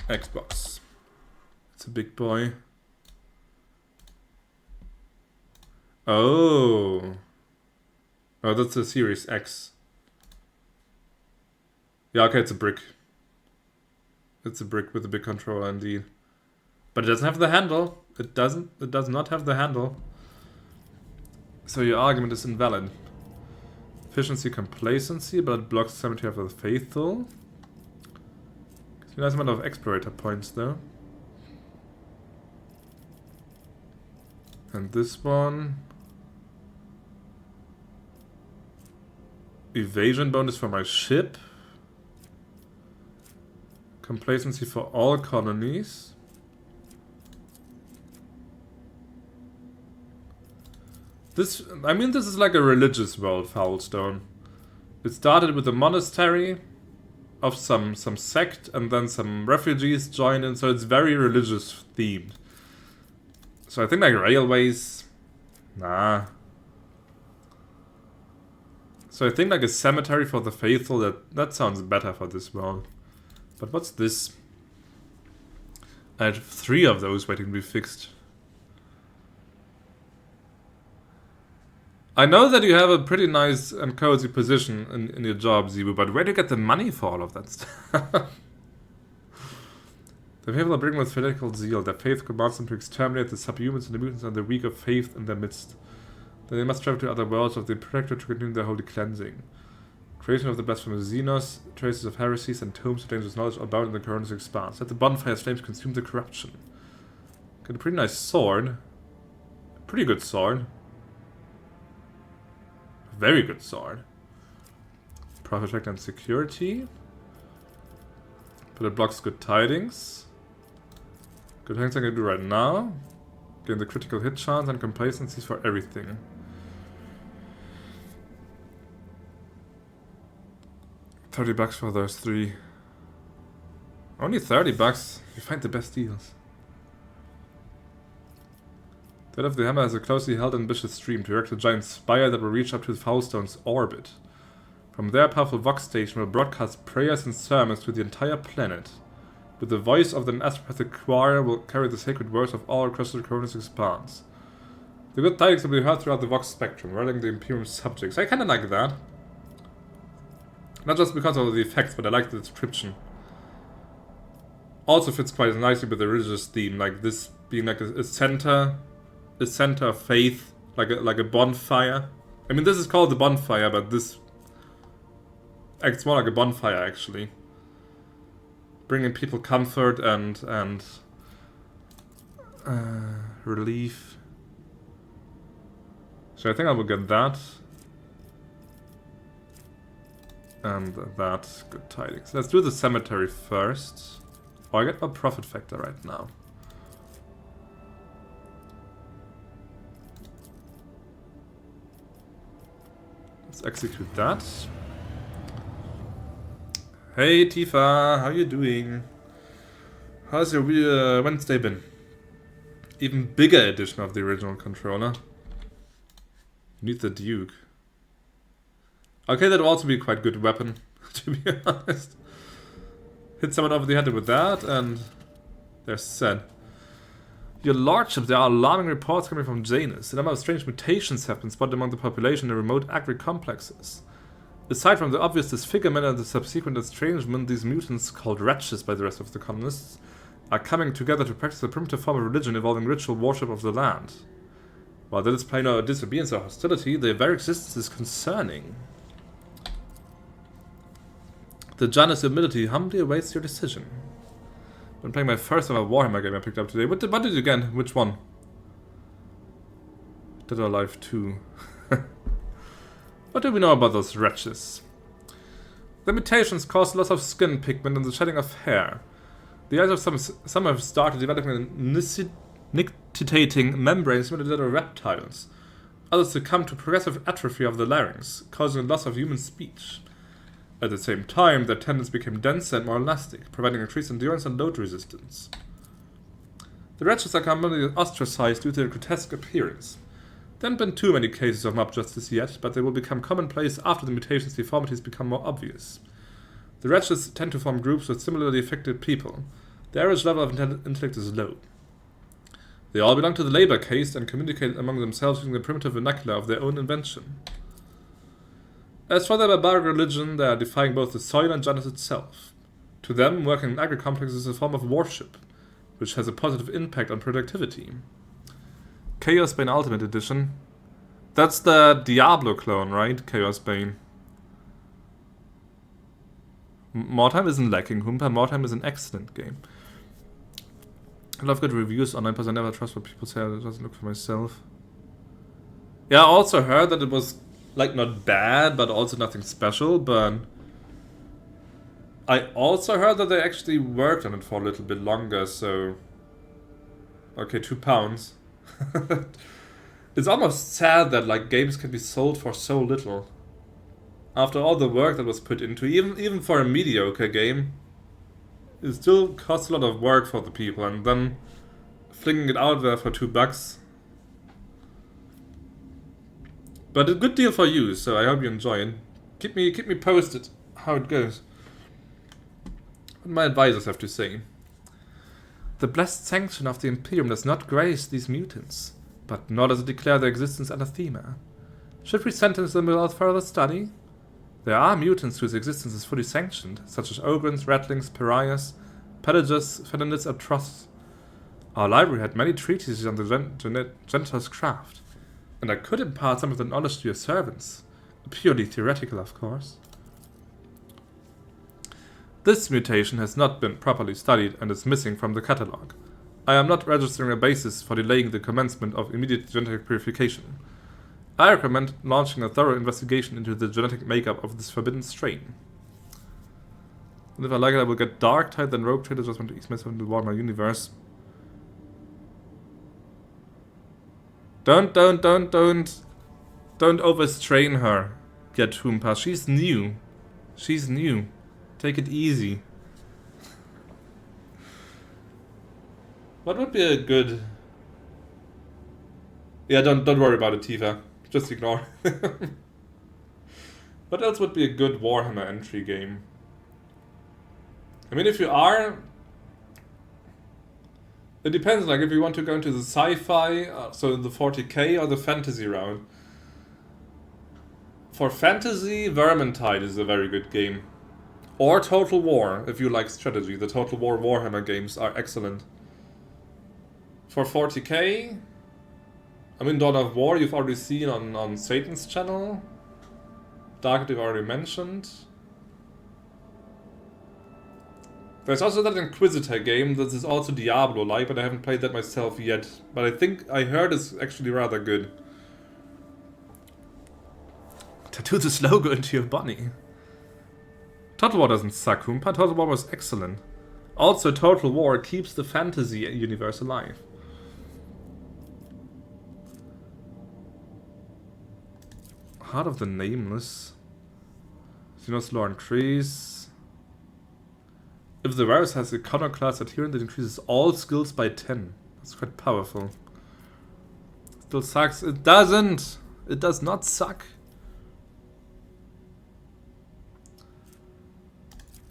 Xbox. It's a big boy. Oh. Oh, that's a Series X. Yeah, okay, it's a brick. It's a brick with a big controller indeed. But it doesn't have the handle. It does not have the handle. So your argument is invalid. Efficiency, complacency, but it blocks Cemetery of the Faithful. It's a nice amount of explorator points though. And this one. Evasion bonus for my ship. Complacency for all colonies. This is like a religious world, Foulstone. It started with a monastery of some sect, and then some refugees joined in, so it's very religious themed. So I think like railways, nah. So I think like a cemetery for the faithful, that sounds better for this world. But what's this? I had 3 of those waiting to be fixed. I know that you have a pretty nice and cozy position in your job, Zebu, but where do you get the money for all of that stuff? The faithful are bringing with fanatical zeal. Their faith commands them to exterminate the subhumans and the mutants and the weak of faith in their midst. Then they must travel to other worlds of the Protector to continue their holy cleansing. Creation of the blasphemous Xenos, traces of heresies, and tomes of dangerous knowledge are bound in the Corona's Expanse. Let the bonfire's flames consume the corruption. Got a pretty nice sword. Pretty good sword. Very good sword. Profit factor and security. But it blocks good tidings. Good things I can do right now. Gain the critical hit chance and complacencies for everything. $30 for those 3. Only $30. You find the best deals. That of the Hammer has a closely held ambitious stream to erect a giant spire that will reach up to the Foulstone's orbit. From there, a powerful Vox station will broadcast prayers and sermons to the entire planet. With the voice of an astropathic choir will carry the sacred words of all across the Corona's Expanse. The good tidings will be heard throughout the Vox spectrum, rallying the Imperium's subjects. I kinda like that. Not just because of the effects, but I like the description. Also fits quite nicely with the religious theme, like this being like a center of faith, like a bonfire. I mean, this is called the bonfire, but this acts more like a bonfire actually, bringing people comfort and relief. So I think I will get that and that. Good tidings. Let's do the cemetery first. Oh, I get my profit factor right now. Let's execute that. Hey Tifa, how you doing? How's your Wednesday been? Even bigger edition of the original controller. You need the Duke. Okay, that would also be a quite good weapon, to be honest. Hit someone over the head with that, and they're set. Your Lordship, there are alarming reports coming from Janus. A number of strange mutations have been spotted among the population in remote agri-complexes. Aside from the obvious disfigurement and the subsequent estrangement, these mutants, called wretches by the rest of the colonists, are coming together to practice a primitive form of religion involving ritual worship of the land. While they display no disobedience or hostility, their very existence is concerning. The Janus humility humbly awaits your decision. When playing my first ever Warhammer game I picked up today. What did you again? Which one? Dead or Alive 2. What do we know about those wretches? The mutations cause loss of skin pigment and the shedding of hair. The eyes of some have started developing nictitating membranes similar to that of reptiles. Others succumb to progressive atrophy of the larynx, causing a loss of human speech. At the same time, their tendons became denser and more elastic, providing increased endurance and load resistance. The wretches are commonly ostracized due to their grotesque appearance. There haven't been too many cases of mob justice yet, but they will become commonplace after the mutation's deformities become more obvious. The wretches tend to form groups with similarly affected people. The average level of intellect is low. They all belong to the labor caste and communicate among themselves using the primitive vernacular of their own invention. As for their barbaric religion, they are defying both the soil and Janus itself. To them, working in agri-complexes is a form of worship, which has a positive impact on productivity. Chaos Bane Ultimate Edition. That's the Diablo clone, right? Chaos Bane. Mordheim isn't lacking, Humpa. Mordheim is an excellent game. I love good reviews online, because I never trust what people say. I just look for myself. Yeah, I also heard that it was, like, not bad, but also nothing special, but I also heard that they actually worked on it for a little bit longer, so... Okay, £2. It's almost sad that, like, games can be sold for so little. After all the work that was put into, even for a mediocre game, it still costs a lot of work for the people, and then flinging it out there for $2. But a good deal for you, so I hope you enjoy it. Keep me posted how it goes. What my advisors have to say. The blessed sanction of the Imperium does not grace these mutants, but nor does it declare their existence anathema. Should we sentence them without further study? There are mutants whose existence is fully sanctioned, such as Ogrins, Rattlings, Pariahs, Pelagus, Felinids, and Troths. Our library had many treatises on the Gentiles' craft, and I could impart some of the knowledge to your servants. Purely theoretical, of course. This mutation has not been properly studied and is missing from the catalogue. I am not registering a basis for delaying the commencement of immediate genetic purification. I recommend launching a thorough investigation into the genetic makeup of this forbidden strain. And if I like it, I will get Dark-Tide, then Rogue-Tide, just want to ease myself into the Warhammer universe. Don't overstrain her, Yatumpa. She's new. She's new. Take it easy. What would be a good... Yeah, don't worry about it, Tifa. Just ignore. What else would be a good Warhammer entry game? I mean, if you are... It depends, like, if you want to go into the sci-fi, so the 40k, or the fantasy route. For fantasy, Vermintide is a very good game. Or Total War, if you like strategy. The Total War Warhammer games are excellent. For 40k... I mean, Dawn of War you've already seen on Satan's channel. Dark you've already mentioned. There's also that Inquisitor game that is also Diablo-like, but I haven't played that myself yet. But I think I heard it's actually rather good. Tattoo this logo into your body. Total War doesn't suck, Humpa. Total War was excellent. Also, Total War keeps the fantasy universe alive. Heart of the Nameless. Xenos Lore increase. If the virus has iconoclast adherent, it increases all skills by 10. That's quite powerful. Still sucks. It doesn't! It does not suck.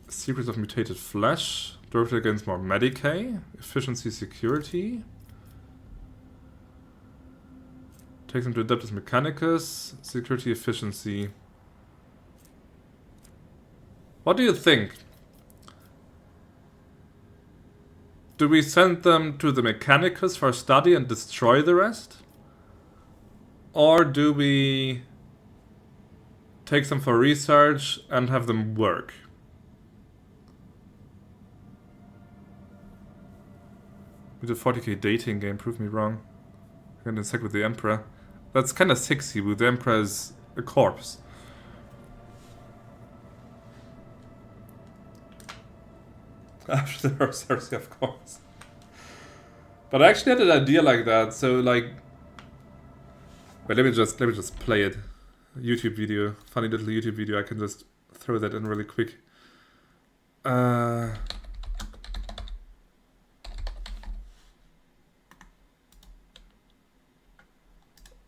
Secrets of Mutated Flesh. Directed against more Medicae. Efficiency, security. Takes them to Adeptus Mechanicus. Security, efficiency. What do you think? Do we send them to the Mechanicus for study and destroy the rest? Or do we take them for research and have them work? With a 40k dating game, prove me wrong. I'm gonna check with the Emperor. That's kind of sexy, with the Emperor as a corpse. After the Cersei, of course. But I actually had an idea like that, so like... Wait, let me just play it. YouTube video, funny little YouTube video, I can just throw that in really quick.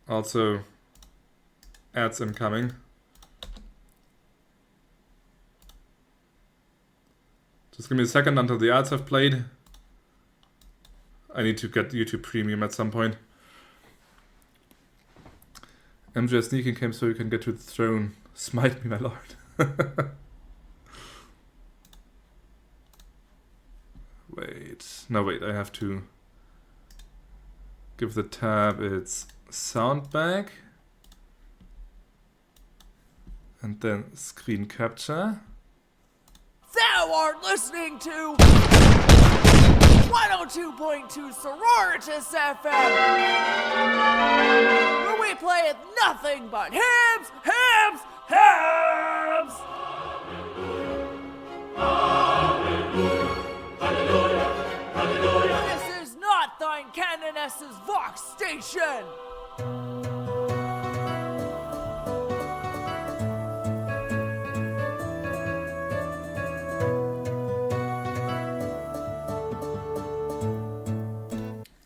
Also, ads incoming. Just give me a second until the ads have played. I need to get YouTube Premium at some point. MJ sneaking came so you can get to the throne. Smite me, my lord. Wait. No, wait, I have to give the tab its sound back. And then screen capture. Thou art listening to 102.2 Sororitas FM, where we play nothing but hymns, hymns, hymns! This is not thine Canoness's Vox Station!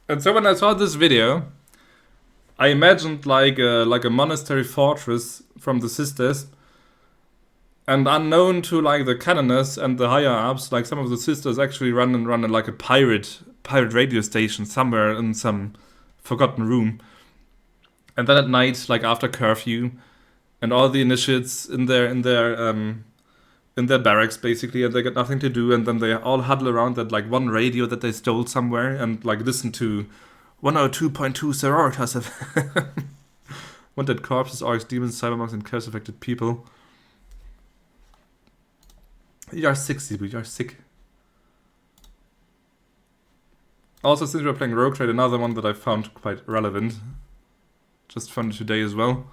And so when I saw this video, I imagined like a monastery fortress from the sisters, and unknown to like the canoness and the higher ups, like some of the sisters actually run like a pirate radio station somewhere in some forgotten room. And then at night, like after curfew, and all the initiates in their barracks basically, and they got nothing to do, and then they all huddle around that like one radio that they stole somewhere and like listen to 102.2 Sororitas of wanted corpses, orcs, demons, cybermonks, and curse affected people. You are sick, Sibu, you are sick. Also, since we're playing Rogue Trade, another one that I found quite relevant. Just found it today as well.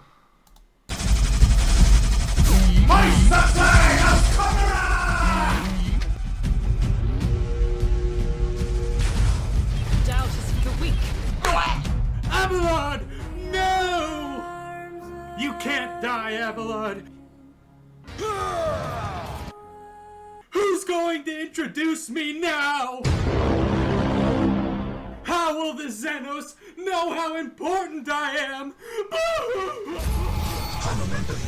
Doubt is for the weak. Abelard! No! You can't die, Abelard! Who's going to introduce me now? How will the Xenos know how important I am?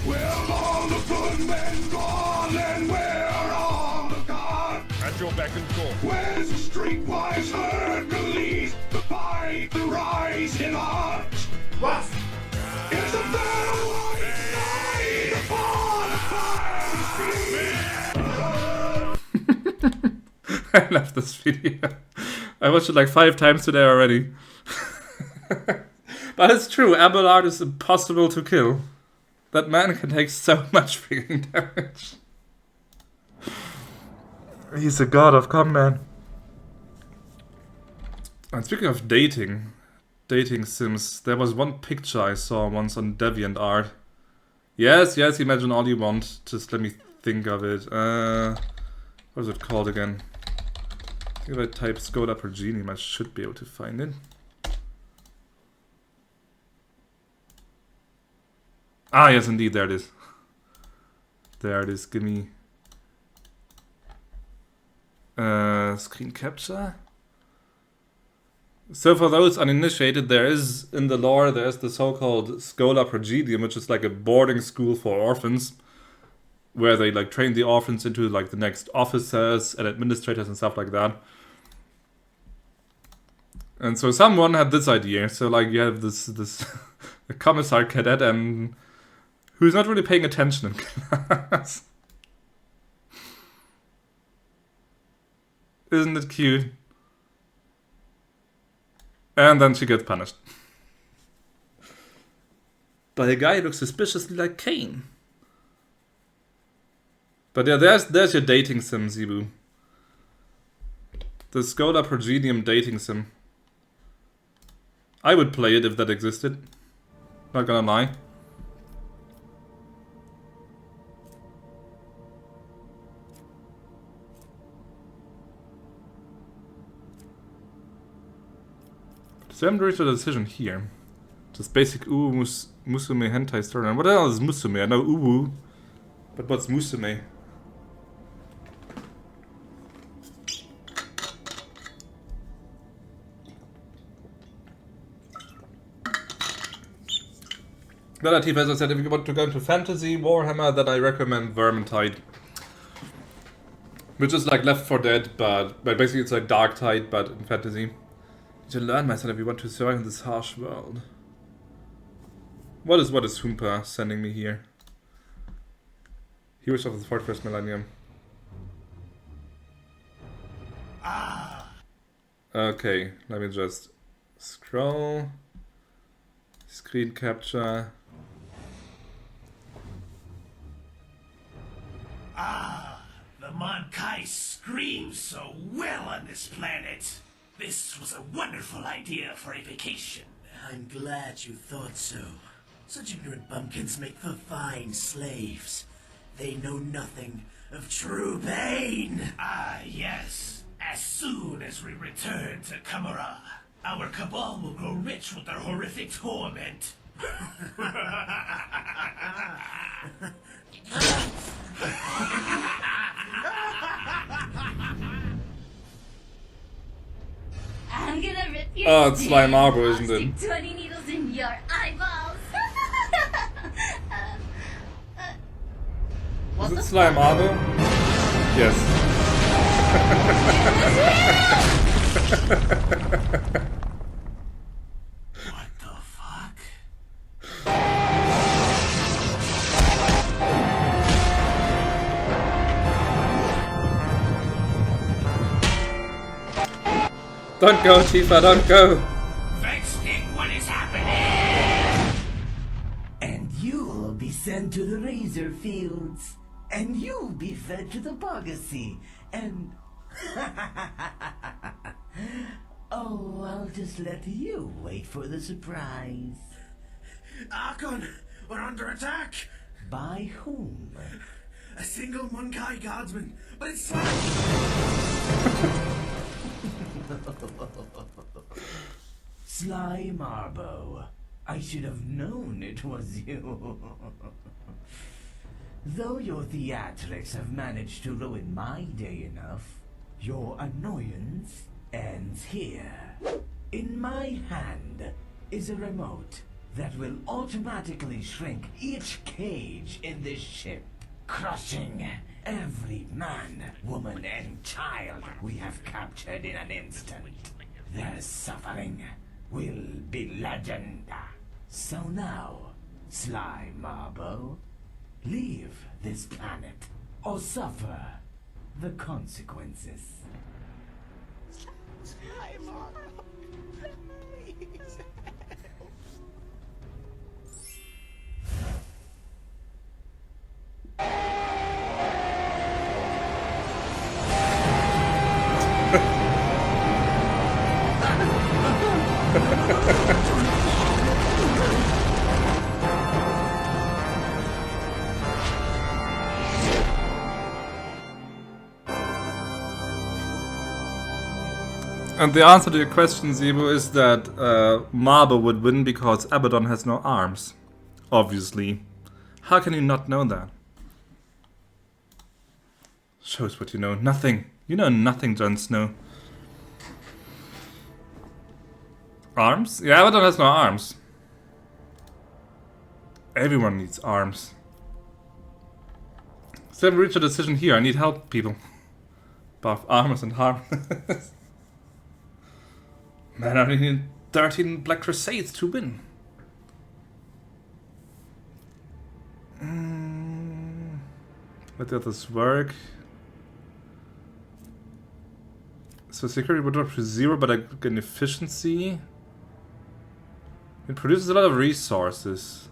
Where all the good men gone and where are all the gods? At your beck and call. Where's the streetwise Hercules? The fight, the rise in arms. What? It's a battle white night upon a fire street. I love this video. I watched it like 5 times today already. But it's true, Abelard is impossible to kill. That man can take so much freaking damage. He's a god of combat. And speaking of dating sims, there was one picture I saw once on DeviantArt. Yes, imagine all you want. Just let me think of it. What is it called again? I think if I type Skoda Progenium, I should be able to find it. Ah, yes, indeed, there it is. There it is, give me... screen capture? So for those uninitiated, there is, in the lore, there's the so-called Schola Progenium, which is like a boarding school for orphans, where they like train the orphans into like the next officers and administrators and stuff like that. And so someone had this idea, so like you have this a commissar cadet and who's not really paying attention in class. Isn't it cute? And then she gets punished. By a guy who looks suspiciously like Kane. But yeah, there's your dating sim, Zebu. The Scholar Progenium dating sim. I would play it if that existed. Not gonna lie. So I haven't reached a decision here. Just basic Musume hentai story. And what the hell is Musume? I know Uwu. But what's Musume? Relative, as I said, if you want to go into fantasy Warhammer, then I recommend Vermintide. Which is like Left 4 Dead, but basically it's like Darktide, but in fantasy. You should learn, my son, if you want to survive in this harsh world. What is Humpa sending me here? Heroes of the 41st Millennium. Okay, let me just scroll. Screen capture. The Monkai screams so well on this planet. This was a wonderful idea for a vacation. I'm glad you thought so. Such ignorant bumpkins make for fine slaves. They know nothing of true pain. Ah, yes. As soon as we return to Kamara, our cabal will grow rich with their horrific torment. I'm gonna rip your Oh, it's Slime Arbor, isn't it? stick 20 needles in your eyeballs. Is it Slime Arbor? Yes. What the fuck? Don't go, Tifa, don't go! Vexstick, what is happening? And you'll be sent to the Razor Fields. And you'll be fed to the Bogacy. And... oh, I'll just let you wait for the surprise. Archon, we're under attack. By whom? A single Monkai guardsman, but it's Slime. Sly Marbo. I should have known it was you. Though your theatrics have managed to ruin my day enough, your annoyance ends here. In my hand is a remote that will automatically shrink each cage in this ship, crushing every man, woman, and child we have captured in an instant. Their suffering will be legend. So now, Sly Marbo, leave this planet or suffer the consequences. Sly Marbo, please. And the answer to your question, Zebu, is that Marbo would win because Abaddon has no arms. Obviously. How can you not know that? Shows what you know. Nothing. You know nothing, Jon Snow. Arms? Yeah, Abaddon has no arms. Everyone needs arms. So I've reached a decision here. I need help, people. Buff armors and harmless. Man, I only need 13 Black Crusades to win. Let the others work. So security would drop to 0, but I get efficiency. It produces a lot of resources.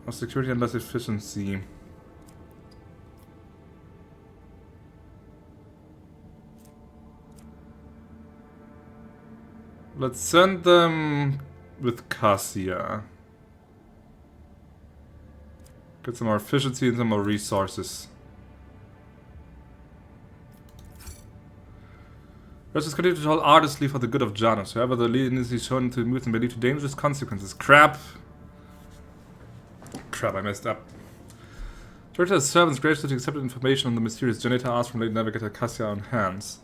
More security and less efficiency. Let's send them with Cassia. Get some more efficiency and some more resources. Let's just continue to toil arduously for the good of Janus. However, the leniency shown to move them may lead to dangerous consequences. Crap! Crap, I messed up. Director's servants graciously accepted information on the mysterious generator asked from late navigator Cassia on hands.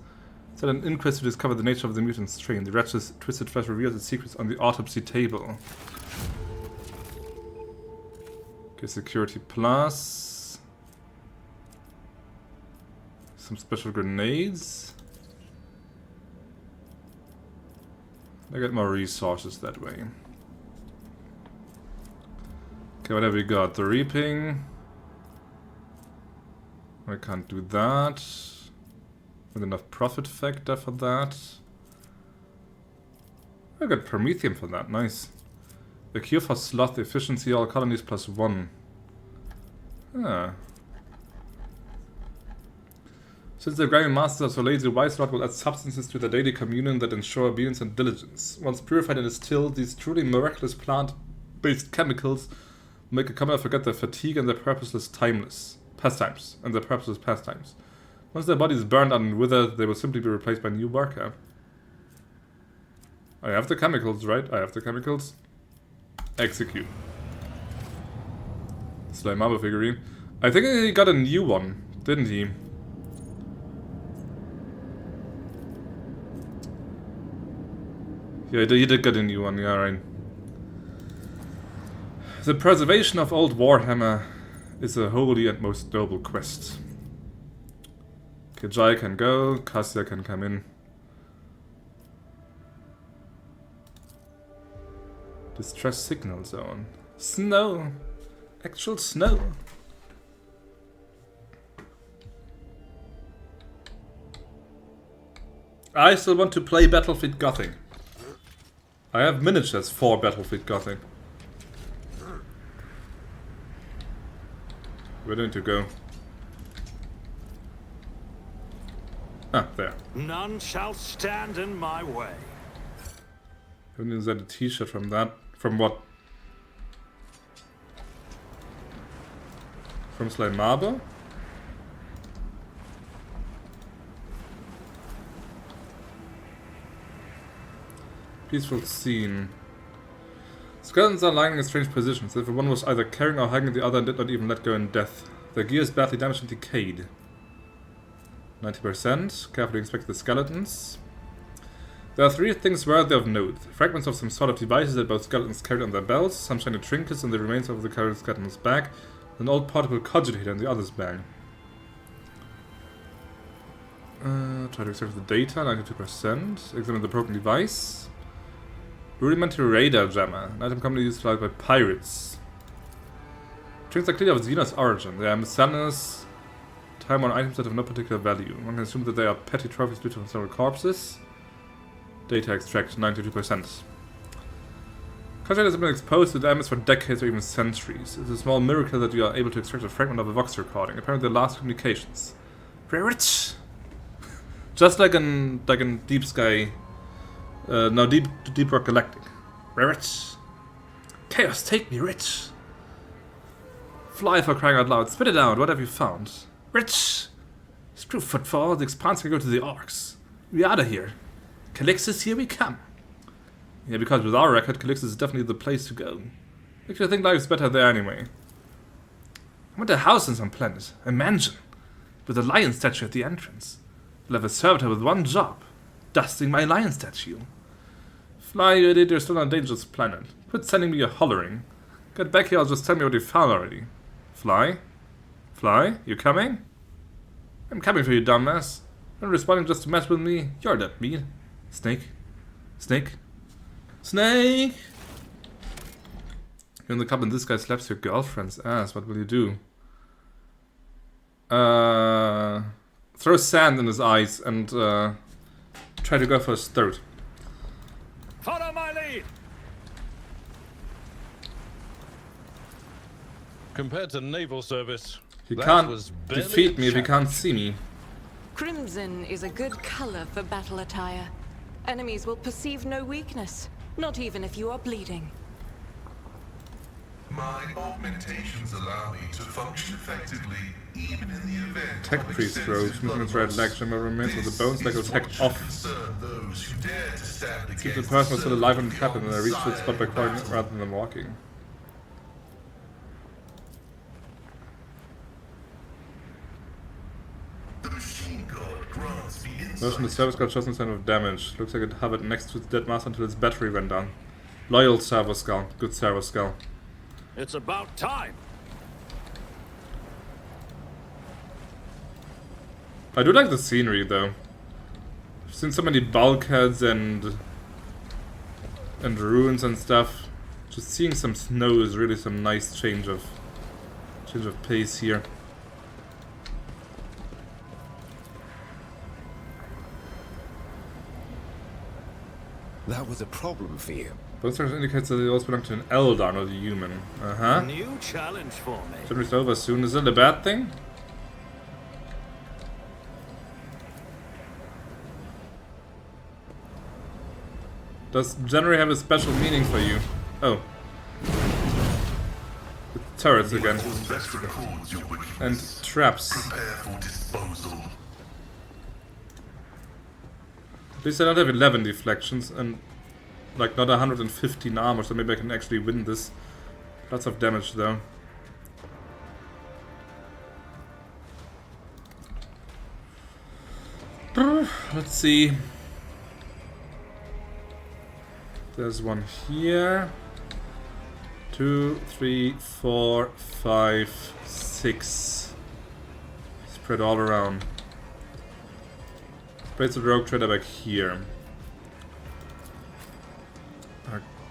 Set an inquest to discover the nature of the mutant strain. The wretch's twisted flesh reveals its secrets on the autopsy table. Okay, security plus. Some special grenades. I get more resources that way. Okay, what have we got? The reaping. I can't do that. With enough profit factor for that. I got Promethium for that, nice. The cure for sloth efficiency, all colonies +1. Ah. Since the Grand Masters are so lazy, Wise-Rot will add substances to their daily communion that ensure obedience and diligence. Once purified and distilled, these truly miraculous plant-based chemicals make a commoner forget their fatigue and their purposeless pastimes. Once their bodies burned out and withered, they will simply be replaced by new worker. I have the chemicals, right? I have the chemicals. Execute. Slime Marble figurine. I think he got a new one, didn't he? Yeah, he did get a new one, yeah, right. The preservation of old Warhammer is a holy and most noble quest. Kajai can go, Cassia can come in. Distress signal zone. Snow! Actual snow! I still want to play Battlefield Gothic. I have miniatures for Battlefield Gothic. Where do I need to go? Ah, there. None shall stand in my way. Haven't inside a t-shirt from that. From what? From Slime Marble? Peaceful scene. Skeletons are lying in strange positions. If one was either carrying or hugging the other and did not even let go in death. Their gear is badly damaged and decayed. 90%. Carefully inspect the skeletons. There are 3 things worthy of note. Fragments of some sort of devices that both skeletons carried on their belts, some shiny trinkets and the remains of the carried skeleton's back, an old portable cogitator in the other's bag. Try to extract the data, 92%. Examine the broken device. Rudimentary radar jammer, an item commonly used by pirates. Trinkets are clearly of Xenos origin. They are miscellaneous time-worn items that have no particular value. One can assume that they are petty trophies due to several corpses. Data extract, 92%. Concentrator has been exposed to damage for decades or even centuries. It's a small miracle that you are able to extract a fragment of a Vox recording, apparently the last communications. Very rich! Just like in Deep Sky... no, Deep Rock Galactic. Very rich! Chaos, take me, rich! Fly, for crying out loud, spit it out, what have you found? Rich! Screw footfall, the Expanse can go to the Orcs. We out of here. Calixtus, here we come. Yeah, because with our record, Calixtus is definitely the place to go. Actually, I think life's better there anyway. I want a house on some planet. A mansion. With a lion statue at the entrance. I'll have a servitor with one job. Dusting my lion statue. Fly, you idiot, you're still on a dangerous planet. Quit sending me a hollering. Get back here, I'll just tell me what you found already. Fly? Fly? You coming? I'm coming for you, dumbass. You're responding just to mess with me. You're dead meat. Snake? Snake? Snake! You're in the cup and this guy slaps your girlfriend's ass. What will you do? throw sand in his eyes and try to go for his throat. Follow my lead. Compared to naval service, He that can't was barely defeat a me if he can't challenge. see me. Crimson is a good color for battle attire. Enemies will perceive no weakness, not even if you are bleeding. My augmentations allow me to function effectively, even in the event Tech of priest extensive throws, movements right leg, shimmer remains with the bones like a tech off. concern those who dare to stand Keep the against person still alive and the trapped and I reach the spot by crawling societal rather than walking. The machine god grants me Motion insight. the service got chosen sign of damage. Looks like it hovered next to its dead master until its battery went down. Loyal servo skull. Good servo skull. It's about time. I do like the scenery though. I've seen so many bulkheads and ruins and stuff. Just seeing some snow is really some nice change of pace here. That was a problem for you. Bone structure indicates that they also belong to an Eldar, not a human. Uh-huh. New challenge for me. General's over soon. Is that a bad thing? Does January have a special meaning for you? Oh. It's turrets again. Best records your wickedness. And traps. Prepare for disposal. At least I don't have 11 deflections and like not 115 armor, so maybe I can actually win this. Lots of damage though. Let's see. There's one here. 2, 3, 4, 5, 6. Spread all around. Place the rogue trader back here.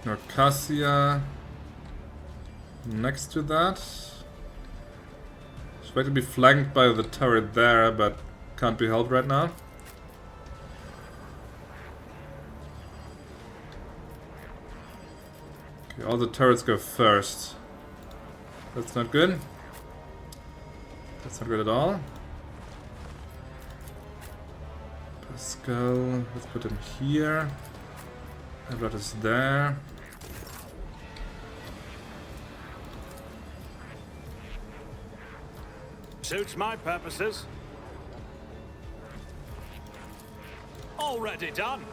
Narcasia next to that. Should to be flanked by the turret there, but can't be helped right now. Okay, all the turrets go first. That's not good. That's not good at all. Pascal, let's put him here. Everett is there. Suits my purposes. Already done.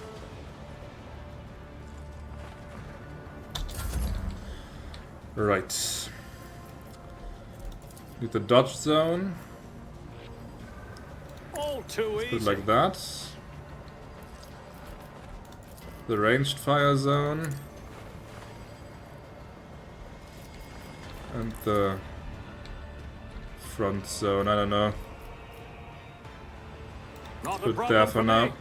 Right. Need the dodge zone. All too Put it easy. like that. The ranged fire zone. And the front zone, I don't know. Not a Put problem there for now. me.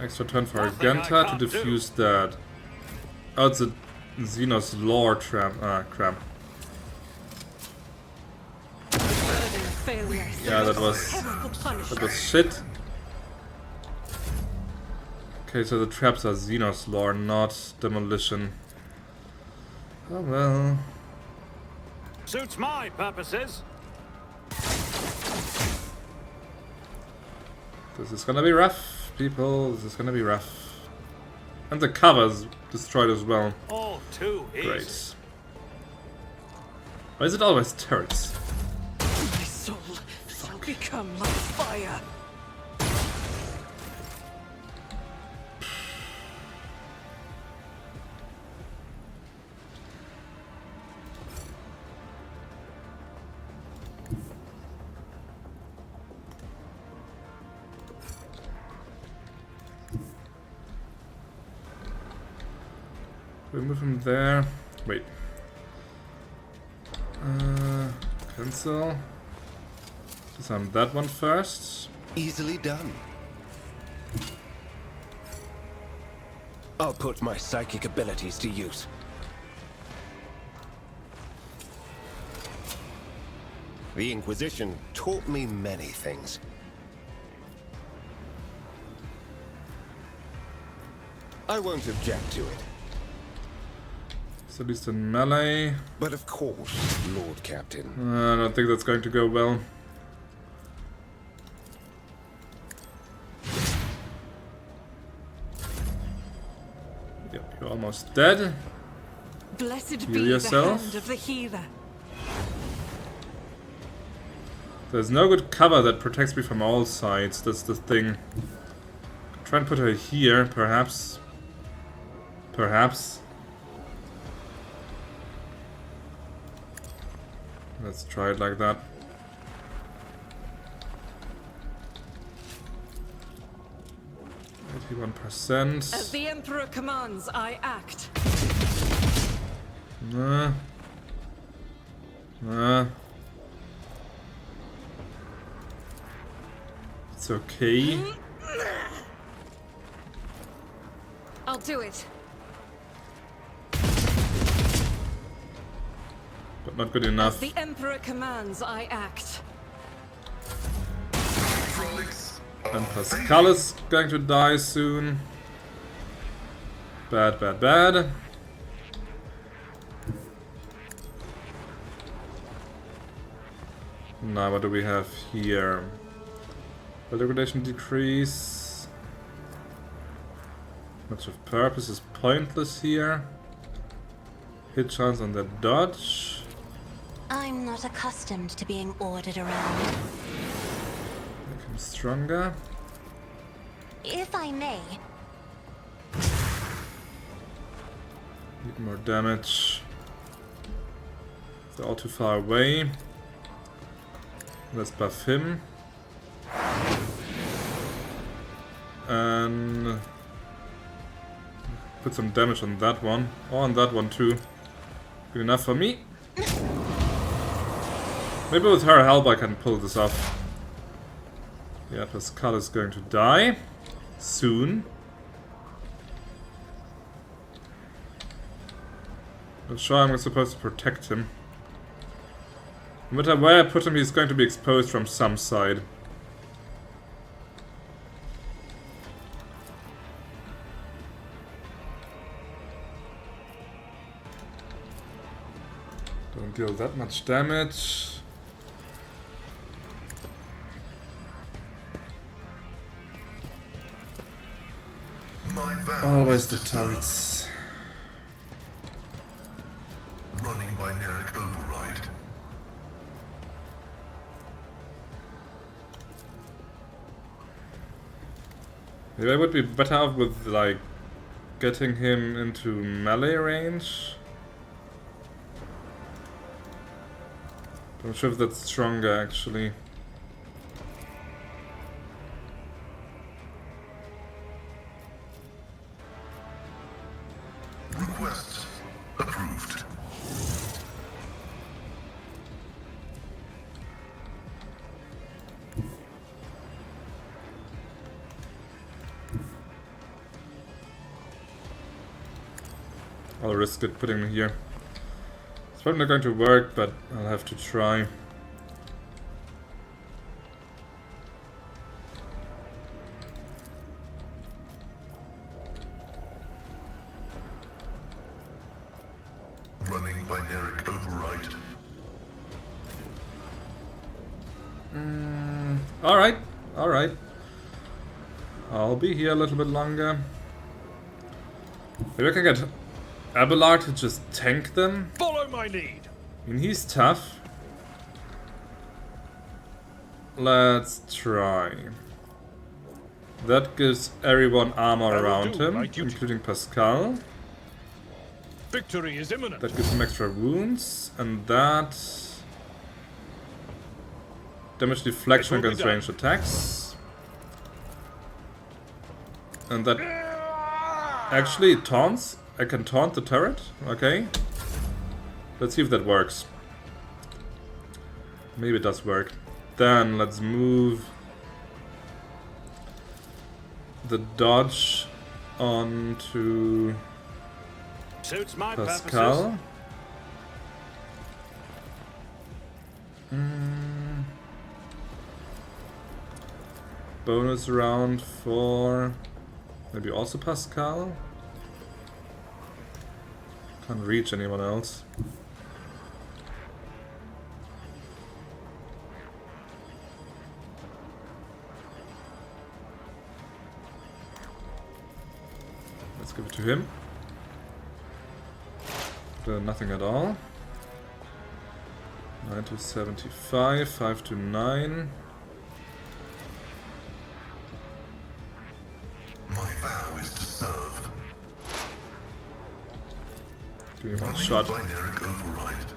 Extra turn for Nothing I Argenta to can't do. defuse that. Oh, it's a Xenos lore trap. Ah, crap. Yeah, that was shit. Okay, so the traps are Xenos lore, not demolition. Oh well. Suits my purposes. This is gonna be rough, people. This is gonna be rough. And the cover's destroyed as well. All too easy. Great. Why is it always turrets? My soul shall become my fire. We move him there. Wait. Cancel. Disarm that one first. Easily done. I'll put my psychic abilities to use. The Inquisition taught me many things. I won't object to it. So at least in melee. But of course, Lord Captain. I don't think that's going to go well. Yep, you're almost dead. Blessed Heal be yourself. the hand of the healer. There's no good cover that protects me from all sides. That's the thing. Try and put her here, perhaps. Perhaps. Let's try it like that. 81%. As the Emperor commands, I act. Nah. Nah. It's okay. I'll do it. But not good enough. As the Emperor commands, I act. And Pascal is going to die soon. Bad, bad, bad. Now what do we have here? Degradation decrease. Much of purpose is pointless here. Hit chance on the dodge. I'm not accustomed to being ordered around. Make him stronger. If I may. Need more damage. They're all too far away. Let's buff him. And put some damage on that one. Or on that one too. Good enough for me. Maybe with her help I can pull this off. Yeah, Pascal is going to die. Soon. Not sure I'm supposed to protect him. No matter where I put him, he's going to be exposed from some side. Don't deal that much damage. Always the turrets. Running binaric override. Maybe I would be better off with, like, getting him into melee range. I'm not sure if that's stronger, actually. Request approved. I'll risk it putting him here. It's probably not going to work, but I'll have to try. Running binaric override. Alright, alright. I'll be here a little bit longer. Maybe I can get Abelard to just tank them. Follow my lead. I mean, he's tough. Let's try. That gives everyone armor around him, including Pascal. Victory is imminent. That gives him extra wounds, and that damage deflection against ranged attacks. And that actually taunts. I can taunt the turret. Okay. Let's see if that works. Maybe it does work. Then let's move the dodge onto Suits my Pascal. purposes. bonus round for maybe also Pascal. Can't reach anyone else. Let's give it to him. Nothing at all. 9 to 75, 5 to 9. My vow is to serve. Give me one shot. Binaric override.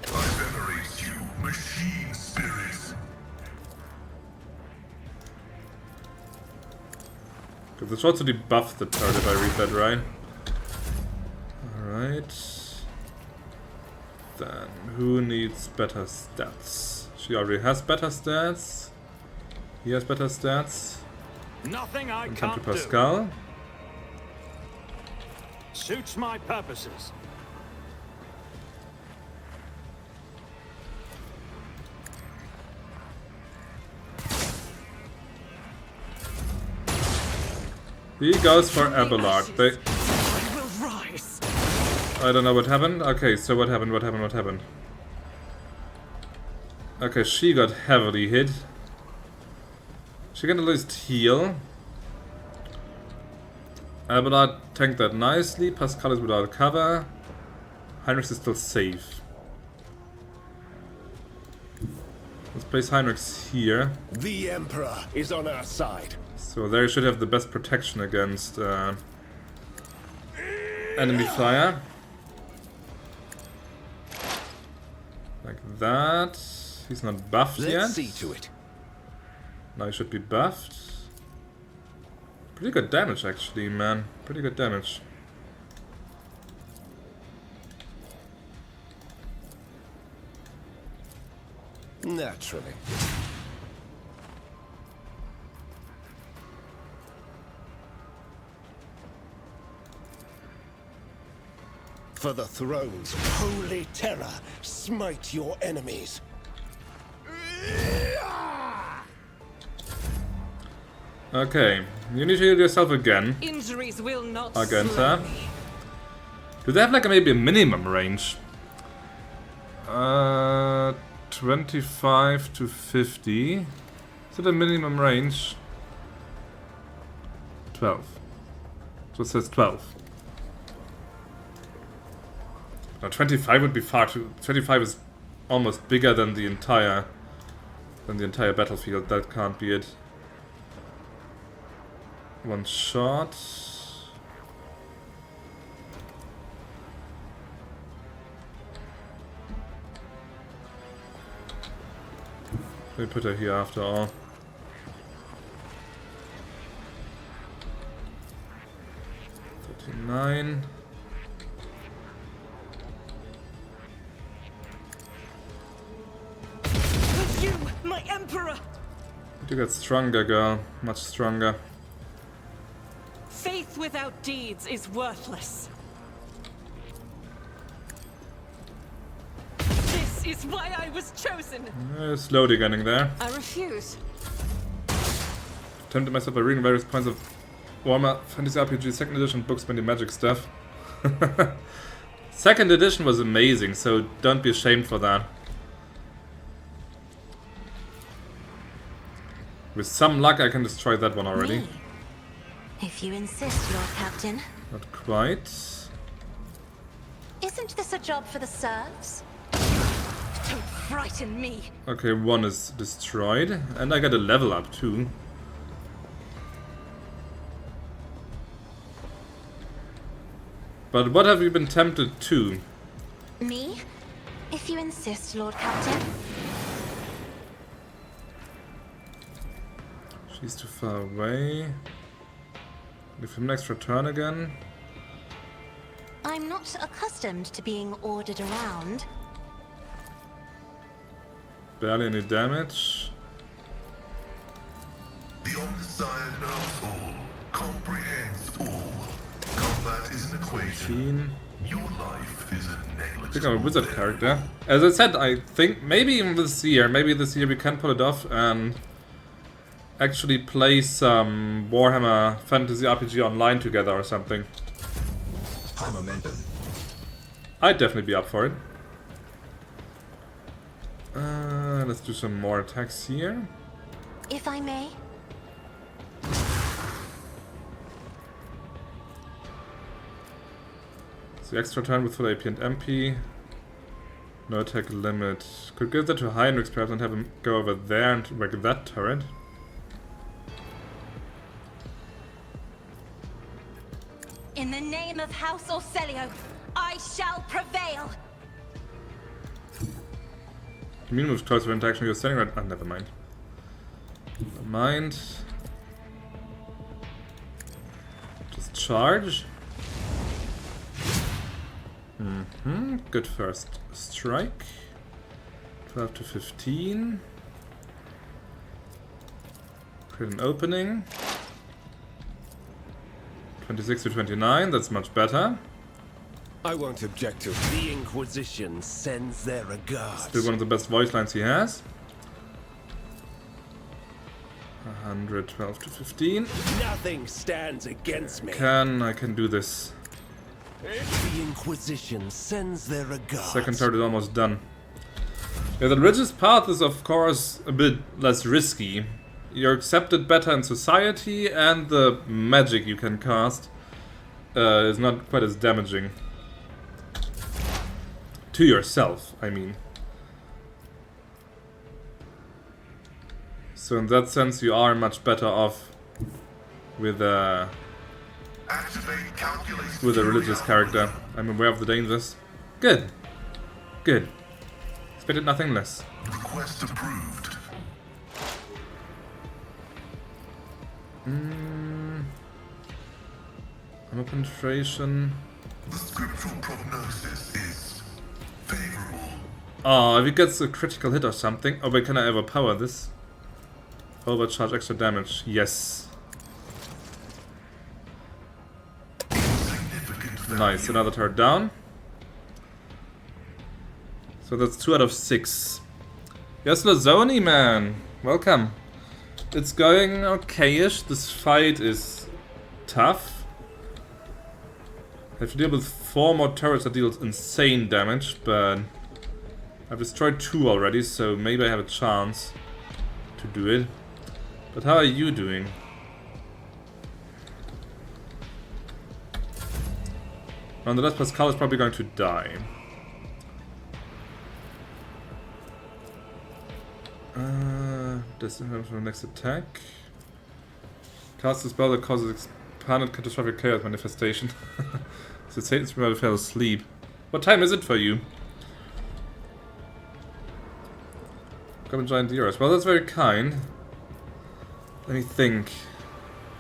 I venerate you, machine spirits. Because it's also debuffed the turret if I read that right. Alright. Then, who needs better stats? She already has better stats. He has better stats. Nothing I And can't come to Pascal. do. Suits my purposes. He goes for Abelard. I don't know what happened. Okay, so what happened? Okay, she got heavily hit. She can at least heal. Abelard tanked that nicely. Pascal is without cover. Heinrich is still safe. Let's place Heinrich here. The Emperor is on our side. So there you should have the best protection against enemy fire. Like that. He's not buffed yet. Let's see to it. Now he should be buffed. Pretty good damage actually, man. Pretty good damage. Naturally. For the throne's holy terror, smite your enemies. Okay, you need to heal yourself again. Injuries will not Argenta. Do they have like maybe a minimum range? 25 to 50. Is it a minimum range? 12. So it says 12. Now 25 would be far too. 25 is almost bigger than the entire battlefield. That can't be it. One shot. We put her here after all. $39. You, my emperor. You get stronger, girl. Much stronger. Faith without deeds is worthless. This is why I was chosen. Slowly getting there. I refuse. Tempted myself by reading various points of Warhammer Fantasy RPG 2nd edition books by the magic stuff. 2nd edition was amazing, so don't be ashamed for that. With some luck I can destroy that one already. Me? If you insist, Lord Captain. Not quite. Isn't this a job for the serfs? Don't frighten me. Okay, one is destroyed. And I got a level up too. But what have you been tempted to? Me? If you insist, Lord Captain. She's too far away. Give him an extra turn again. I'm not accustomed to being ordered around. Barely any damage. The Omnissiah knows all, comprehends all. Combat is an equation. Your life is a I think I'm a wizard character. As I said, I think maybe this year we can pull it off and actually play some Warhammer Fantasy RPG online together or something. High momentum. I'd definitely be up for it. Let's do some more attacks here. If I may. So extra turn with full AP and MP. No attack limit. Could give that to Heinrichs perhaps and have him go over there and wreck that turret. In the name of House Orselio, I shall prevail. Immune moves close to interaction you're standing right. Oh, never mind. Never mind. Just charge. Good first strike. 12 to 15. Create an opening. 26 to 29, that's much better. I won't object to it. The Inquisition sends their regards. Still one of the best voice lines he has. 112 to 15. Nothing stands against me. I can do this. The Inquisition sends their regards. Second turret is almost done. Yeah, the religious path is of course a bit less risky. You're accepted better in society, and the magic you can cast is not quite as damaging. To yourself, I mean. So in that sense you are much better off with a religious character. I'm aware of the dangers. Good. Good. Expected nothing less. Request approved. Armor penetration. The scriptural prognosis is favorable. Oh, if he gets a critical hit or something. Oh, but can I overpower this? Overcharge extra damage. Yes. Nice, another turret down. So that's 2 out of 6. Yes, Lazoni, man. Welcome. It's going okay-ish. This fight is tough. I have to deal with 4 more turrets that deals insane damage, but I've destroyed 2 already, so maybe I have a chance to do it. But how are you doing? Nonetheless, Pascal is probably going to die. Destined for the next attack. Cast a spell that causes expanded catastrophic chaos manifestation. So Satan's brother fell asleep. What time is it for you? Common giant Deerus. Well, that's very kind. Let me think.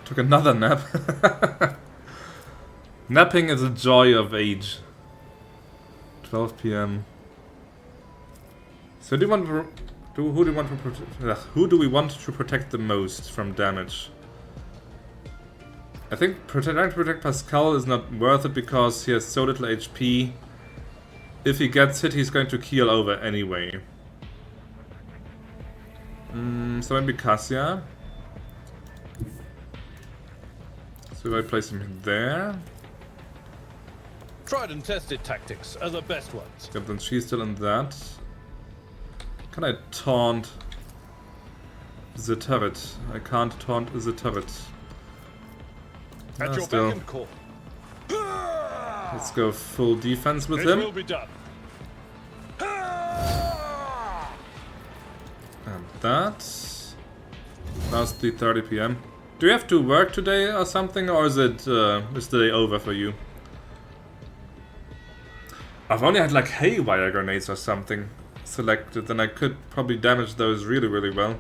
Took another nap. Napping is a joy of age. 12 PM. So who do we want to protect the most from damage? I think trying to protect Pascal is not worth it because he has so little HP. If he gets hit, he's going to keel over anyway. So maybe Cassia. So if I place him there. Tried and tested tactics are the best ones. Yep, then she's still in that. Can I taunt the turret? I can't taunt the turret. At your beck and call. Let's go full defense with him. It will be done. And that. Last 3:30 PM. Do you have to work today or something, or is it is the day over for you? I've only had like haywire grenades or something selected, then I could probably damage those really, really well.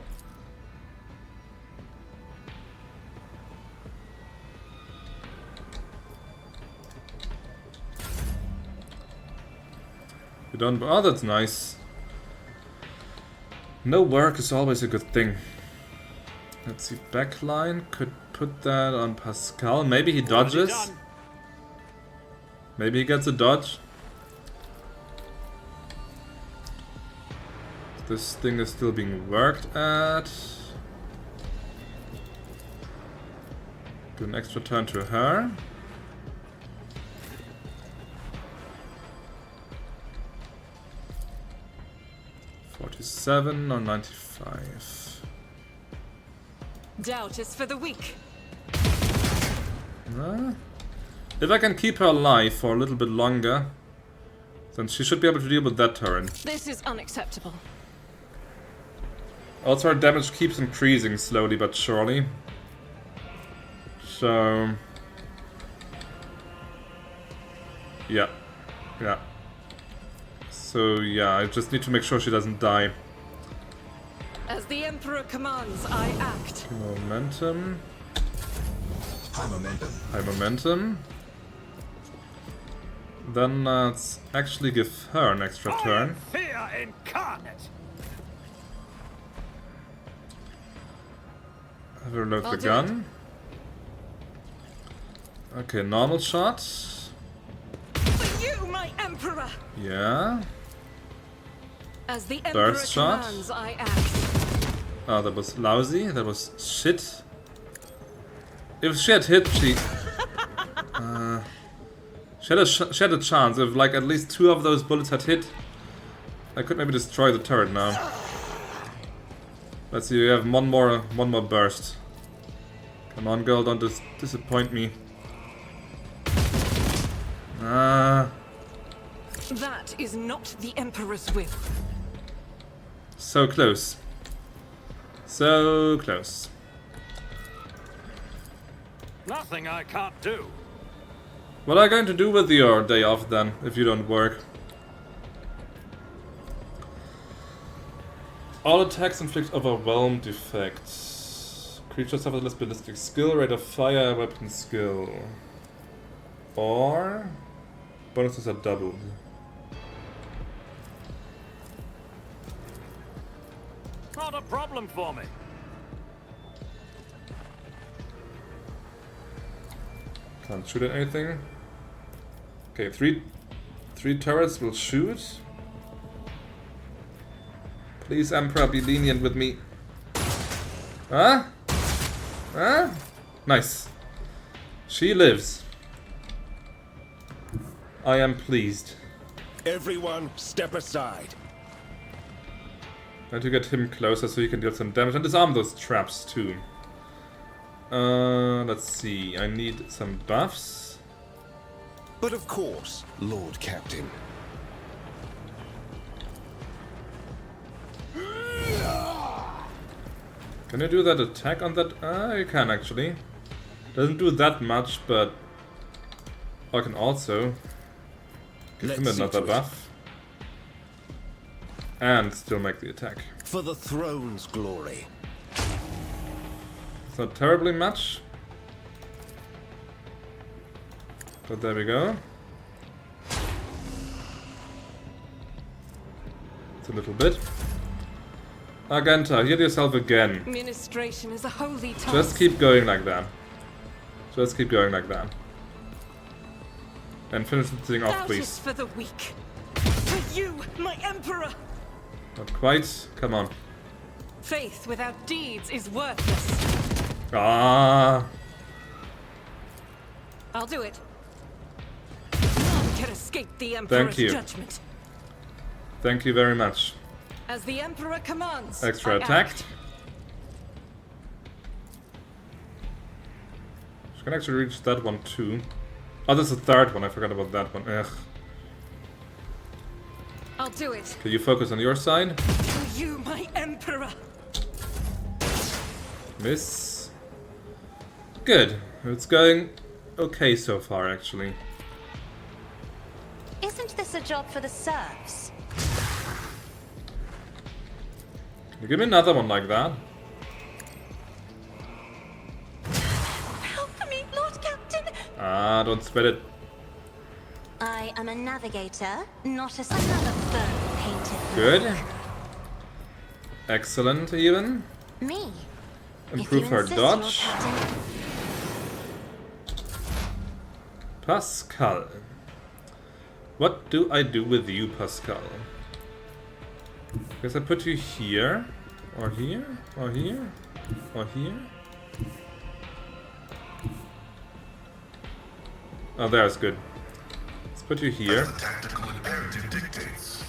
You don't. Oh, that's nice. No work is always a good thing. Let's see, backline. Could put that on Pascal. Maybe he dodges. Maybe he gets a dodge. This thing is still being worked at. Do an extra turn to her. $47 or $95. Doubt is for the weak. If I can keep her alive for a little bit longer, then she should be able to deal with that turn. This is unacceptable. Also, her damage keeps increasing slowly but surely. So... yeah. So, yeah, I just need to make sure she doesn't die. As the Emperor commands, I act. Momentum. High momentum. High momentum. Then let's actually give her an extra turn. Fear incarnate. Have her load the gun. Okay, normal shot. For you, my Emperor! Yeah. As the Emperor Burst shot. commands, I act. Oh, that was lousy. That was shit. If she had hit, she had a chance. If like at least 2 of those bullets had hit, I could maybe destroy the turret now. Let's see. You have one more burst. Come on, girl, don't disappoint me. That is not the Emperor's will. So close. So close. Nothing I can't do. What are you going to do with your day off then, if you don't work? All attacks inflict overwhelmed effects. Creatures have a less ballistic skill, rate of fire, weapon skill. Or bonuses are doubled. Not a problem for me. Can't shoot at anything. Okay, three turrets will shoot. Please, Emperor, be lenient with me. Huh? Huh? Nice. She lives. I am pleased. Everyone, step aside. Try to get him closer so he can deal some damage and disarm those traps too. Let's see. I need some buffs. But of course, Lord Captain. Can you do that attack on that? You can actually. Doesn't do that much, but I can also give him another buff. And still make the attack. For the throne's glory. It's not terribly much. But there we go. It's a little bit. Argenta, heal yourself again. Ministration is a holy task. Just keep going like that. Just keep going like that. And finish the thing off, please. Doubt is for the weak. For you, my Emperor! Not quite. Come on. Faith without deeds is worthless. Ah. I'll do it. None can escape the Emperor's judgment. Thank you very much. As the Emperor commands. Extra attack. She can actually reach that one too. Oh, there's a third one. I forgot about that one. Ugh. I'll do it. Can you focus on your side? For you, my Emperor. Miss. Good. It's going okay so far, actually. Isn't this a job for the serfs? Can you give me another one like that? Help me, Lord Captain! Ah, don't spread it. I am a navigator, not another firm painted. Good. Excellent, even. Me. Improve her dodge. Pascal. What do I do with you, Pascal? Guess I put you here, or here, or here, or here. Oh, there's good. Let's put you here. As the tactical imperative dictates.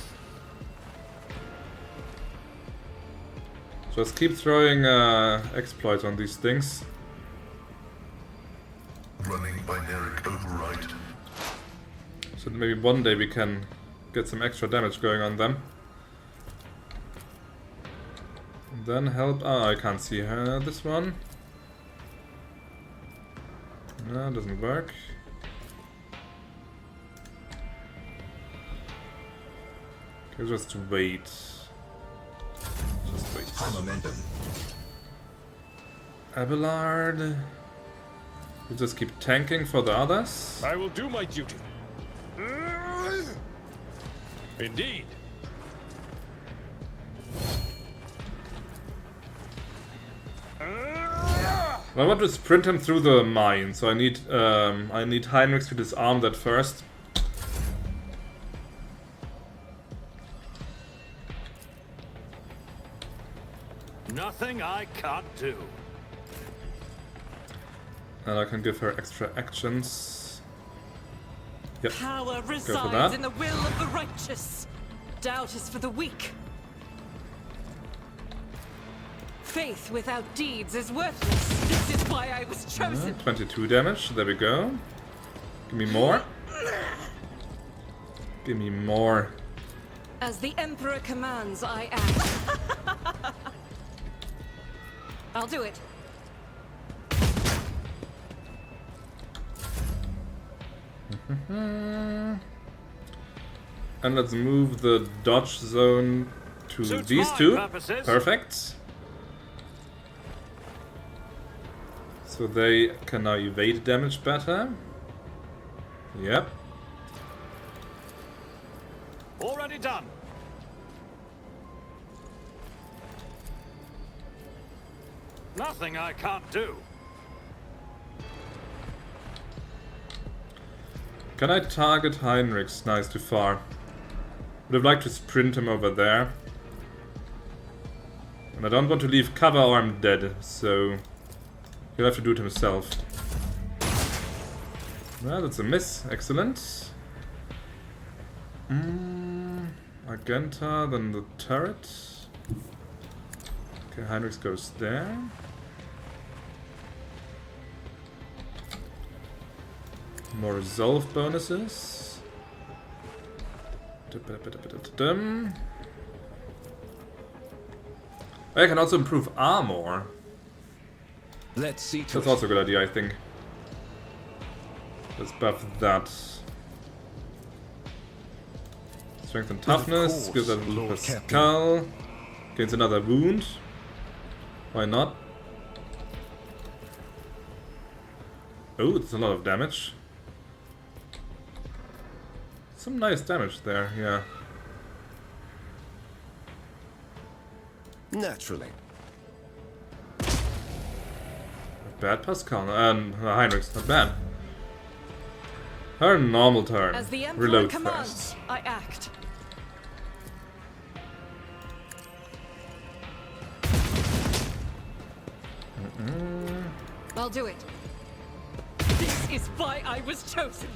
Just keep throwing exploits on these things. Running binaric override. So maybe one day we can get some extra damage going on them. And then help. Oh, I can't see her. This one. No, doesn't work. Okay, just wait. Just wait. High momentum. Abelard. You just keep tanking for the others. I will do my duty. Indeed. I want to sprint him through the mine, so I need Heinrich to disarm that first. Nothing I can't do. And I can give her extra actions. Yep. Power Go for resides that. in the will of the righteous. Doubt is for the weak. Faith without deeds is worthless. This is why I was chosen. 22 damage. There we go. Give me more. Give me more. As the Emperor commands, I act. I'll do it. And let's move the dodge zone to Suits these my two. purposes. Perfect. So they can now evade damage better. Yep. Already done. Nothing I can't do. Can I target Heinrichs? Nice, too far. Would have liked to sprint him over there. And I don't want to leave cover or I'm dead, so he'll have to do it himself. Well, that's a miss. Excellent. Argenta, then the turret. Okay, Heinrichs goes there. More resolve bonuses. I can also improve armor. Let's see. That's also a good idea, I think. Let's buff that. Strength and toughness. Gives that to Pascal. Gains another wound. Why not? Oh, it's a lot of damage. Some nice damage there, yeah. Naturally. Not bad, Pascal. And Heinrichs, not bad. Her normal turn. As the Emperor Reload commands, first. I act. I'll do it. This is why I was chosen.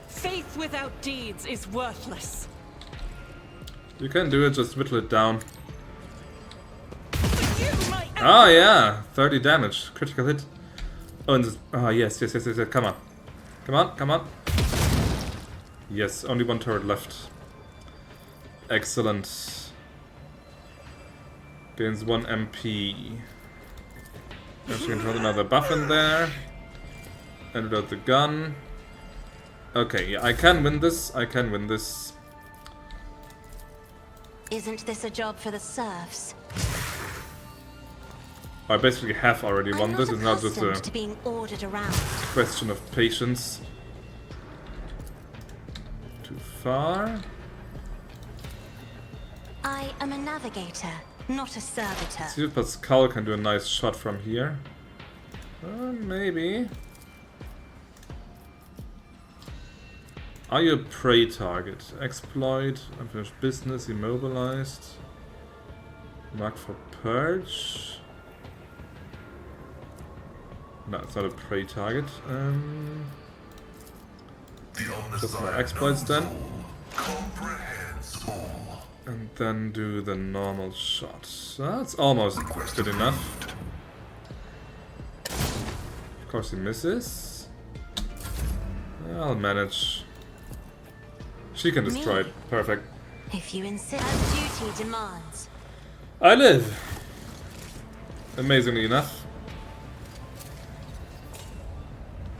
Faith without deeds is worthless. You can do it, just whittle it down. You, my Oh yeah, 30 damage, critical hit. Oh, and this, yes, come on. Come on. Yes, only one turret left. Excellent. Gains 1 MP. Actually can throw another buff in there. And reload the gun. Okay, yeah, I can win this. Isn't this a job for the serfs? I basically have already won this. It's not just a to being ordered around. question of patience. Too far. I am a navigator, not a servitor. See if Pascal can do a nice shot from here. Maybe. Are you a prey target? Exploit, unfinished business, immobilized. Mark for purge. No, it's not a prey target. Just my exploits then. And then do the normal shot. That's almost good enough. Of course he misses. I'll manage. She can destroy it. Perfect. If you insist, as duty demands. I live! Amazingly enough.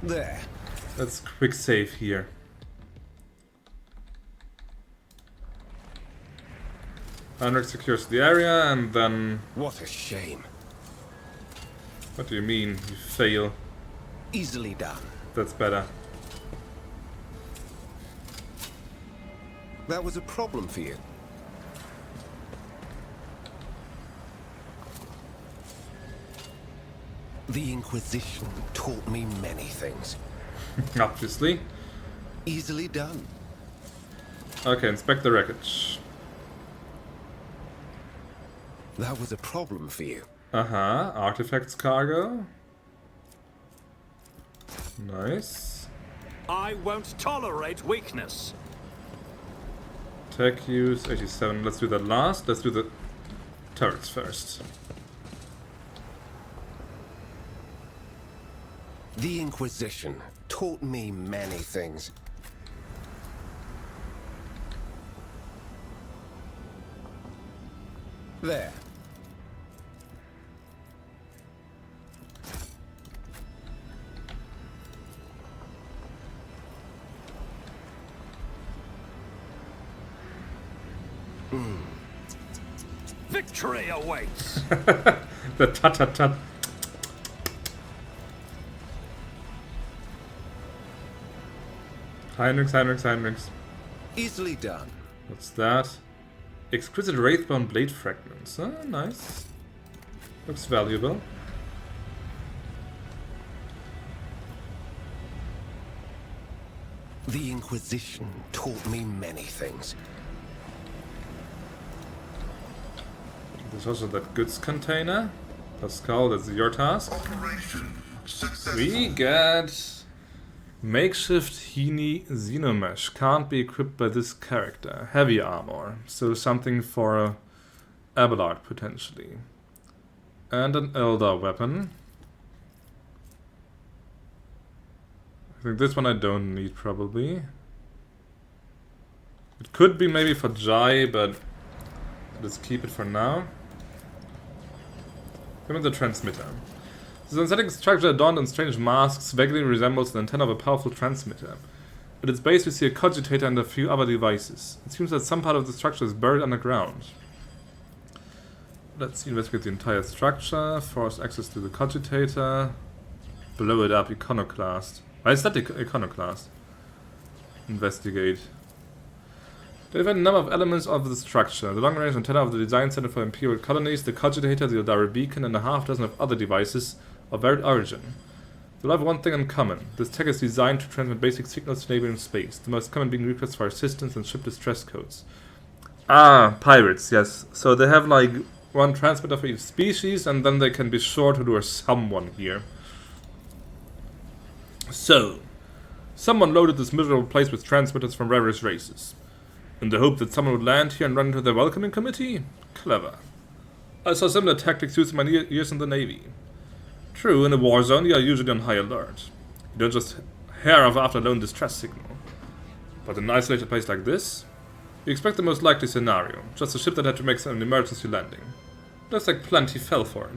There. Let's quick save here. Heinrich secures the area and then... What a shame. What do you mean, you fail? Easily done. That's better. That was a problem for you. The Inquisition taught me many things. Obviously. Easily done. Okay, inspect the wreckage. That was a problem for you. Uh-huh. Artifacts cargo. Nice. I won't tolerate weakness. Tech use 87. Let's do that last. Let's do the turrets first. The Inquisition taught me many things. There. Victory awaits. The tut-tut-tut. Heinrichs. Easily done. What's that? Exquisite Wraithbone Blade Fragments. Ah, nice. Looks valuable. The Inquisition taught me many things. There's also that goods container. Pascal, that's your task. We get makeshift Heaney Xenomesh. Can't be equipped by this character. Heavy armor. So something for Abelard potentially. And an Eldar weapon. I think this one I don't need probably. It could be maybe for Jai, but let's keep it for now. Give me the transmitter. The synthetic structure adorned in strange masks vaguely resembles the antenna of a powerful transmitter. At its base we see a cogitator and a few other devices. It seems that some part of the structure is buried underground. Let's investigate the entire structure. Force access to the cogitator. Blow it up, iconoclast. Why is that iconoclast? Investigate. They find a number of elements of the structure. The long-range antenna of the Design Center for Imperial Colonies, the cogitator, the Eldari beacon, and a half-dozen of other devices of varied origin. They all have one thing in common. This tech is designed to transmit basic signals to neighboring space, the most common being requests for assistance and ship distress codes. Ah, pirates, yes. So they have like one transmitter for each species, and then they can be sure to lure someone here. So, someone loaded this miserable place with transmitters from various races. In the hope that someone would land here and run into their welcoming committee? Clever. I saw similar tactics used in my years in the Navy. True, in a war zone you are usually on high alert. You don't just hear of after a lone distress signal. But in an isolated place like this, you expect the most likely scenario, just a ship that had to make an emergency landing. Looks like plenty fell for it.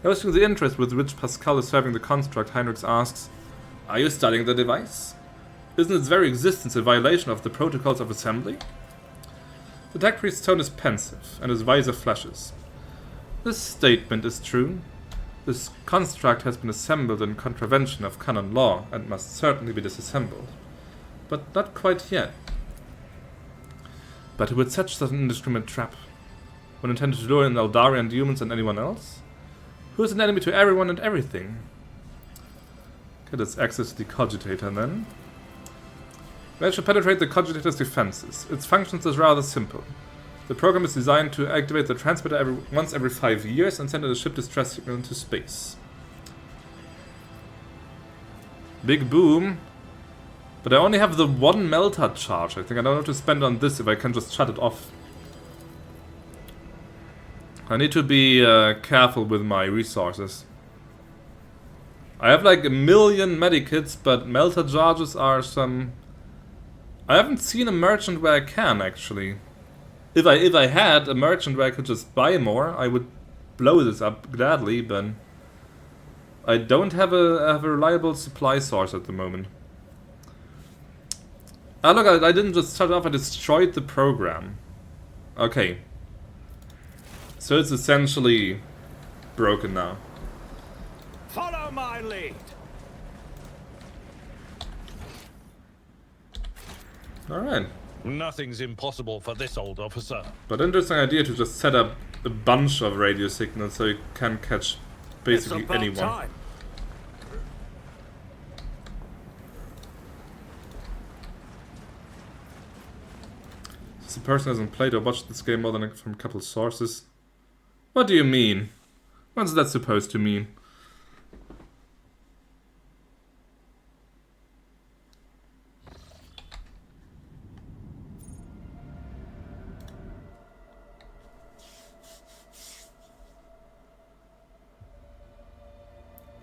Noticing the interest with which Pascal is serving the construct, Heinrich asks, "Are you studying the device? Isn't its very existence a violation of the protocols of assembly?" The tech priest's tone is pensive, and his visor flashes. This statement is true. This construct has been assembled in contravention of canon law, and must certainly be disassembled. But not quite yet. But who would set such an indiscriminate trap? One intended to lure in Eldari and humans and anyone else? Who is an enemy to everyone and everything? Okay, let's access the cogitator then. Manage to penetrate the cogitator's defenses. Its functions is rather simple. The program is designed to activate the transmitter once every 5 years and send a ship distress signal into space. Big boom. But I only have the one melter charge. I think I don't have to spend on this if I can just shut it off. I need to be careful with my resources. I have like 1 million medikits, but melter charges are some... I haven't seen a merchant where I can, actually. If I had a merchant where I could just buy more, I would blow this up gladly, but... I don't have a reliable supply source at the moment. Ah, look, I didn't just shut it off, I destroyed the program. Okay. So it's essentially broken now. Follow my lead. Alright. Nothing's impossible for this old officer. But interesting idea to just set up a bunch of radio signals so you can catch basically anyone. Time. This person hasn't played or watched this game more than from a couple sources. What do you mean? What's that supposed to mean?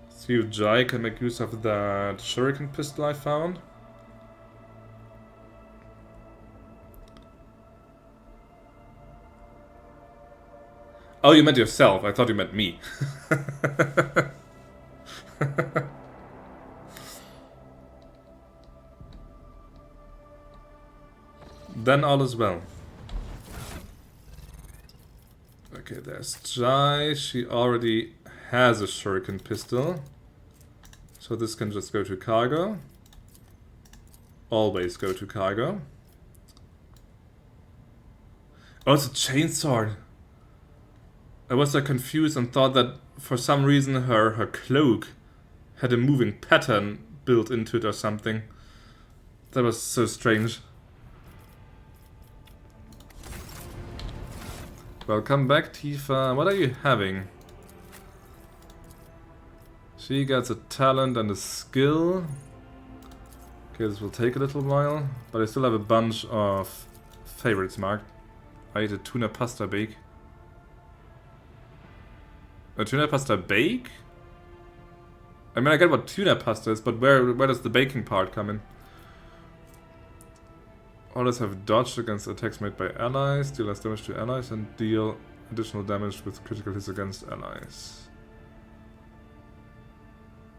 See if Jai can make use of that shuriken pistol I found. Oh, you meant yourself. I thought you meant me. Then all is well. Okay, there's Jai. She already has a shuriken pistol. So this can just go to cargo. Always go to cargo. Oh, it's a chainsword. I was so confused and thought that for some reason her cloak had a moving pattern built into it or something. That was so strange. Welcome back, Tifa. What are you having? She gets a talent and a skill. Okay, this will take a little while, but I still have a bunch of favorites marked. I ate a tuna pasta bake. A tuna pasta bake? I mean, I get what tuna pasta is, but where does the baking part come in? Always have dodge against attacks made by allies, deal less damage to allies, and deal additional damage with critical hits against allies.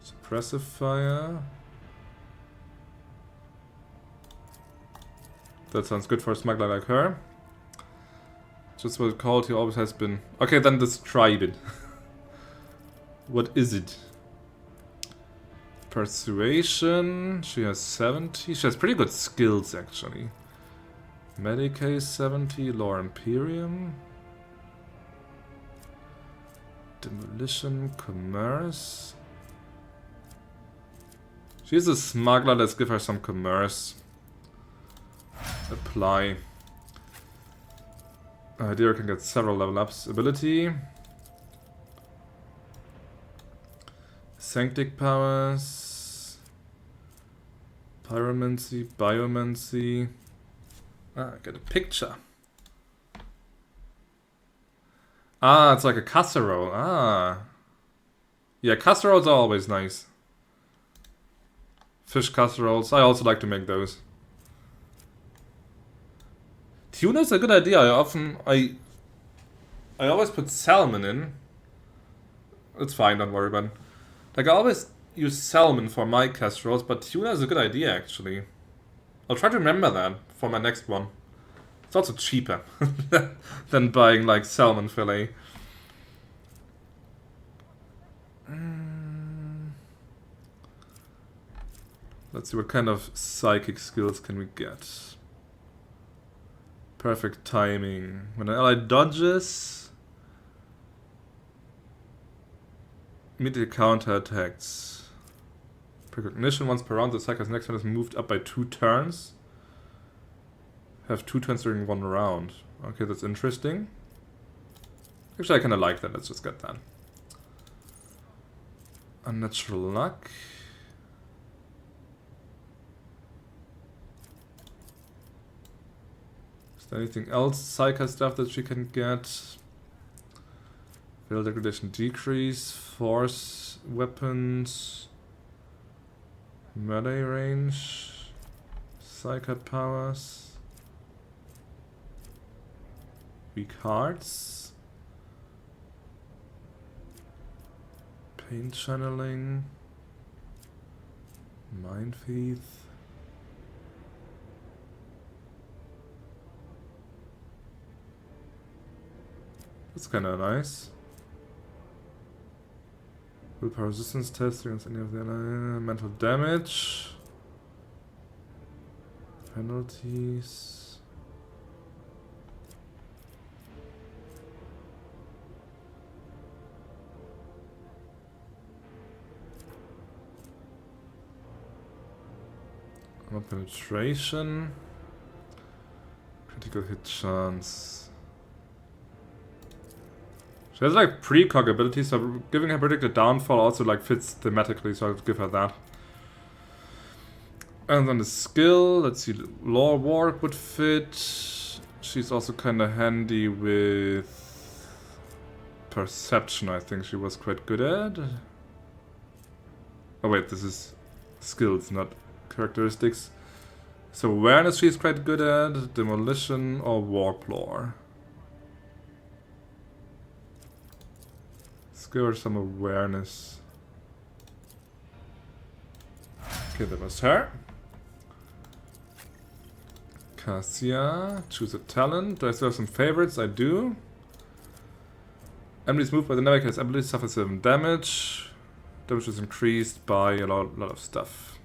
Suppressive fire. That sounds good for a smuggler like her. Just what quality always has been. Okay, then describe it. What is it? Persuasion. She has 70. She has pretty good skills, actually. Medicae 70. Lore Imperium. Demolition. Commerce. She's a smuggler. Let's give her some commerce. Apply. Deer can get several level ups. Ability. Sanctic powers. Pyromancy, biomancy. Ah, I get a picture. Ah, it's like a casserole. Ah. Yeah, casseroles are always nice. Fish casseroles. I also like to make those. Tuna is a good idea. I always put salmon in. It's fine, don't worry about it. Like, I always use salmon for my casseroles, but tuna is a good idea, actually. I'll try to remember that for my next one. It's also cheaper than buying, like, salmon fillet. Let's see, what kind of psychic skills can we get? Perfect timing. When an ally dodges, immediately counter attacks. Precognition once per round, the attacker's next turn is moved up by 2 turns. Have 2 turns during 1 round. Okay, that's interesting. Actually, I kinda like that. Let's just get that. Unnatural luck. there anything else? Psycho stuff that she can get? Fatal degradation decrease, force weapons, melee range, psycho powers, weak hearts, pain channeling, mind thief. That's kinda nice. Willpower resistance test against any of the mental damage. Penalties. Armor penetration. Critical hit chance. She has like precog abilities, so giving her predicted downfall also like fits thematically, so I'll give her that. And then the skill, let's see, Lore Warp would fit. She's also kinda handy with perception, I think she was quite good at. Oh wait, this is skills, not characteristics. So awareness she's quite good at, demolition or warp lore. Let's give her some awareness. Okay, that was her. Cassia, choose a talent. Do I still have some favorites? I do. Enemies moved by the navigator's ability suffer 7 damage. Damage is increased by a lot of stuff.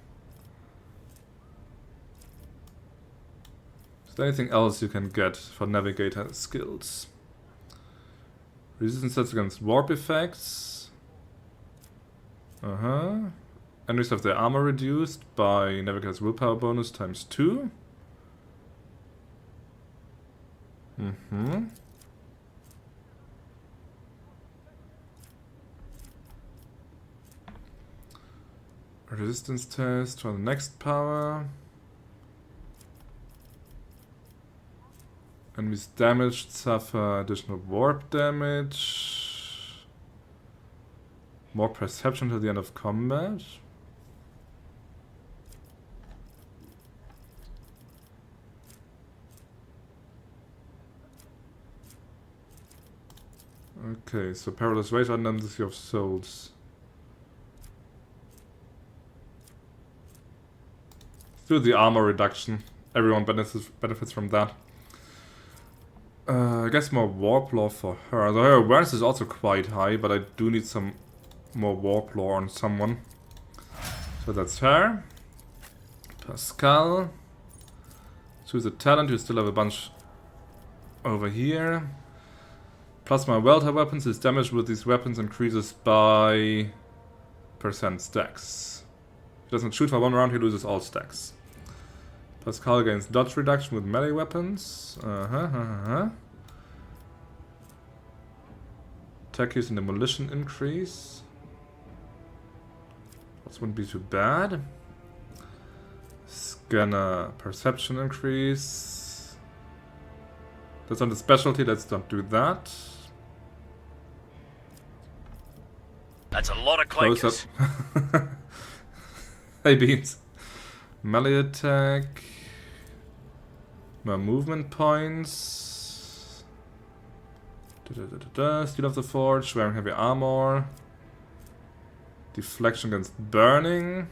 Is there anything else you can get for navigator skills? Resistance sets against warp effects. Enemies have their armor reduced by navigator's willpower bonus times 2. Resistance test for the next power. Enemies damaged suffer additional warp damage. More perception till the end of combat. Okay, so perilous rage redundancy of souls. Let's do the armor reduction. Everyone benefits from that. I guess more warp lore for her. Although her awareness is also quite high, but I do need some more warp lore on someone. So that's her. Pascal. Choose a talent. You still have a bunch over here. Plasma welter weapons. His damage with these weapons increases by % stacks. If he doesn't shoot for 1 round, he loses all stacks. Pascal gains dodge reduction with melee weapons. Attack use and demolition increase. That wouldn't be too bad. Scanner perception increase. That's on the specialty, let's not do that. That's a lot of clankers. Close up. Hey beams. Melee attack. More movement points. Steel of the Forge, wearing heavy armor. Deflection against burning.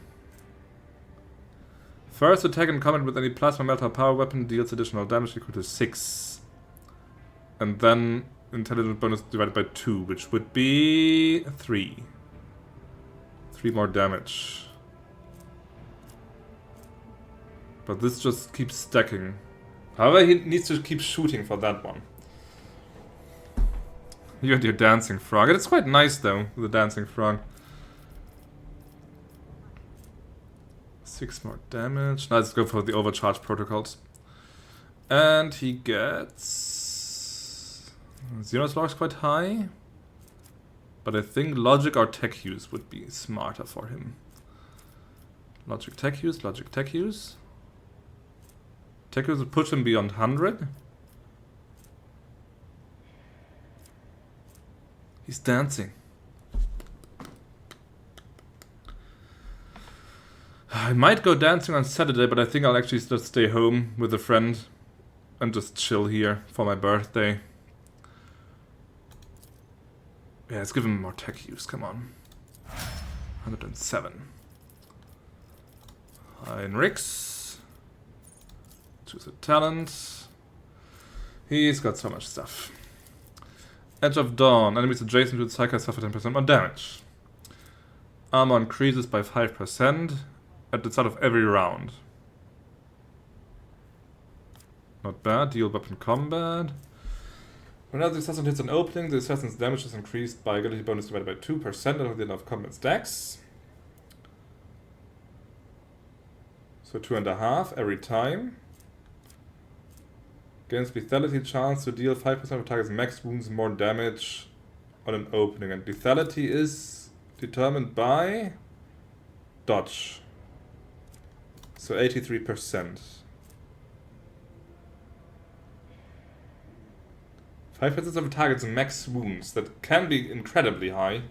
First attack in combat with any plasma melter power weapon deals additional damage equal to 6. And then intelligence bonus divided by 2, which would be 3. 3 more damage. But this just keeps stacking. However, he needs to keep shooting for that one. You and your dancing frog. It's quite nice though, the dancing frog. 6 more damage. Now let's go for the overcharge protocols. And he gets... Xenos lore is quite high. But I think logic or tech use would be smarter for him. Logic tech use, logic tech use. Tech use would push him beyond 100. He's dancing. I might go dancing on Saturday, but I think I'll actually just stay home with a friend and just chill here for my birthday. Yeah, let's give him more tech use, come on. 107. Heinrichs. Choose a talent. He's got so much stuff. Edge of Dawn. Enemies adjacent to the Psyker suffer 10% more damage. Armor increases by 5% at the start of every round. Not bad. Deal weapon combat. Whenever the assassin hits an opening, the assassin's damage is increased by ability bonus divided by 2% until the end of combat stacks. So 2.5 every time. Gains lethality chance to deal 5% of target's max wounds more damage on an opening. And lethality is determined by dodge. So 83%. 5% of a target's max wounds. That can be incredibly high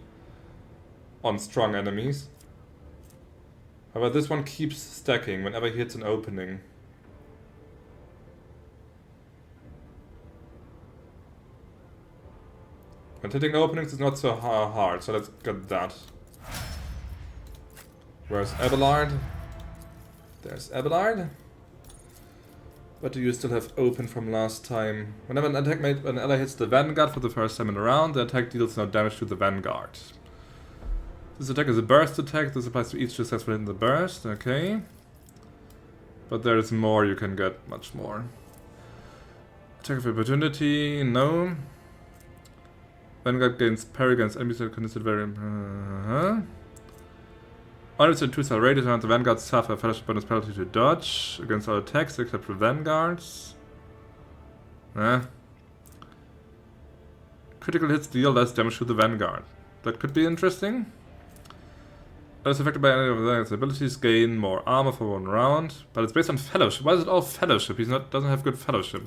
on strong enemies. However, this one keeps stacking whenever he hits an opening. And hitting openings is not so hard, so let's get that. Where's Abelard? There's Abelard. What do you still have open from last time? Whenever an ally hits the Vanguard for the first time in a round, the attack deals no damage to the Vanguard. This attack is a burst attack. This applies to each successful hit in the burst. Okay. But there is more you can get. Much more. Attack of opportunity. No. Vanguard gains parry against enemies that considered very... Only to 2-star radius around the Vanguard suffer a fellowship bonus penalty to dodge against all attacks except for Vanguards. Critical hits deal less damage to the Vanguard. That could be interesting. As affected by any of the abilities, gain more armor for 1 round. But it's based on fellowship. Why is it all fellowship? Doesn't have good fellowship.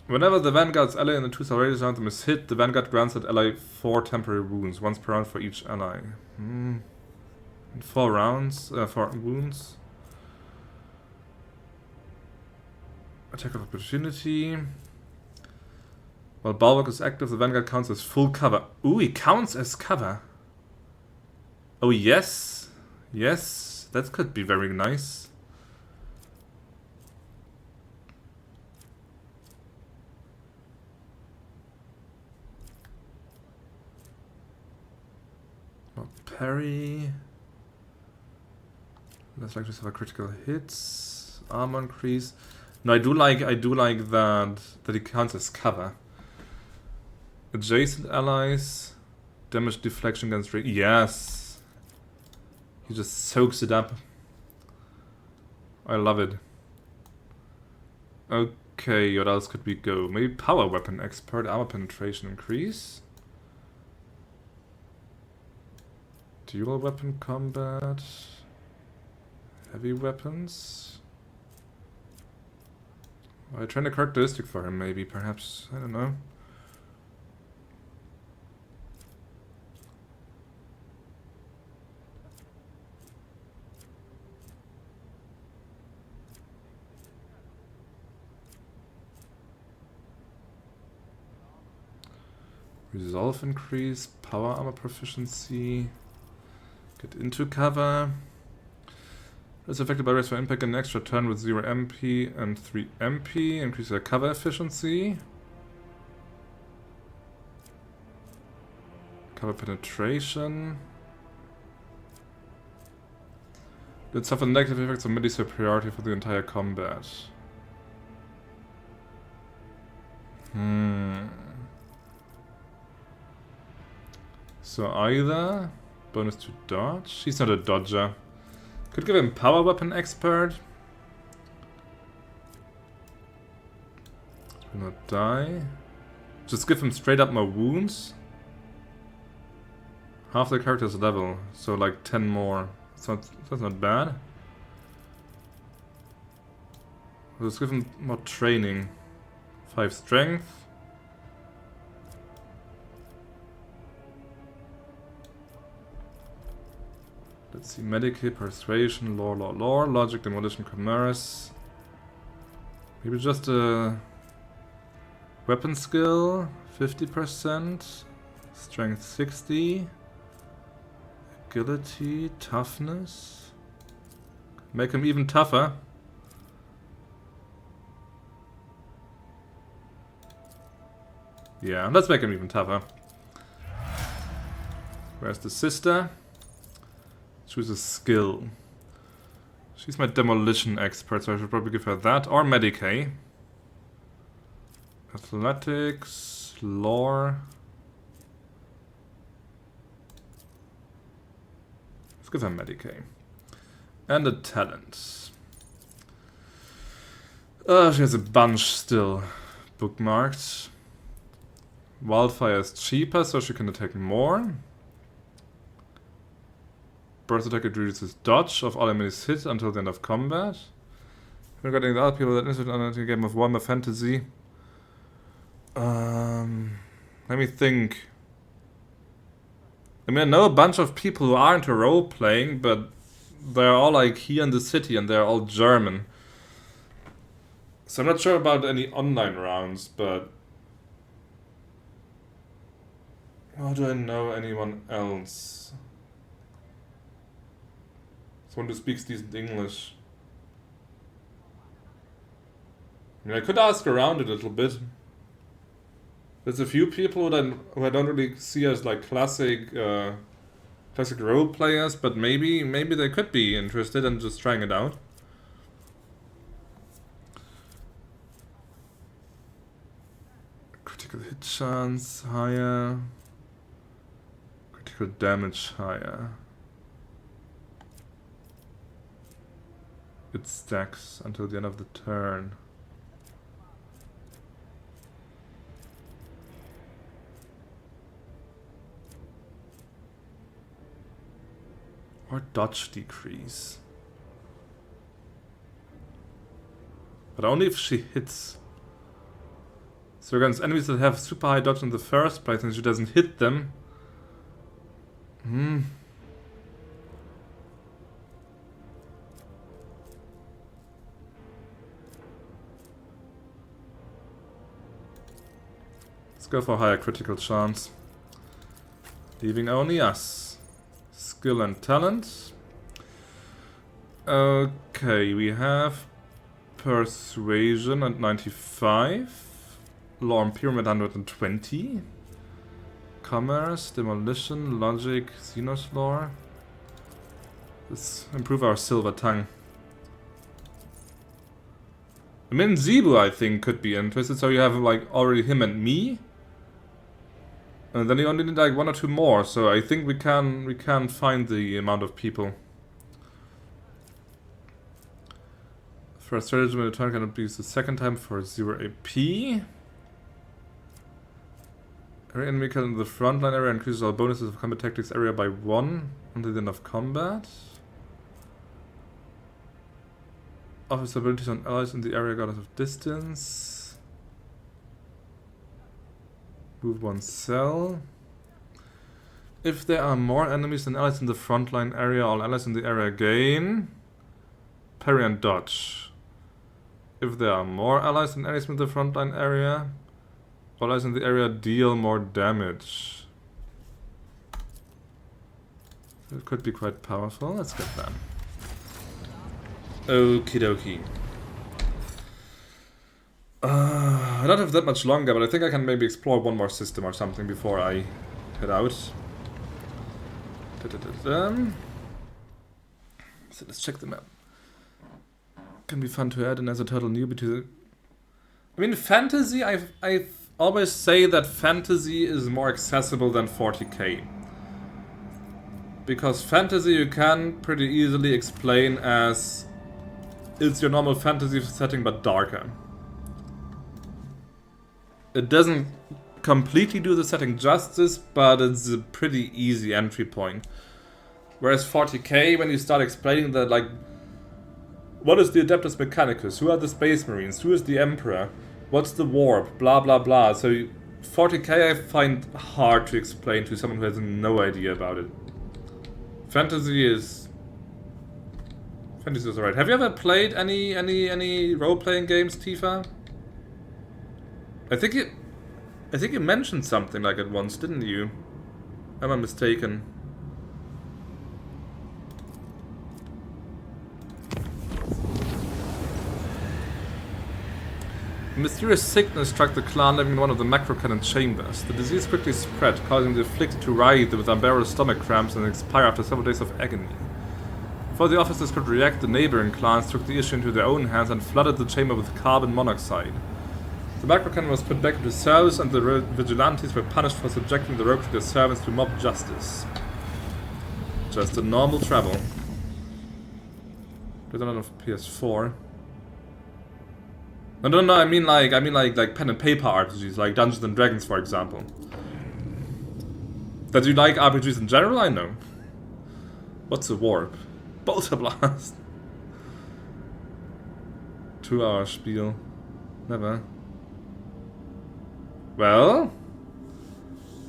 Whenever the Vanguard's ally in the 2-star radius around them is hit, the Vanguard grants that ally 4 temporary wounds, once per round for each ally. 4 rounds, 4 wounds. Attack of opportunity. While Bulwark is active, the Vanguard counts as full cover. Ooh, he counts as cover. Oh yes. Yes, that could be very nice. Parry. Less likely to suffer critical hits. Armor increase. No, I do like that he counts as cover. Adjacent allies. Damage deflection against range. Yes. He just soaks it up. I love it. Okay, what else could we go? Maybe power weapon expert, armor penetration increase. Dual weapon combat. Heavy weapons. I train a characteristic for him, maybe, perhaps. I don't know. Resolve increase, power armor proficiency. Get into cover. It's affected by raise for impact an extra turn with 0 MP and 3 MP. Increase their cover efficiency. Cover penetration. Did suffer negative effects of melee superiority for the entire combat. So either bonus to dodge. He's not a dodger. Could give him power weapon expert. Will not die. Just give him straight up more wounds. Half the character's level, so like 10 more. So that's not bad. Let's give him more training. 5 strength. Let's see, Medicae, Persuasion, Lore, Logic, Demolition, Commerce. Maybe just a weapon skill, 50%, Strength 60, Agility, Toughness. Make him even tougher. Yeah, let's make him even tougher. Where's the sister? Choose a skill. She's my demolition expert, so I should probably give her that. Or Medicae. Athletics, lore. Let's give her Medicae. And a talent. She has a bunch still bookmarked. Wildfire is cheaper, so she can attack more. Burst attack reduces dodge of all enemies hit until the end of combat. Regarding the other people that interested in the game of Warhammer Fantasy. Let me think. I mean, I know a bunch of people who are into role-playing, but they're all like here in the city and they're all German. So I'm not sure about any online rounds, but... How do I know anyone else? Someone who speaks decent English. I mean, I could ask around a little bit. There's a few people who I don't really see as like classic role players, but maybe they could be interested in just trying it out. Critical hit chance higher. Critical damage higher. It stacks until the end of the turn. Or dodge decrease. But only if she hits. So against enemies that have super high dodge in the first place and she doesn't hit them. Let's go for a higher critical chance. Leaving only us. Skill and talent. Okay, we have Persuasion at 95. Law and Pyramid 120. Commerce, Demolition, Logic, Xenos Lore. Let's improve our Silver Tongue. I mean, Zebu, I think, could be interested, so you have like already him and me. And then you only need like 1 or 2 more, so I think we can find the amount of people. First strategy when the turn cannot be used the second time for 0 AP. Every enemy killed in the frontline area increases all bonuses of combat tactics area by 1 until the end of combat. Offers abilities on allies in the area regardless of distance. Move 1 cell. If there are more enemies than allies in the frontline area, all allies in the area gain parry and dodge. If there are more allies than enemies in the frontline area, all allies in the area deal more damage. It could be quite powerful. Let's get that. Okie dokie. I don't have that much longer, but I think I can maybe explore one more system or something before I head out. So let's check the map. Can be fun to add in as a total newbie to... I mean, fantasy, I always say that fantasy is more accessible than 40k. Because fantasy you can pretty easily explain as it's your normal fantasy setting but darker. It doesn't completely do the setting justice, but it's a pretty easy entry point. Whereas 40k, when you start explaining that, like, what is the Adeptus Mechanicus? Who are the Space Marines? Who is the Emperor? What's the Warp? Blah blah blah. So 40k I find hard to explain to someone who has no idea about it. Fantasy is alright. Have you ever played any role-playing games, Tifa? I think you mentioned something like it once, didn't you? Am I mistaken? A mysterious sickness struck the clan living in one of the macro-cannon chambers. The disease quickly spread, causing the afflicted to writhe with unbearable stomach cramps and expire after several days of agony. Before the officers could react, the neighboring clans took the issue into their own hands and flooded the chamber with carbon monoxide. The macro-cannon was put back into service, and the vigilantes were punished for subjecting the rogue to their servants to mob justice. Just a normal travel. There's none of PS4. No, I mean like pen and paper RPGs, like Dungeons and Dragons, for example. That you like RPGs in general, I know. What's a warp? Bolter blast. 2-hour spiel. Never. Well,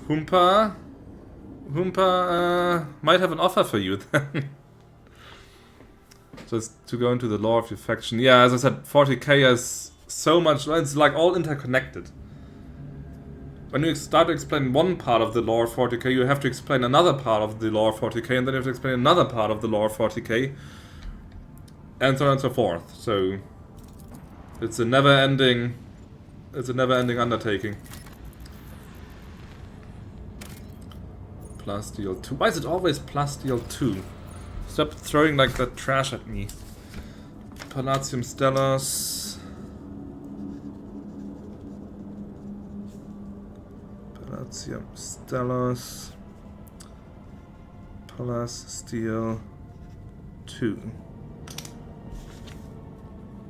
Humpa might have an offer for you then. Just to go into the lore of your faction. Yeah, as I said, 40k has so much, it's like all interconnected. When you start to explain one part of the lore of 40k, you have to explain another part of the lore of 40k, and then you have to explain another part of the lore of 40k, and so on and so forth. So it's a never-ending undertaking. Plasteel 2. Why is it always Plasteel 2? Stop throwing like that trash at me. Palatium Stellos. Palatium Stellos. Plasteel 2.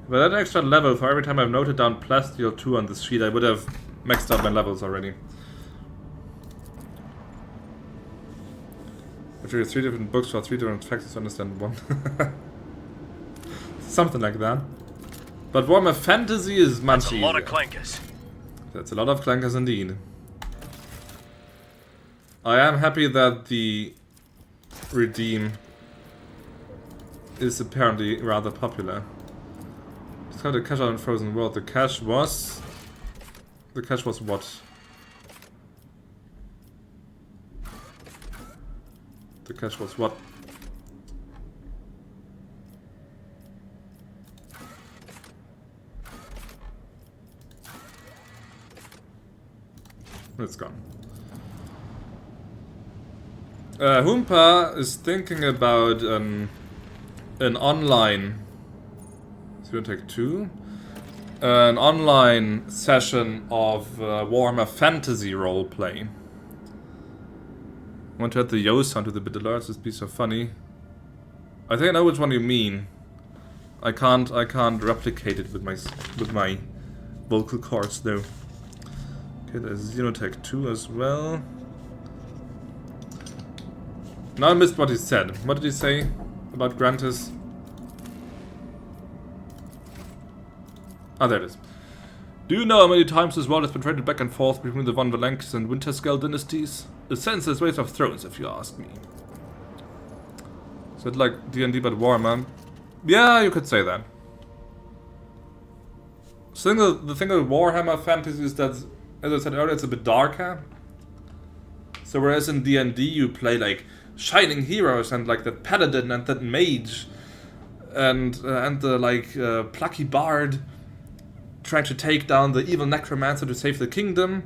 If I had an extra level for every time I've noted down Plasteel 2 on this sheet, I would have maxed out my levels already. Which are 3 different books for 3 different factors to understand one. Something like that. But Warhammer Fantasy is much easier. That's a lot of clankers. That's a lot of clankers indeed. I am happy that the Redeem is apparently rather popular. Discover the cache out in Frozen World. The cache was what? The cache was what? It's gone. Humpa is thinking about an online. So you take 2. An online session of Warhammer Fantasy roleplay. I want to add the yo sound to the bit alerts. This be so funny. I think I know which one you mean. I can't replicate it with my vocal cords though. Okay, there's Xenotech 2 as well. Now I missed what he said. What did he say about Grantis? Ah, there it is. Do you know how many times this world has been traded back and forth between the Von Valankis and Winterscale dynasties? A senseless waste of thrones, if you ask me. Is it like D&D but Warhammer? Yeah, you could say that. The thing with Warhammer Fantasy is that, as I said earlier, it's a bit darker. So whereas in D&D you play like shining heroes and like that paladin and that mage and the like plucky bard trying to take down the evil necromancer to save the kingdom.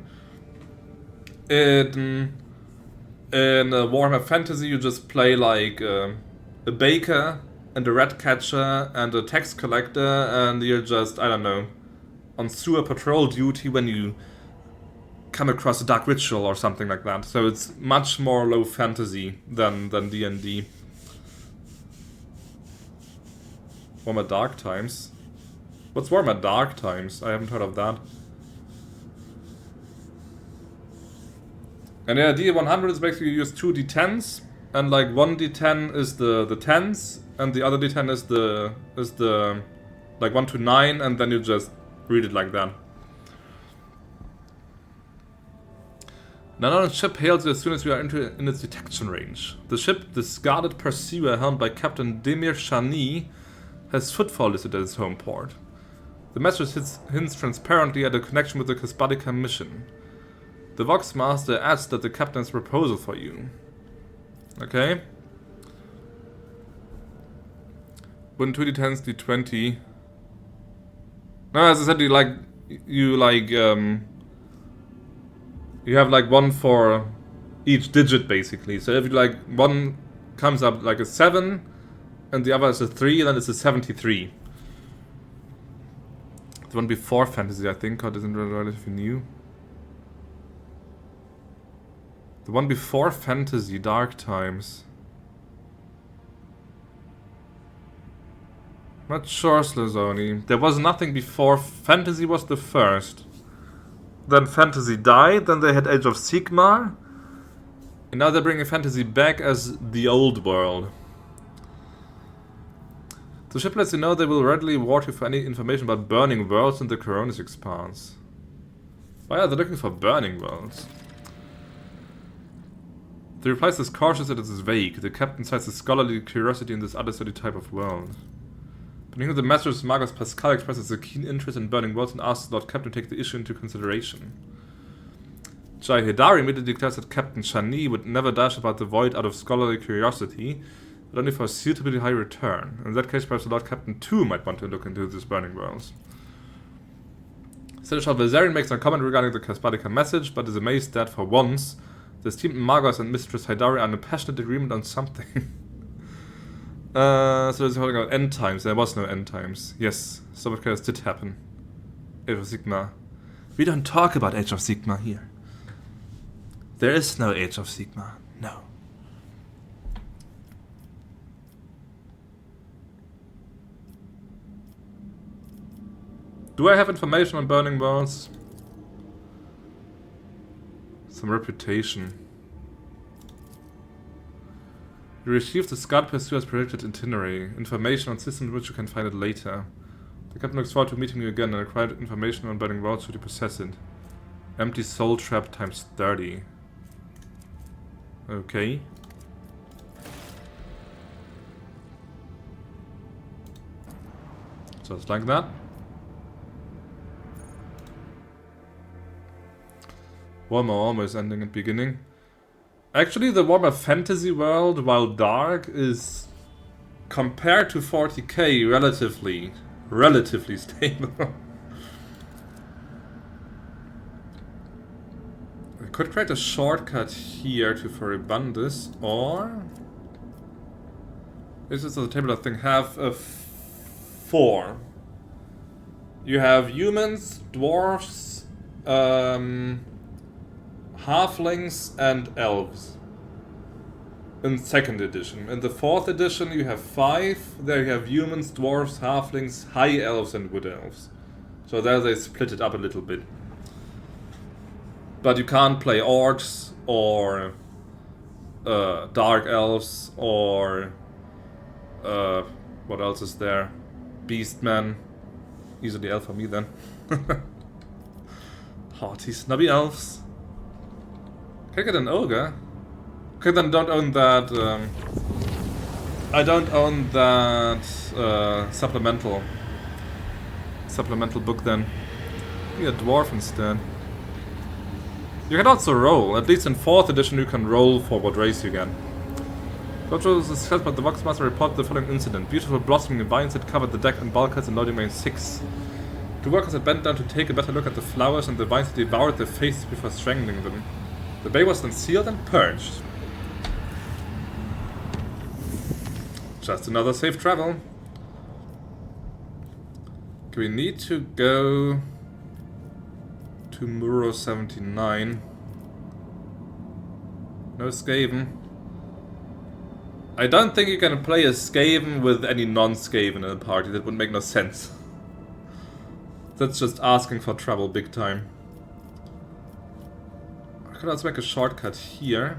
In Warhammer Fantasy you just play like a baker and a rat catcher and a tax collector, and you're just, I don't know, on sewer patrol duty when you come across a dark ritual or something like that. So it's much more low fantasy than D&D. Warhammer Dark Times? What's Warhammer Dark Times? I haven't heard of that. And yeah, D100 is basically you use 2 D10s, and like one D10 is the 10s, and the other D10 is the like 1 to 9, and then you just read it like that. An unknown ship hails you as soon as you are in its detection range. The ship, the Scarlet Pursuer, helmed by Captain Demir Shani, has footfall listed as its home port. The message hints transparently at a connection with the Kaspadika mission. The Vox Master adds that the captain has a proposal for you. Okay. When 2d10s, d20. No, as I said, you have like one for each digit basically. So if you like one comes up like a 7 and the other is a 3, then it's a 73. The one before fantasy, I think, God isn't relatively new. The one before fantasy, Dark Times. Not sure, Slazoni. There was nothing before. Fantasy was the first. Then Fantasy died, then they had Age of Sigmar. And now they're bringing Fantasy back as the old world. The ship lets you know they will readily reward you for any information about burning worlds in the Coronis Expanse. Why are they looking for burning worlds? The reply is cautious that it is vague. The captain cites a scholarly curiosity in this other study type of world. Beneath the message, Marcus Pascal expresses a keen interest in burning worlds and asks Lord Captain to take the issue into consideration. Jai Hidari immediately declares that Captain Shani would never dash about the void out of scholarly curiosity, but only for a suitably high return. In that case, perhaps the Lord Captain too might want to look into these burning worlds. Seneschal Valzerian makes no comment regarding the Kaspadika message, but is amazed that, for once, the esteemed Margos and Mistress Hidari are in a passionate agreement on something. So there's holding out end times. There was no end times. Yes, some of chaos did happen. Age of Sigmar. We don't talk about Age of Sigmar here. There is no Age of Sigmar. No. Do I have information on burning worlds? Some reputation. You received the Scarlet Pursuer's predicted itinerary. Information on systems which you can find it later. The captain looks forward to meeting you again and required information on burning worlds should you possess it. Empty soul trap times 30. Okay. Just like that. Warhammer almost ending at beginning. Actually, the Warhammer Fantasy world, while dark, is, compared to 40k, relatively stable. I could create a shortcut here to Furibundus, or... This is the table I think have a 4. You have humans, dwarves, halflings and elves in 2nd edition. In the 4th edition you have 5. There you have humans, dwarves, halflings, high elves and wood elves. So there they split it up a little bit. But you can't play orcs or dark elves or what else is there? Beastmen. Easily elf for me then. Haughty snubby elves. Can I get an ogre? Okay, then don't own that. I don't own that supplemental book then. Be a dwarf instead. You can also roll. At least in 4th edition you can roll for what race you get. Dodger was discussed, but the Vox Master reported the following incident. Beautiful blossoming vines had covered the deck and bulkheads in loading bay 6. 2 workers had bent down to take a better look at the flowers, and the vines had devoured their faces before strangling them. The bay was then sealed and purged. Just another safe travel. Okay, we need to go to Muro 79. No Skaven. I don't think you can play a Skaven with any non-Skaven in the party. That would make no sense. That's just asking for trouble big time. I could also make a shortcut here.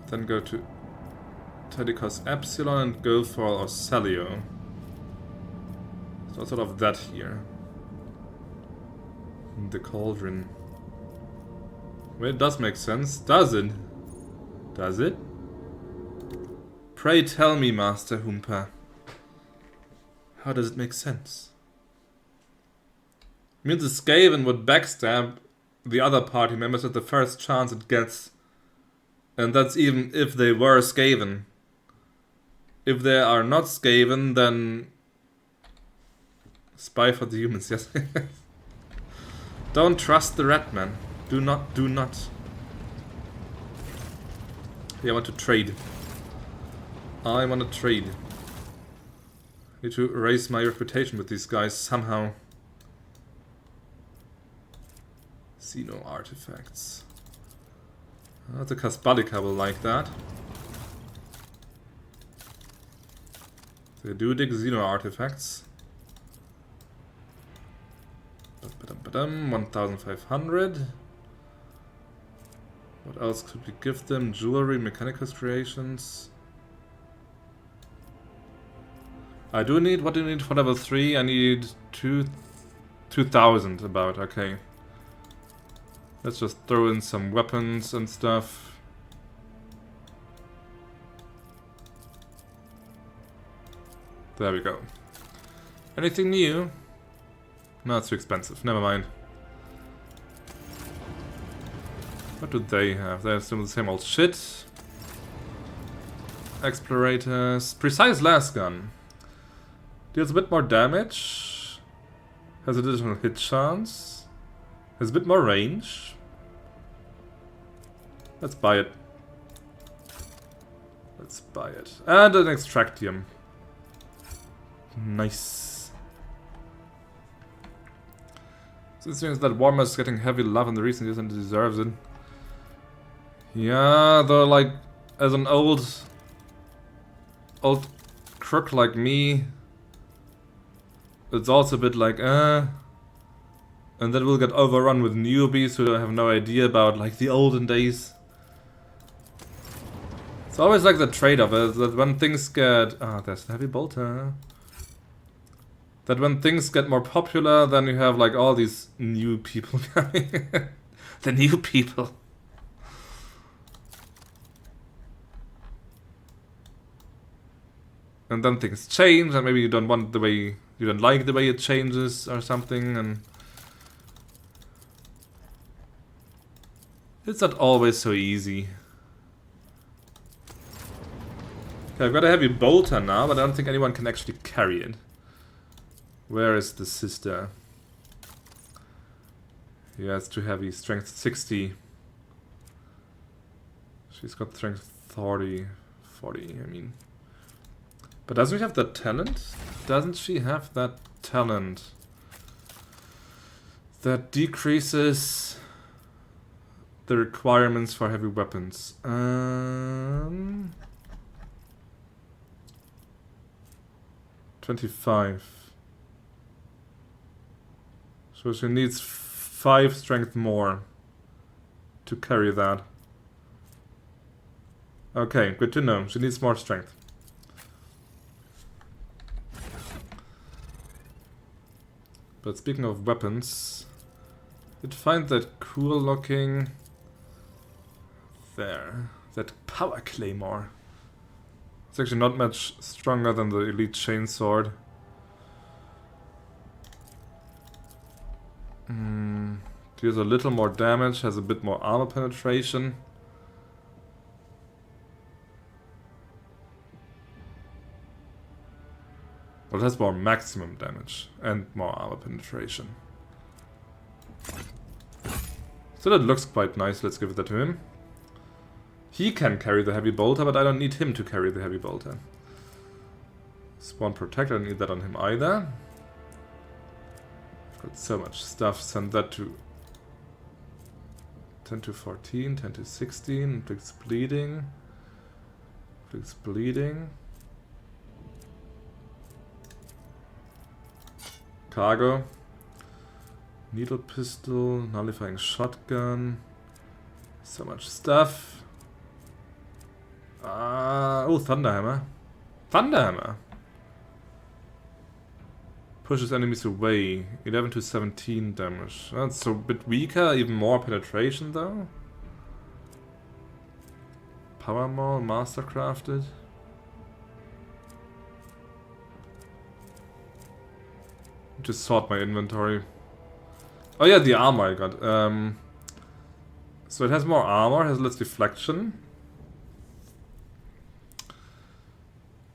Then go to Tedicos Epsilon and go for Orcelio. So sort of that here. The Cauldron. Well, it does make sense, does it? Does it? Pray tell me, Master Humpa. How does it make sense? It means the Skaven would backstab the other party members at the first chance it gets. And that's even if they were Skaven. If they are not Skaven, then... Spy for the humans, yes. Don't trust the rat man. Do not, do not. Yeah, I want to trade. I want to trade. Need to raise my reputation with these guys somehow. Xeno artifacts. The Kasbalika will like that. They do dig Xeno artifacts. 1,500. What else could we give them? Jewelry, mechanical creations. I do need, what do you need for level 3? I need 2,000 about, okay. Let's just throw in some weapons and stuff. There we go. Anything new? No, it's too expensive. Never mind. What do they have? They have still the same old shit. Explorators. Precise last gun. Deals a bit more damage. Has additional hit chance. Has a bit more range. Let's buy it. Let's buy it. And an extractium. Nice. So it seems that Warhammer is getting heavy love in the recent years and it deserves it. Yeah, though, like, as an old crook like me, it's also a bit like, and then we'll get overrun with newbies who have no idea about, like, the olden days. It's always like the trade-off, that when things get... Ah, there's the heavy bolter. That when things get more popular, then you have, like, all these new people coming. The new people. And then things change, and maybe you don't want the way... You don't like the way it changes, or something, and... It's not always so easy. Okay, I've got a heavy bolter now, but I don't think anyone can actually carry it. Where is the sister? Yeah, it's too heavy. Strength 60. She's got strength 40, I mean. But doesn't she have that talent? Doesn't she have that talent? That decreases the requirements for heavy weapons. 25. So she needs 5 strength more to carry that. Okay, good to know. She needs more strength. But speaking of weapons, did find that cool looking... There. That power claymore. It's actually not much stronger than the elite chainsword. Deals a little more damage, has a bit more armor penetration. Well, it has more maximum damage and more armor penetration. So that looks quite nice, let's give that to him. He can carry the heavy bolter, but I don't need him to carry the heavy bolter. Spawn protect, I don't need that on him either. I've got so much stuff, send that to 10 to 14, 10 to 16, inflicts bleeding. Inflicts bleeding. Cargo. Needle pistol, nullifying shotgun. So much stuff. Oh, Thunderhammer. Thunderhammer! Pushes enemies away. 11 to 17 damage. That's a bit weaker, even more penetration though. power maul mastercrafted. Just sort my inventory. Oh yeah, the armor I got. So it has more armor, has less deflection.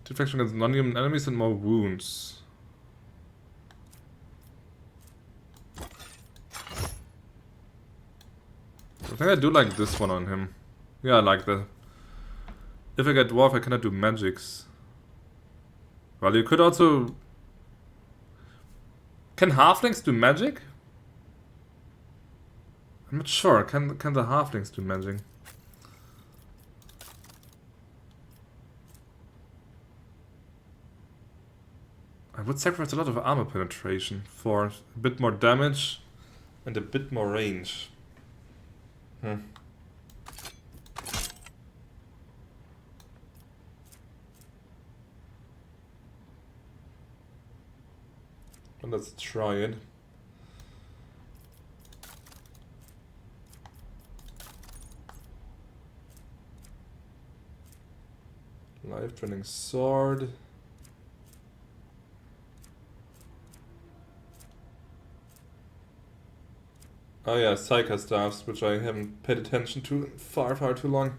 Deflection against non-human enemies and more wounds. I think I do like this one on him. Yeah, I like that. If I get dwarf, I cannot do magics. Well, you could also... Can halflings do magic? I'm not sure. Can the halflings do magic? I would sacrifice a lot of armor penetration for a bit more damage and a bit more range. And let's try it. Life training sword. Oh yeah, Psycho staffs, which I haven't paid attention to far too long.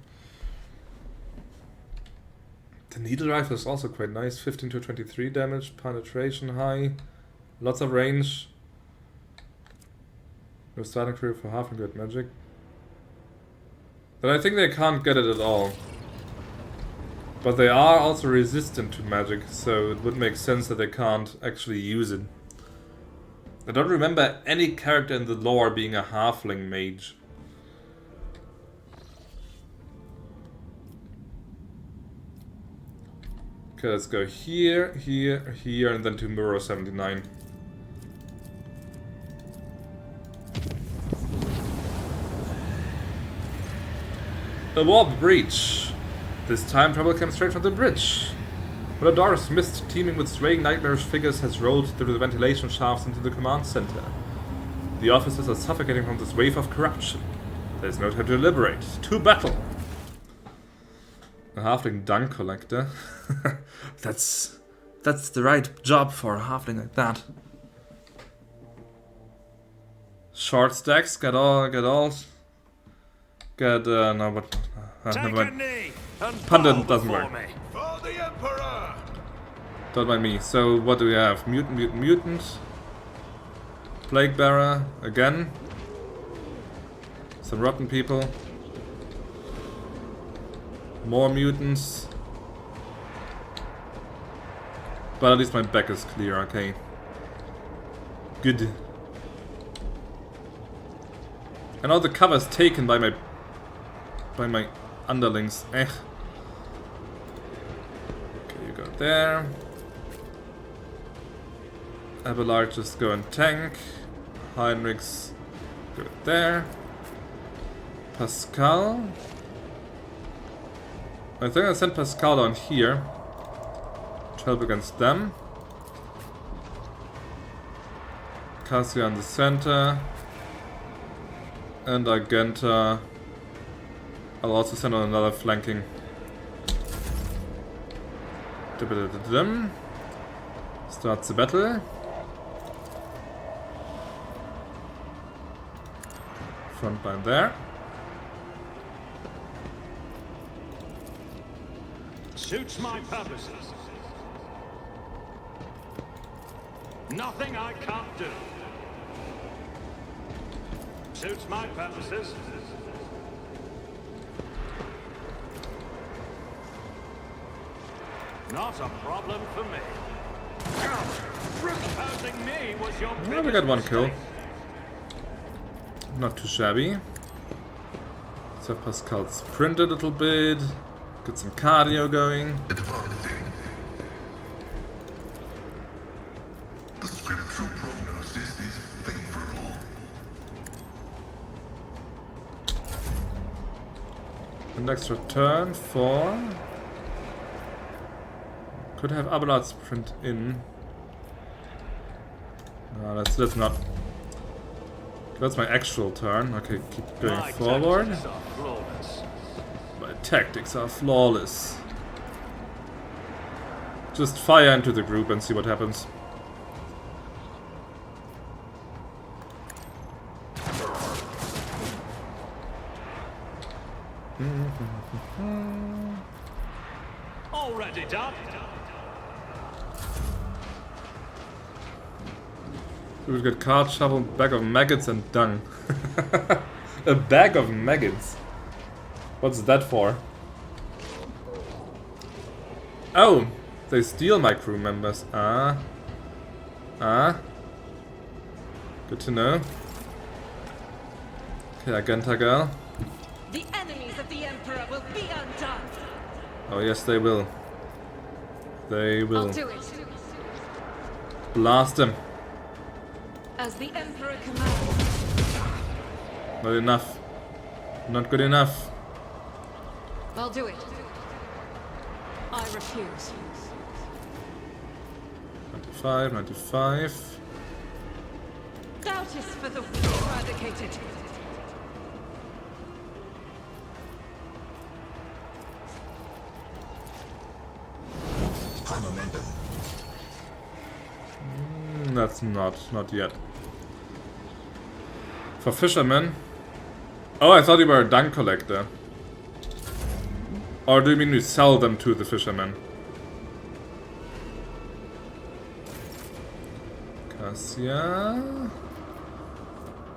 The needle rifle is also quite nice. 15 to 23 damage, penetration high, lots of range. No starting crew for half and good magic. But I think they can't get it at all. But they are also resistant to magic, so it would make sense that they can't actually use it. I don't remember any character in the lore being a halfling mage. Okay, let's go here, here, here, and then to Muro 79. A warp breach. This time trouble came straight from the bridge. When a dark mist teeming with straying nightmarish figures has rolled through the ventilation shafts into the command center. The officers are suffocating from this wave of corruption. There is no time to deliberate. To battle! A halfling dung collector. That's the right job for a halfling like that. Short stacks, no, but never mind. Pundit doesn't work. For the Emperor! Don't mind me. So what do we have? Mutant. Plague Bearer again. Some rotten people. More mutants. But at least my back is clear, okay. Good. And all the cover's taken by my underlings. Okay, you go there. Abelard just go and tank. Heinrichs go there. Pascal. I think I sent Pascal down here to help against them. Cassia in the center. And Argenta. I'll also send on another flanking. Starts the battle. Front line there. Suits my purposes. Nothing I can't do. Suits my purposes. Not a problem for me. Opposing me was your well, we got one kill. Not too shabby. Let's have Pascal sprint a little bit. Get some cardio going. The scriptural prognosis is favorable. An extra turn for... Could have Abelard sprint in. No, that's not. That's my actual turn. Okay, keep going forward. By tactics are flawless. Just fire into the group and see what happens. Already done. So we've got card, shovel, bag of maggots, and dung. A bag of maggots? What's that for? Oh! They steal my crew members. Ah. Good to know. Okay, Agenta girl. The enemies of the Emperor will be undone. Oh yes, they will. They will. I'll do it. Blast them. As the Emperor commands. Not enough. Not good enough. I'll do it. I refuse. 95, 95. Doubt is for the weak eradicated. That's not yet. For fishermen? Oh, I thought you were a dung collector. Or do you mean you sell them to the fishermen? Cassia.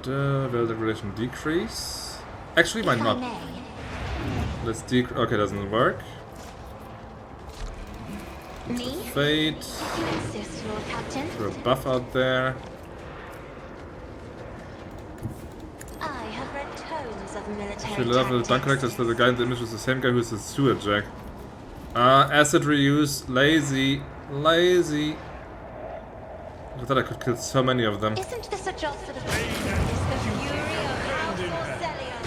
The well degradation decrease. Actually, why not? Let's okay, doesn't work. Me? Fate. You insist, Lord Captain. Throw a buff out there. I have read tomes of military If you level the dunk collector, so the guy in the image is the same guy who's a sewer jack. Acid reuse, lazy. I thought I could kill so many of them. Isn't this a job for the fury of House Stellos?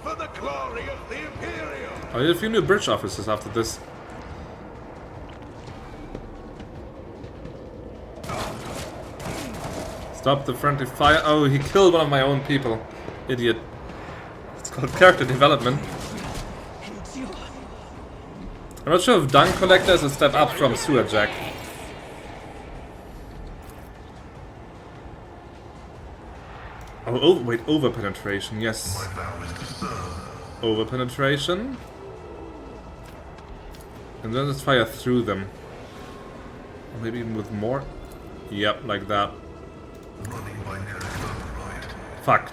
For the glory of the Imperium! I need a few new bridge officers after this. Stop the friendly fire. Oh, he killed one of my own people. Idiot. It's called character development. I'm not sure if Dung Collector is a step up from Sewer Jack. Oh, wait, over penetration, yes. Over penetration. And then let's fire through them. Or maybe even with more. Yep, like that. Fuck.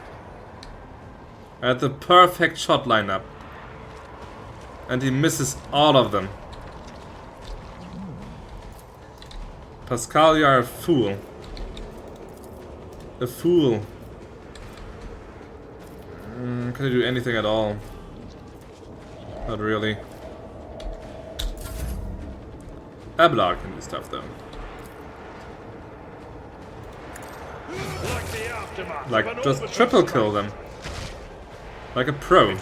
I had the perfect shot lineup. And he misses all of them. Pascal, you are a fool. A fool. Can you do anything at all? Not really. Ablar can do stuff though. Like just triple kill them. Like a pro.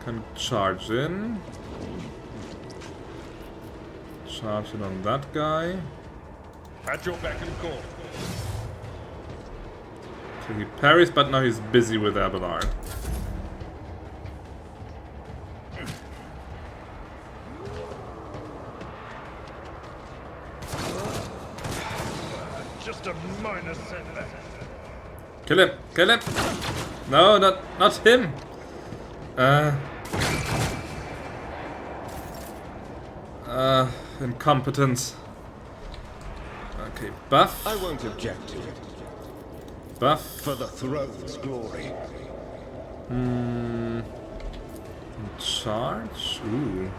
Can charge in. Charge in on that guy. At your beck and call. So he parries, but now he's busy with Abelard. Just a minor setback. Kill him! Kill him! No, not him! Incompetence. Okay, buff. I won't object to it. Buff. For the throne's glory. Charge? Ooh.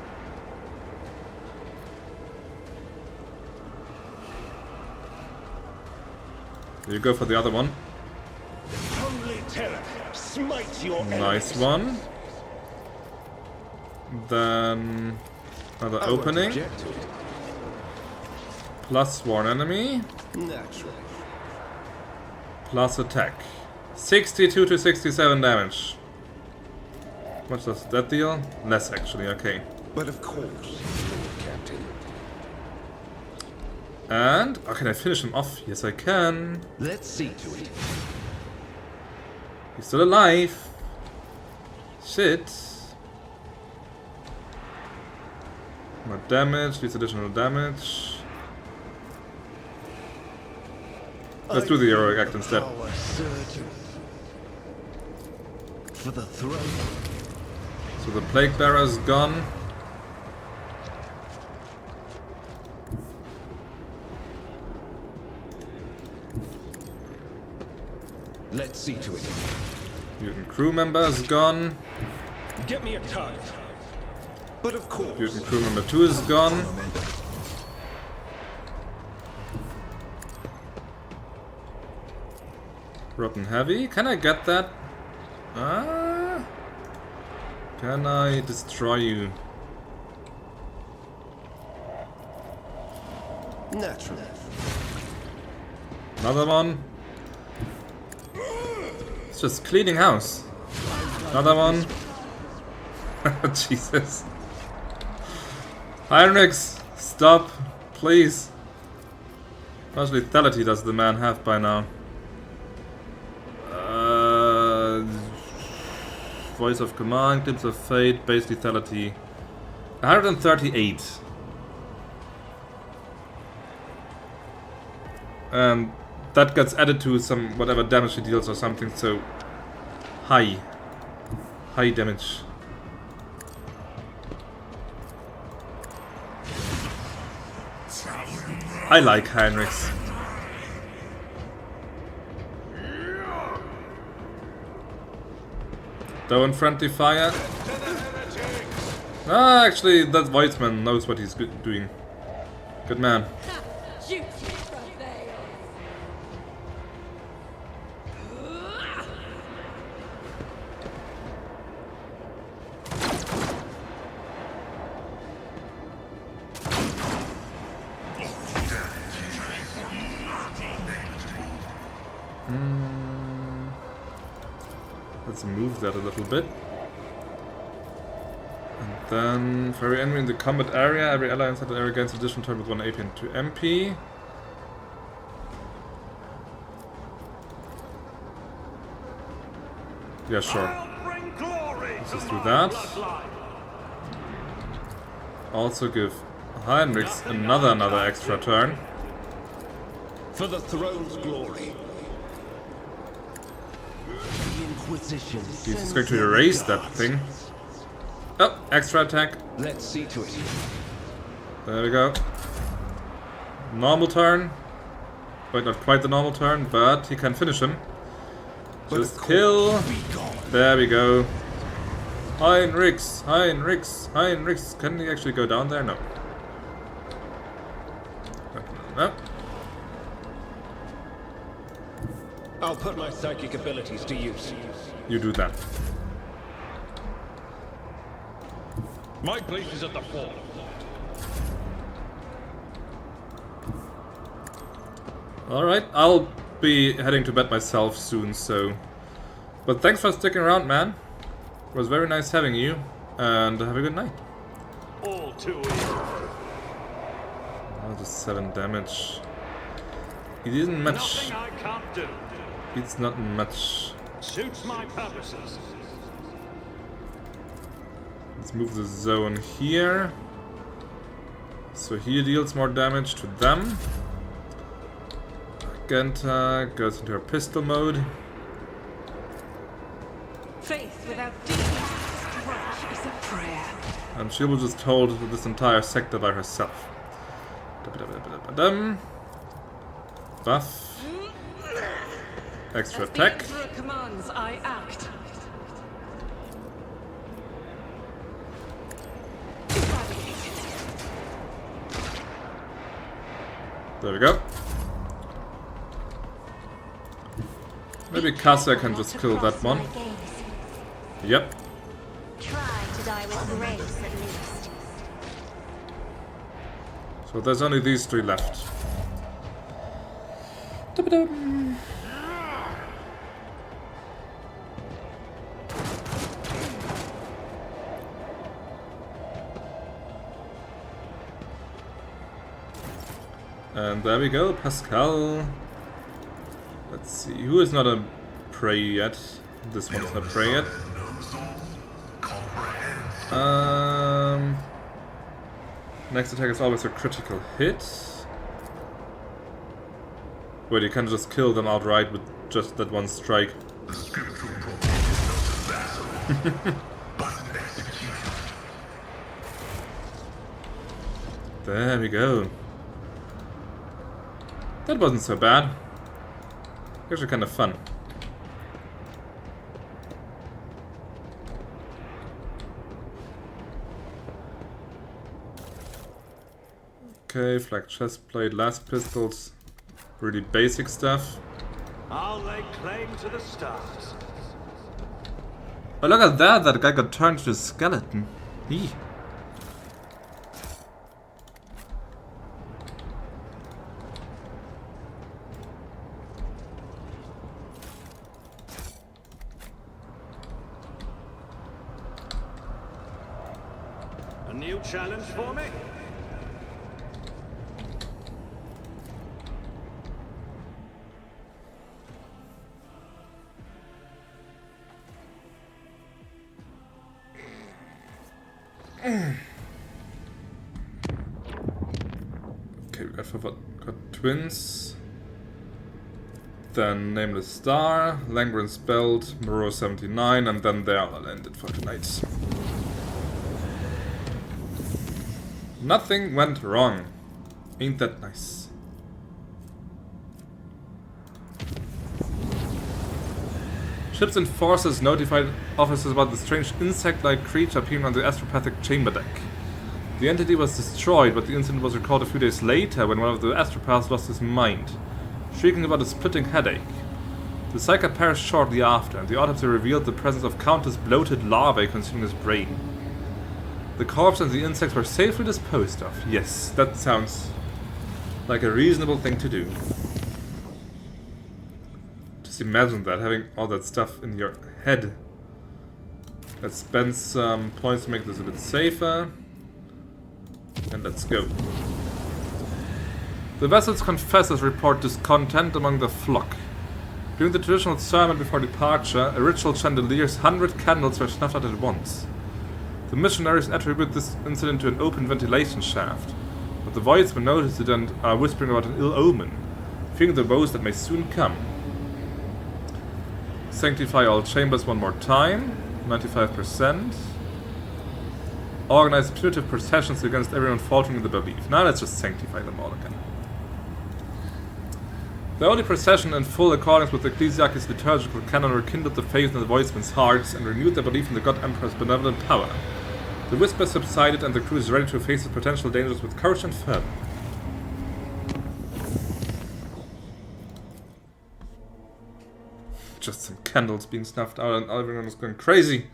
You go for the other one. Comely terror, smite your nice one. Then another opening. Plus sworn enemy. Naturally. Plus attack. 62 to 67 damage. What does that deal? Less actually, okay. But of course, Lord Captain. And oh, can I finish him off? Yes, I can. Let's see to it. He's still alive. Shit. More damage, needs additional damage. Let's do the heroic act instead. For the throne. So the Plague Bearer is gone. Let's see to it. Mutant crew member is gone. Get me a target. But of course. Mutant crew member 2 is gone. Rotten heavy. Can I get that? Ah. Can I destroy you? Naturally. Another one. It's just cleaning house. Another one. Jesus. Heinrichs, stop, please. How much lethality does the man have by now? Voice of command, glimpse of fate, base lethality. 138. That gets added to some whatever damage he deals or something, so high damage. I like Heinrichs. Don't friendly fire. Ah, actually, that Voidsman knows what he's doing. Good man. Let's move that a little bit. And then, for every enemy in the combat area, every ally inside the area gains additional turn with 1 AP and 2 MP. Yeah, sure. Let's just do that. Also give Heinrichs another extra turn. For the throne's glory. He's going to erase that thing. Oh, extra attack. Let's see to it. There we go. Normal turn. Wait, not quite the normal turn, but he can finish him. Just kill. There we go. Heinrichs. Can he actually go down there? No. No. I'll put my psychic abilities to use. You do that. My place is at the fort. Alright, I'll be heading to bed myself soon, so... But thanks for sticking around, man. It was very nice having you, and have a good night. All too easy. Oh, just 7 damage. It isn't much. Nothing I can't do. It's not much. Suits my purposes. Let's move the zone here. So he deals more damage to them. Genta goes into her pistol mode. Faith without deeds is a prayer. And she will just hold this entire sector by herself. Buff. Extra attack. As the Emperor commands, I act. There we go. Maybe Kassa can just kill that one. Yep. Try to die with grace at least. So there's only these 3 left. And there we go, Pascal. Let's see, who is not a prey yet? This one is not prey yet. Next attack is always a critical hit. Wait, you can just kill them outright with just that one strike. The scriptural prophet is not a vassal, but an executioner. There we go. That wasn't so bad. Actually kind of fun. Okay, flak chestplate, last pistols. Really basic stuff. I'll lay claim to the stars. Oh, look at that! That guy got turned into a skeleton. Eee. A new challenge for me? Okay, we got twins. Then Nameless Star, Langren's Belt, Moreau 79, and then there I'll end it for tonight. Nothing went wrong. Ain't that nice? Ships and forces notified officers about the strange insect-like creature appearing on the astropathic chamber deck. The entity was destroyed, but the incident was recalled a few days later when one of the astropaths lost his mind, shrieking about a splitting headache. The psychic perished shortly after, and the autopsy revealed the presence of countless bloated larvae consuming his brain. The corpse and the insects were safely disposed of. Yes, that sounds like a reasonable thing to do. Just imagine that, having all that stuff in your head. Let's spend some points to make this a bit safer. And let's go. The vessel's confessors report discontent among the flock. During the traditional sermon before departure, a ritual chandelier's 100 candles were snuffed out at once. The missionaries attribute this incident to an open ventilation shaft, but the voidsmen noticed it and are whispering about an ill omen, fearing the woes that may soon come. Sanctify all chambers one more time, 95%. Organize punitive processions against everyone faltering in the belief. Now let's just sanctify them all again. The only procession in full accordance with the Ecclesiarchy's liturgical canon rekindled the faith in the voidsmen's hearts and renewed their belief in the God Emperor's benevolent power. The whispers subsided and the crew is ready to face its potential dangers with courage and fervor. Just some candles being snuffed out and everyone is going crazy.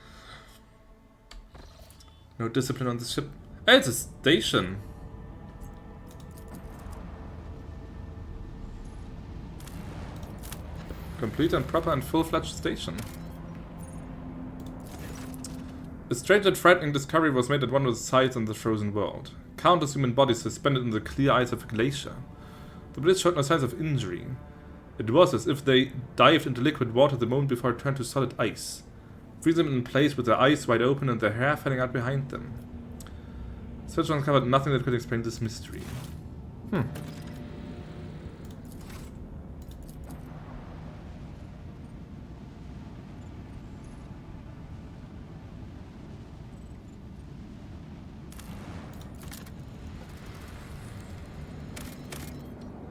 No discipline on the ship. Hey, it's a station. Complete and proper and full-fledged station. A strange and frightening discovery was made at one of the sites on the frozen world. Countless human bodies suspended in the clear ice of a glacier. The bodies showed no signs of injury. It was as if they dived into liquid water the moment before it turned to solid ice, freezing them in place with their eyes wide open and their hair fanning out behind them. Search uncovered nothing that could explain this mystery.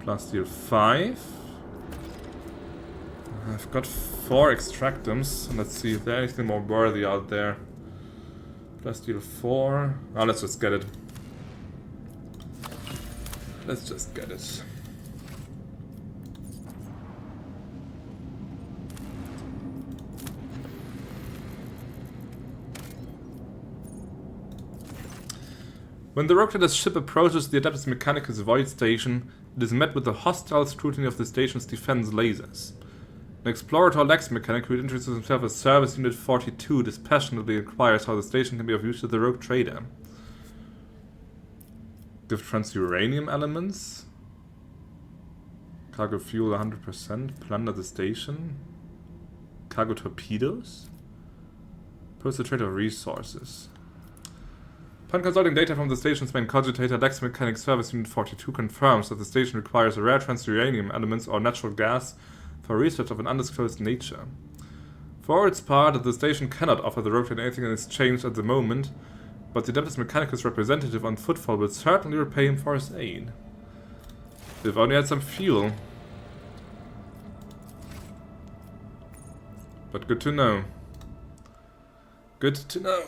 Plus deal 5. I've got 4 extractums. Let's see if there's anything more worthy out there. Plus deal 4. Oh, let's just get it. Let's just get it. When the Rogue Trader's ship approaches the Adaptation Mechanicus Void Station, it is met with the hostile scrutiny of the station's defense lasers. An Explorator Lex mechanic who introduces himself as Service Unit 42 dispassionately inquires how the station can be of use to the Rogue Trader. Give transuranium elements? Cargo fuel 100%. Plunder the station. Cargo torpedoes. Post the trade of resources. Upon consulting data from the station's main cogitator, Dex Mechanics Service Unit 42 confirms that the station requires a rare transuranium elements or natural gas for research of an undisclosed nature. For its part, the station cannot offer the rogue anything in exchange at the moment, but the Adeptus Mechanicus representative on Footfall will certainly repay him for his aid. We've only had some fuel. But good to know. Good to know.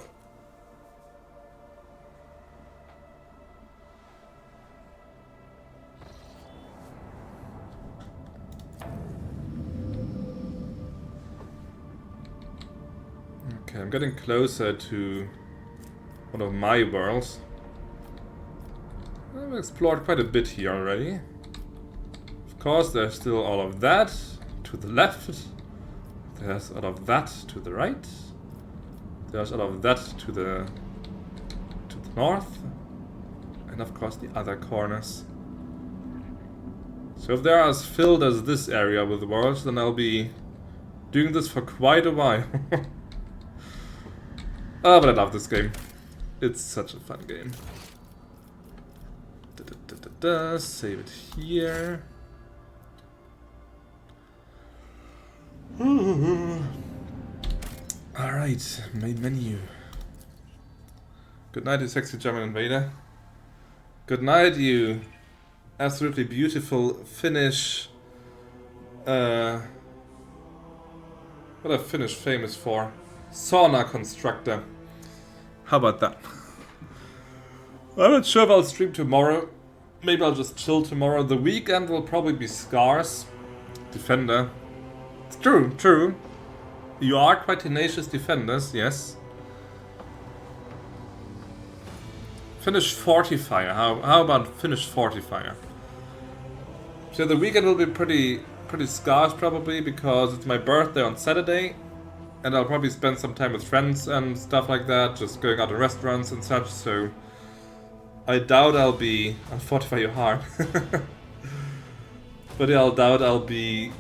Okay, I'm getting closer to one of my worlds. I've explored quite a bit here already. Of course, there's still all of that to the left. There's all of that to the right. There's all of that to the north. And of course the other corners. So if they are as filled as this area with worlds, then I'll be doing this for quite a while. Oh, but I love this game. It's such a fun game. Save it here. Alright, main menu. Good night, you sexy German invader. Good night, you absolutely beautiful Finnish. What are Finnish famous for? Sauna constructor. How about that? I'm not sure if I'll stream tomorrow. Maybe I'll just chill tomorrow. The weekend will probably be Scars. Defender. It's true, true. You are quite tenacious defenders, yes. Finnish Fortifier. How about Finnish Fortifier? So the weekend will be pretty scarce probably because it's my birthday on Saturday. And I'll probably spend some time with friends and stuff like that, just going out to restaurants and such, so I doubt I'll be... I'll fortify your heart. But yeah, I doubt I'll be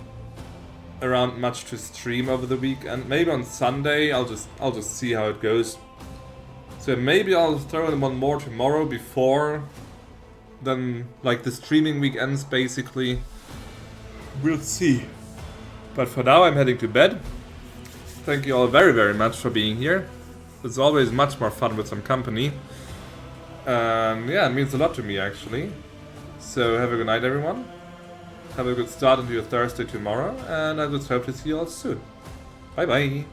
around much to stream over the week, and maybe on Sunday I'll just see how it goes. So maybe I'll throw in one more tomorrow before then, like, the streaming week ends basically. We'll see. But for now I'm heading to bed. Thank you all very, very much for being here. It's always much more fun with some company. Yeah, it means a lot to me actually. So have a good night everyone. Have a good start into your Thursday tomorrow, and I just hope to see you all soon. Bye bye.